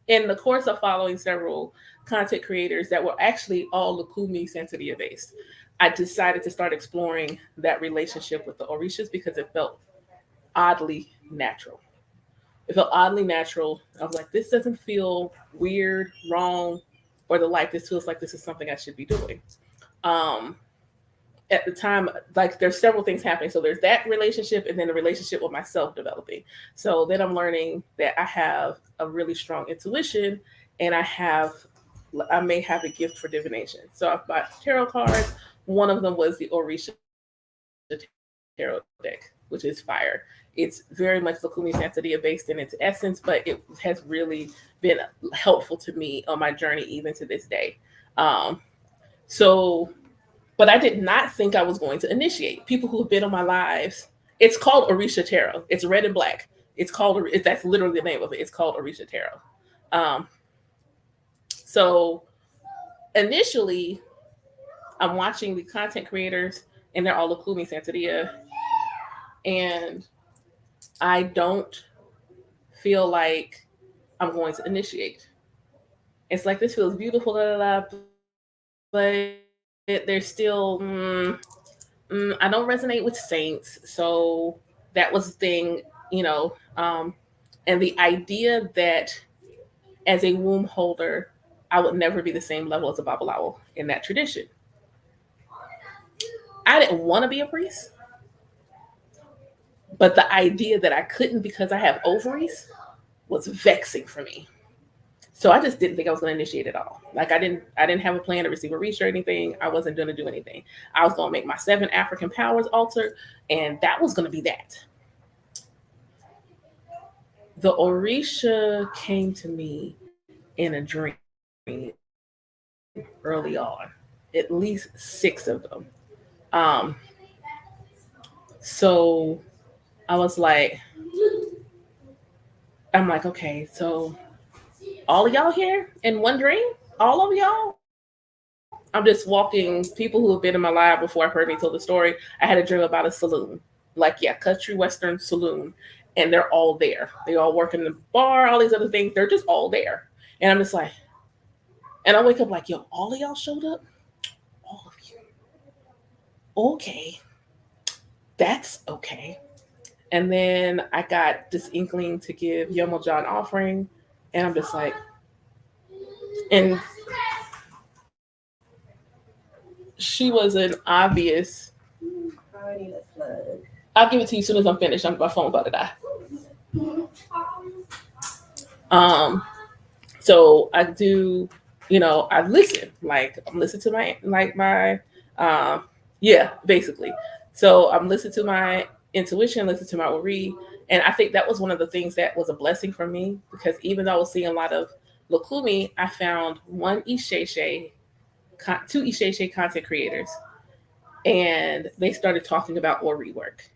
in the course of following several content creators that were actually all Lukumi Santeria based, I decided to start exploring that relationship with the Orishas because it felt oddly natural. It felt oddly natural. I was like, this doesn't feel weird, wrong, or the like. This feels like this is something I should be doing. Um, at the time, like there's several things happening. So there's that relationship and then the relationship with myself developing. So then I'm learning that I have a really strong intuition and I may have a gift for divination. So I've bought tarot cards. One of them was the Orisha tarot deck, which is fire. It's very much Lakumi Santeria based in its essence, but it has really been helpful to me on my journey even to this day. Um, so but I did not think I was going to initiate. People who have been on my lives, it's called Orisha Tarot. It's red and black. It's called, that's literally the name of it. It's called Orisha Tarot. Um, so initially, I'm watching the content creators, and they're all Lukumi Santeria, and I don't feel like I'm going to initiate. It's like this feels beautiful, but there's still I don't resonate with saints, so that was the thing, you know. And the idea that as a womb holder, I would never be the same level as a babalawo in that tradition. I didn't want to be a priest, but the idea that I couldn't because I have ovaries was vexing for me. So I just didn't think I was going to initiate at all. Like I didn't have a plan to receive a reach or anything. I wasn't going to do anything. I was going to make my 7 African powers altar, and that was going to be that. The Orisha came to me in a dream early on, at least 6 of them. Um, so I was like, I'm like, okay, so all of y'all here in one dream? All of y'all? I'm just walking, people who have been in my life before have heard me tell the story. I had a dream about a saloon. Like, yeah, country western saloon. And they're all there. They all work in the bar, all these other things. They're just all there. And I'm just like, and I wake up like, yo, all of y'all showed up? All of you. Okay. That's okay. And then I got this inkling to give Yomo John offering. And I'm just like, and she was an obvious. I need a plug. I'll give it to you as soon as I'm finished. My phone's about to die. Um, so I do, I listen. Like I'm listening to uh, yeah, basically. So I'm listening to my intuition, listen to my Ori, and I think that was one of the things that was a blessing for me because even though I was seeing a lot of Lukumi, I found two Isheshe content creators, and they started talking about Ori work,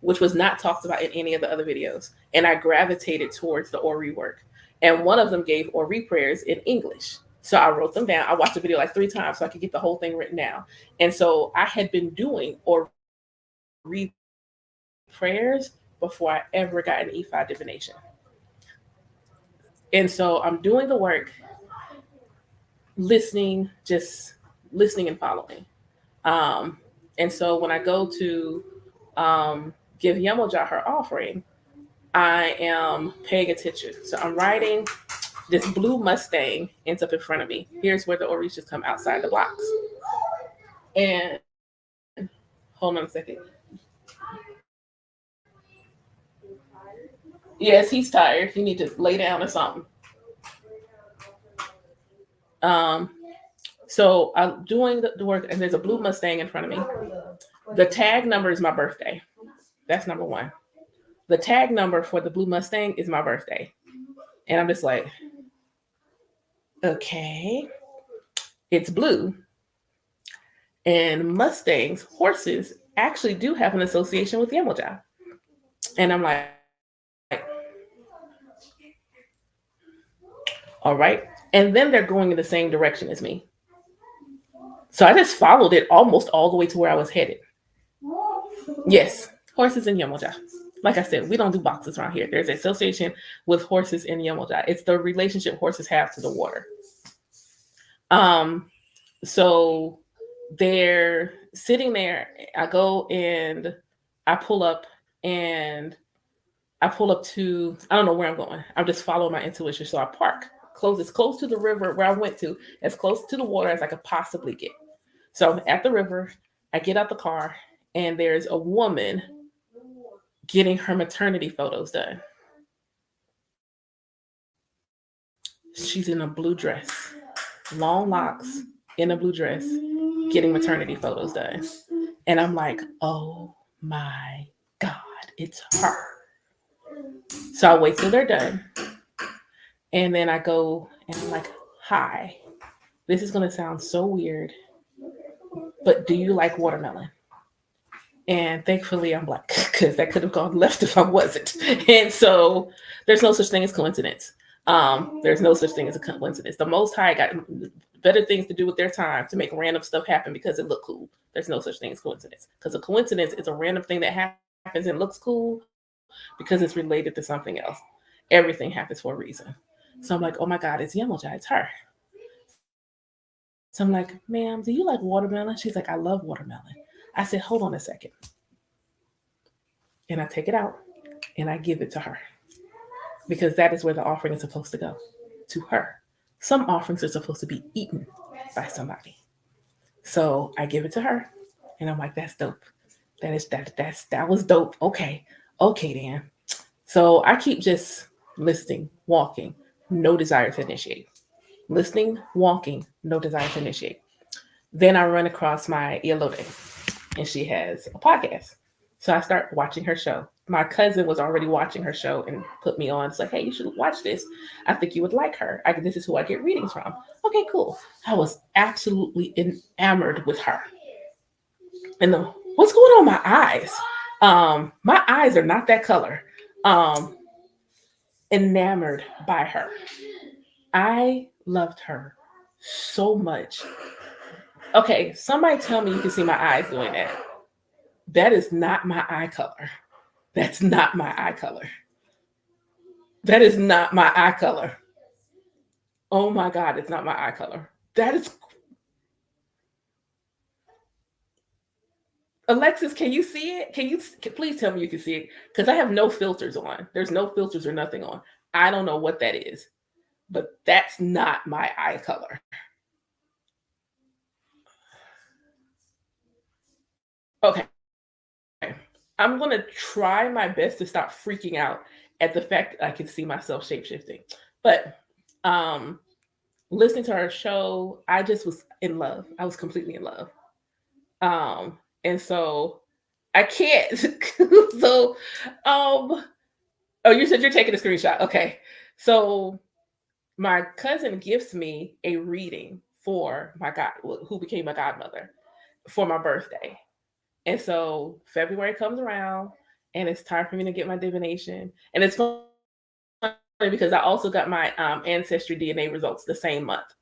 which was not talked about in any of the other videos. And I gravitated towards the Ori work. And one of them gave Ori prayers in English. So I wrote them down. I watched the video like 3 times so I could get the whole thing written down. And so I had been doing Ori prayers before I ever got an E5 divination. And so I'm doing the work, listening, just listening and following. Um, and so when I go to give Yemoja her offering, I am paying attention. So I'm riding this blue Mustang ends up in front of me. Here's where the Orishas come outside the blocks. And hold on a second. Yes, he's tired. He need to lay down or something. Um, so I'm doing the work, and there's a blue Mustang in front of me. The tag number is my birthday. That's number one. The tag number for the blue Mustang is my birthday. And I'm just like, okay, it's blue. And Mustangs, horses, actually do have an association with Yemoja. And I'm like, all right. And then they're going in the same direction as me. So I just followed it almost all the way to where I was headed. Yes, horses in Yemoja. Like I said, we don't do boxes around here. There's an association with horses in Yemoja. It's the relationship horses have to the water. So they're sitting there. I go and I pull up and I pull up to, I don't know where I'm going. I'm just following my intuition. So I park close, as close to the river where I went to, as close to the water as I could possibly get. So I'm at the river, I get out the car, and there's a woman getting her maternity photos done. She's in a blue dress, long locks, in a blue dress, getting maternity photos done. And I'm like, oh my God, it's her. So I wait till they're done. And then I go and I'm like, hi, this is going to sound so weird, but do you like watermelon? And thankfully I'm black because that could have gone left if I wasn't. And so there's no such thing as coincidence. There's no such thing as a coincidence. The Most High got better things to do with their time to make random stuff happen because it looked cool. There's no such thing as coincidence, because a coincidence is a random thing that happens and looks cool because it's related to something else. Everything happens for a reason. So I'm like, oh my God, it's Yemoja, it's her. So I'm like, ma'am, do you like watermelon? She's like, I love watermelon. I said, hold on a second. And I take it out and I give it to her, because that is where the offering is supposed to go, to her. Some offerings are supposed to be eaten by somebody. So I give it to her, and I'm like, that's dope. That was dope. Okay. Okay, Dan. So I keep just listening, walking, no desire to initiate. Listening, walking, no desire to initiate. Then I run across my Elote, and she has a podcast. So I start watching her show. My cousin was already watching her show and put me on. It's like, hey, you should watch this. I think you would like her. This is who I get readings from. Okay, cool. I was absolutely enamored with her. And what's going on with my eyes? My eyes are not that color. Um, Enamored by her. I loved her so much. Okay, somebody tell me you can see my eyes doing that. That is not my eye color. That's not my eye color. That is not my eye color. Oh my God, it's not my eye color. That is. Alexis, can you see it? Please tell me you can see it? Because I have no filters on. There's no filters or nothing on. I don't know what that is, but that's not my eye color. Okay. I'm going to try my best to stop freaking out at the fact that I can see myself shapeshifting. But um, listening to our show, I just was in love. I was completely in love. And so I can't. So, um, oh, you said you're taking a screenshot. Okay. So my cousin gives me a reading for my god, who became my godmother, for my birthday. And so February comes around and it's time for me to get my divination. And it's funny because I also got my ancestry DNA results the same month.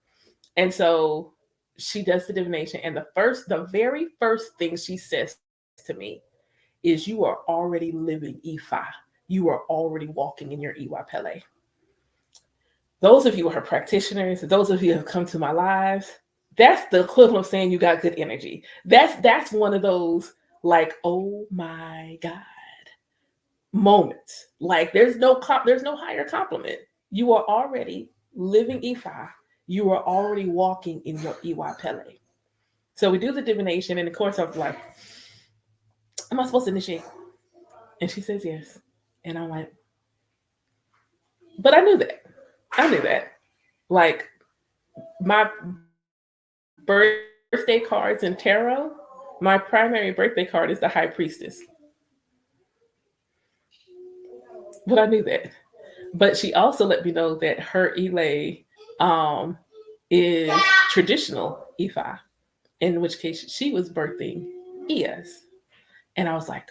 And so she does the divination. And the very first thing she says to me is, you are already living Ifa. You are already walking in your Iwa Pele. Those of you who are practitioners, those of you who have come to my lives, that's the equivalent of saying you got good energy. That's one of those like, oh my God moments. Like there's no higher compliment. You are already living Ifa. You are already walking in your Iwa Pele. So we do the divination, and of course I'm like, am I supposed to initiate? And she says yes. And I'm like, but I knew that. I knew that. Like my birthday cards in tarot, my primary birthday card is the high priestess. But I knew that. But she also let me know that her Ile is traditional Ifa, in which case she was birthing Ias. And I was like,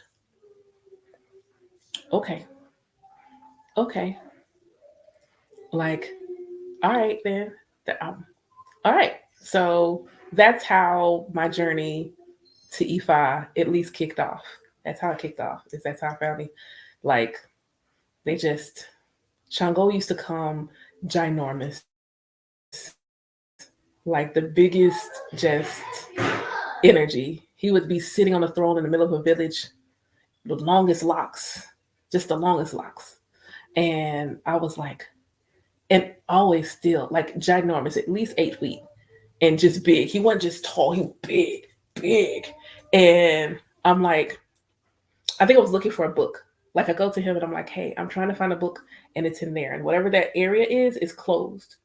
okay, okay. Like, all right then. All right. So that's how my journey to Ifa at least kicked off. That's how it kicked off. Is that's how I found me. Like they just Shango used to come ginormous, like the biggest just energy. He would be sitting on the throne in the middle of a village, the longest locks, just the longest locks. And I was like, and always still like ginormous, at least 8 feet, and just big. He wasn't just tall, he was big, big. And I'm like, I think I was looking for a book. Like I go to him and I'm like, hey, I'm trying to find a book and it's in there. And whatever that area is closed.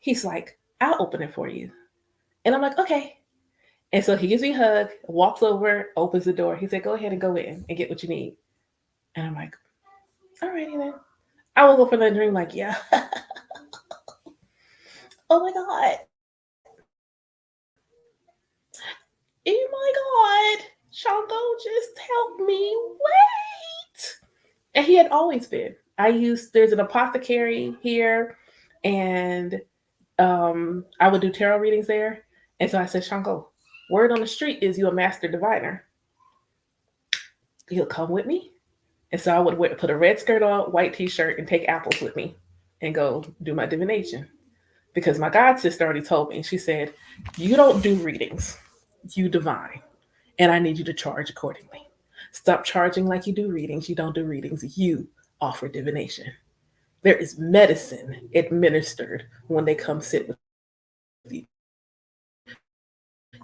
He's like, I'll open it for you. And I'm like, okay. And so he gives me a hug, walks over, opens the door. He said, go ahead and go in and get what you need. And I'm like, all righty then. I woke up from that dream like, yeah. Oh my God. Oh my God. Shango just helped me. Wait. And he had always been. There's an apothecary here, and I would do tarot readings there. And so I said, Shango, word on the street is you a master diviner. You'll come with me. And so I would put a red skirt on, white t-shirt, and take apples with me and go do my divination. Because my god sister already told me, she said, you don't do readings, you divine. And I need you to charge accordingly. Stop charging like you do readings. You don't do readings. You offer divination. There is medicine administered when they come sit with you.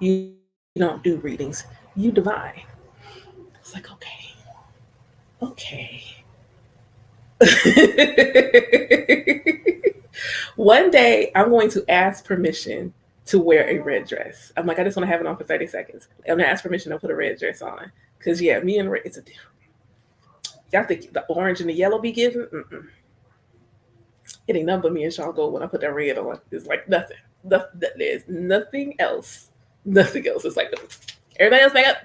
You don't do readings, you divine. It's like, okay. One day I'm going to ask permission to wear a red dress. I'm like, I just want to have it on for 30 seconds. I'm gonna ask permission to put a red dress on. Cause yeah, me and red, it's a different. Y'all think the orange and the yellow be giving? Mm-mm. It ain't nothing but me and Sean Gold when I put that red on. It's like nothing. There's nothing else. Nothing else. It's like everybody else back up.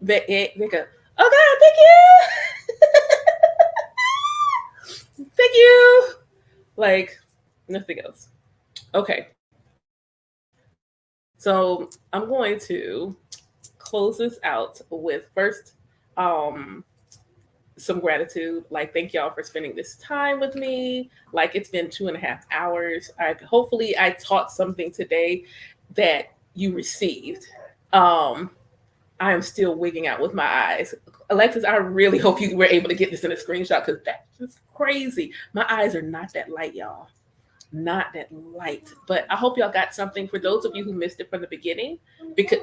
Back up. Oh God, thank you. Thank you. Like nothing else. Okay. So I'm going to close this out with first um some gratitude. Like, thank y'all for spending this time with me. Like, it's been 2.5 hours. Hopefully I taught something today that you received. Um, I am still wigging out with my eyes. Alexis, I really hope you were able to get this in a screenshot because that's just crazy. My eyes are not that light, y'all. Not that light. But I hope y'all got something for those of you who missed it from the beginning. Because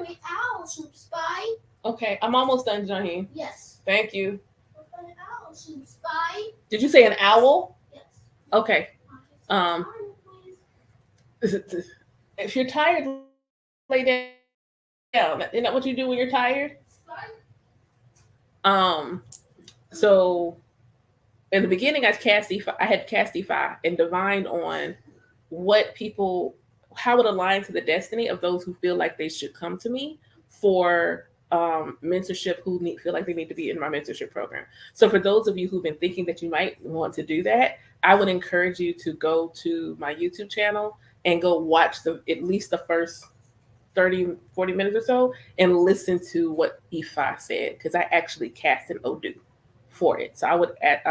okay, I'm almost done, Jaheen. Yes. Thank you. Did you say an owl? Yes. Okay. Um, if you're tired, lay down. Isn't that what you do when you're tired? So in the beginning, I had cast Defy and divined on what people, how it aligned to the destiny of those who feel like they should come to me for mentorship who feel like they need to be in my mentorship program. So for those of you who've been thinking that you might want to do that, I would encourage you to go to my YouTube channel and go watch at least the first 30, 40 minutes or so and listen to what Ifa said, because I actually cast an Odu for it. So I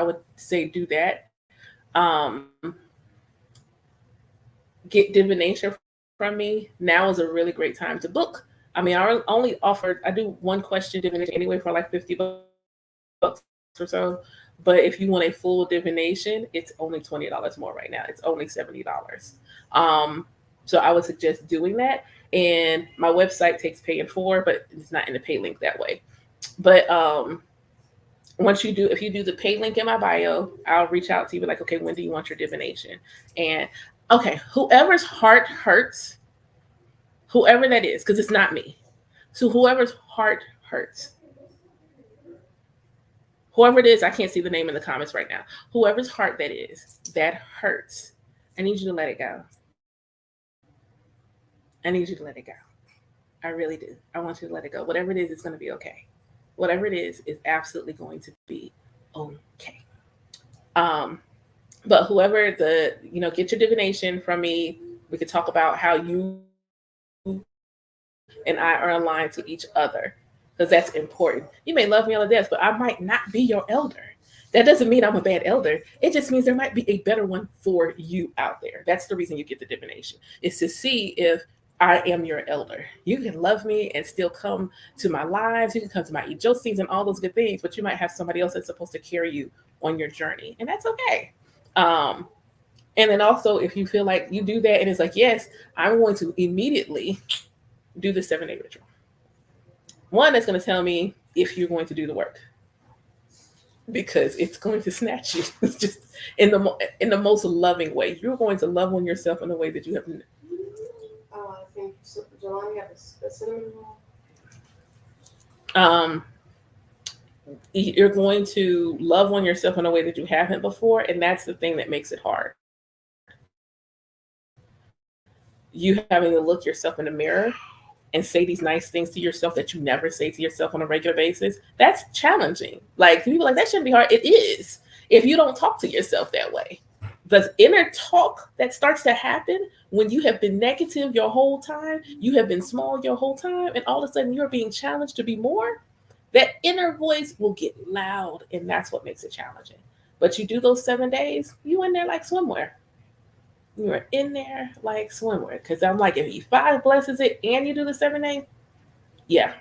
would say do that. Get divination from me. Now is a really great time to book. I mean, I only offered, I do one question divination anyway for like $50 or so. But if you want a full divination, it's only $20 more right now. It's only $70. Um, so I would suggest doing that. And my website takes paying for, but it's not in the pay link that way. But once you do, if you do the pay link in my bio, I'll reach out to you, be like, okay, when do you want your divination? And okay, whoever's heart hurts, whoever that is, because it's not me. So whoever's heart hurts, whoever it is, I can't see the name in the comments right now. Whoever's heart that is, that hurts, I need you to let it go. I need you to let it go. I really do. I want you to let it go. Whatever it is, it's going to be okay. Whatever it is absolutely going to be okay. Um, but whoever get your divination from me. We could talk about how you and I are aligned to each other, because that's important. You may love me all to death, but I might not be your elder. That doesn't mean I'm a bad elder. It just means there might be a better one for you out there. That's the reason you get the divination, is to see if I am your elder. You can love me and still come to my lives. You can come to my ejosines and all those good things, but you might have somebody else that's supposed to carry you on your journey, and that's okay. Um, and then also, if you feel like you do that and it's like, yes, I'm going to immediately do the 7-day ritual. One that's going to tell me if you're going to do the work, because it's going to snatch you just in the most loving way. You're going to love on yourself in a way that you have. I think Jelani had a cinnamon roll. Um, you're going to love on yourself in a way that you haven't before, and that's the thing that makes it hard. You having to look yourself in the mirror and say these nice things to yourself that you never say to yourself on a regular basis, that's challenging. Like, people are like, that shouldn't be hard. It is, if you don't talk to yourself that way. The inner talk that starts to happen when you have been negative your whole time, you have been small your whole time, and all of a sudden you're being challenged to be more, that inner voice will get loud, and that's what makes it challenging. But you do those 7 days, you in there like swimwear. You are in there like swimwear. Because I'm like, if E5 blesses it and you do the 7 days, yeah,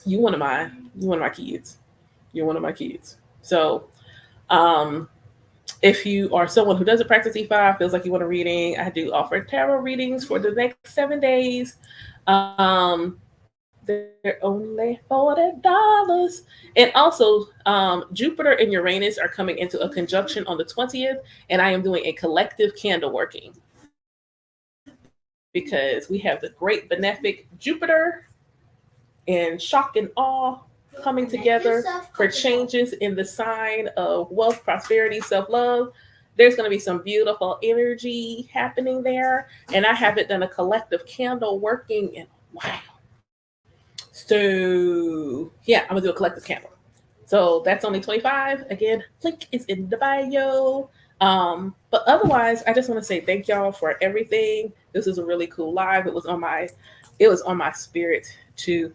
you one of my you one of my kids. You're one of my kids. So, um, if you are someone who doesn't practice E5, feels like you want a reading, I do offer tarot readings for the next 7 days. They're only $40. And also, Jupiter and Uranus are coming into a conjunction on the 20th, and I am doing a collective candle working, because we have the great benefic Jupiter and shock and awe coming together for changes in the sign of wealth, prosperity, self love. There's going to be some beautiful energy happening there. And I haven't done a collective candle working in a while. So, yeah, I'm going to do a collective candle. So that's only 25. Again, link is in the bio. But otherwise, I just want to say thank y'all for everything. This is a really cool live. It was on my spirit to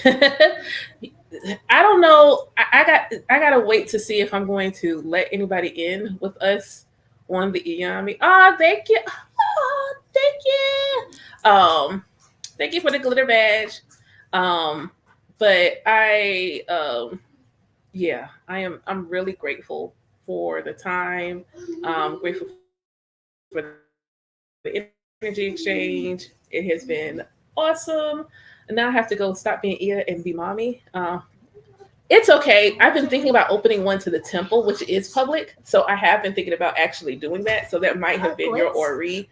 I don't know. I gotta wait to see if I'm going to let anybody in with us on the Iyami. Oh, thank you. Oh, thank you. Thank you for the glitter badge. Um, but yeah, I'm really grateful for the time. Grateful for the energy exchange. It has been awesome. And now I have to go stop being Ia and be mommy. It's okay. I've been thinking about opening one to the temple, which is public. So I have been thinking about actually doing that. So that might have been your Ori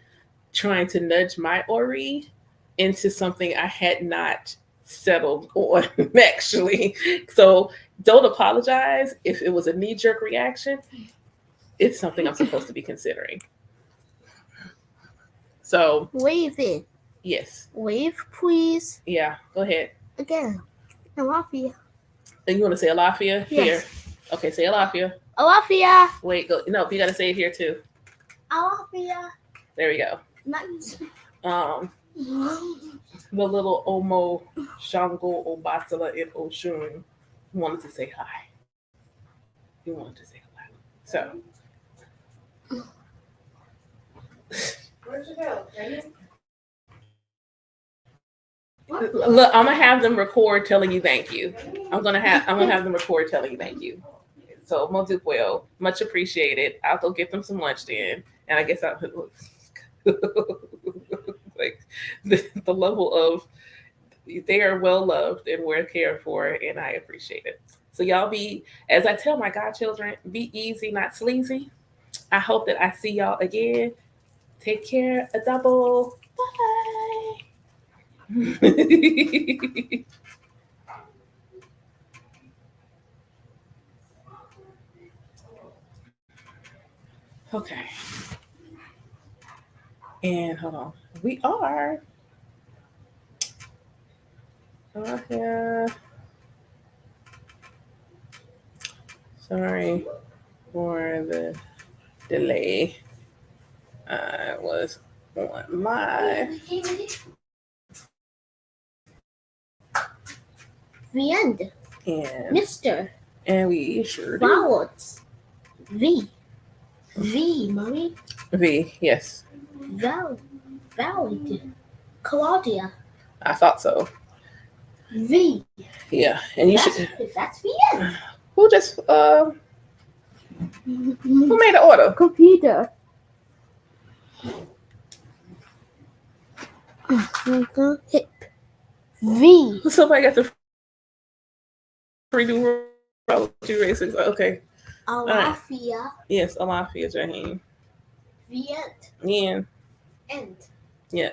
trying to nudge my Ori into something I had not settled on, actually. So don't apologize if it was a knee jerk reaction. It's something I'm supposed to be considering. So, Wave it. yes. Wave, please. Yeah, go ahead. Again. Alafia. And you want to say Alafia? Yes. Here. Okay, say Alafia. Alafia. Wait, go. No, you got to say it here too. Alafia. There we go. Nice. The little Omo, Shango, Obatala, and Oshun wanted to say hi. He wanted to say hello. So, Where'd you go? look, I'm gonna have them record telling you thank you. I'm gonna have them record telling you thank you. So, Modupuyo, much appreciated. I'll go get them some lunch then, and I guess I'll like the level of they are well loved and we're cared for, and I appreciate it. So y'all be, as I tell my godchildren, be easy, not sleazy. I hope that I see y'all again. Take care, a double. Bye. Okay. And hold on. We are. Yeah. Sorry for the delay. I was on live. The end. And Mister. And we sure do. Vowels. V. V, mommy. V, yes. Valid. Claudia. I thought so. V. Yeah, and you should. That's the end. Who just who made the order? Computer. Hip. V. Somebody got the redo races. Okay. Alafia. Yes, Alafia Jaheen. The end. Yeah. End. Yeah.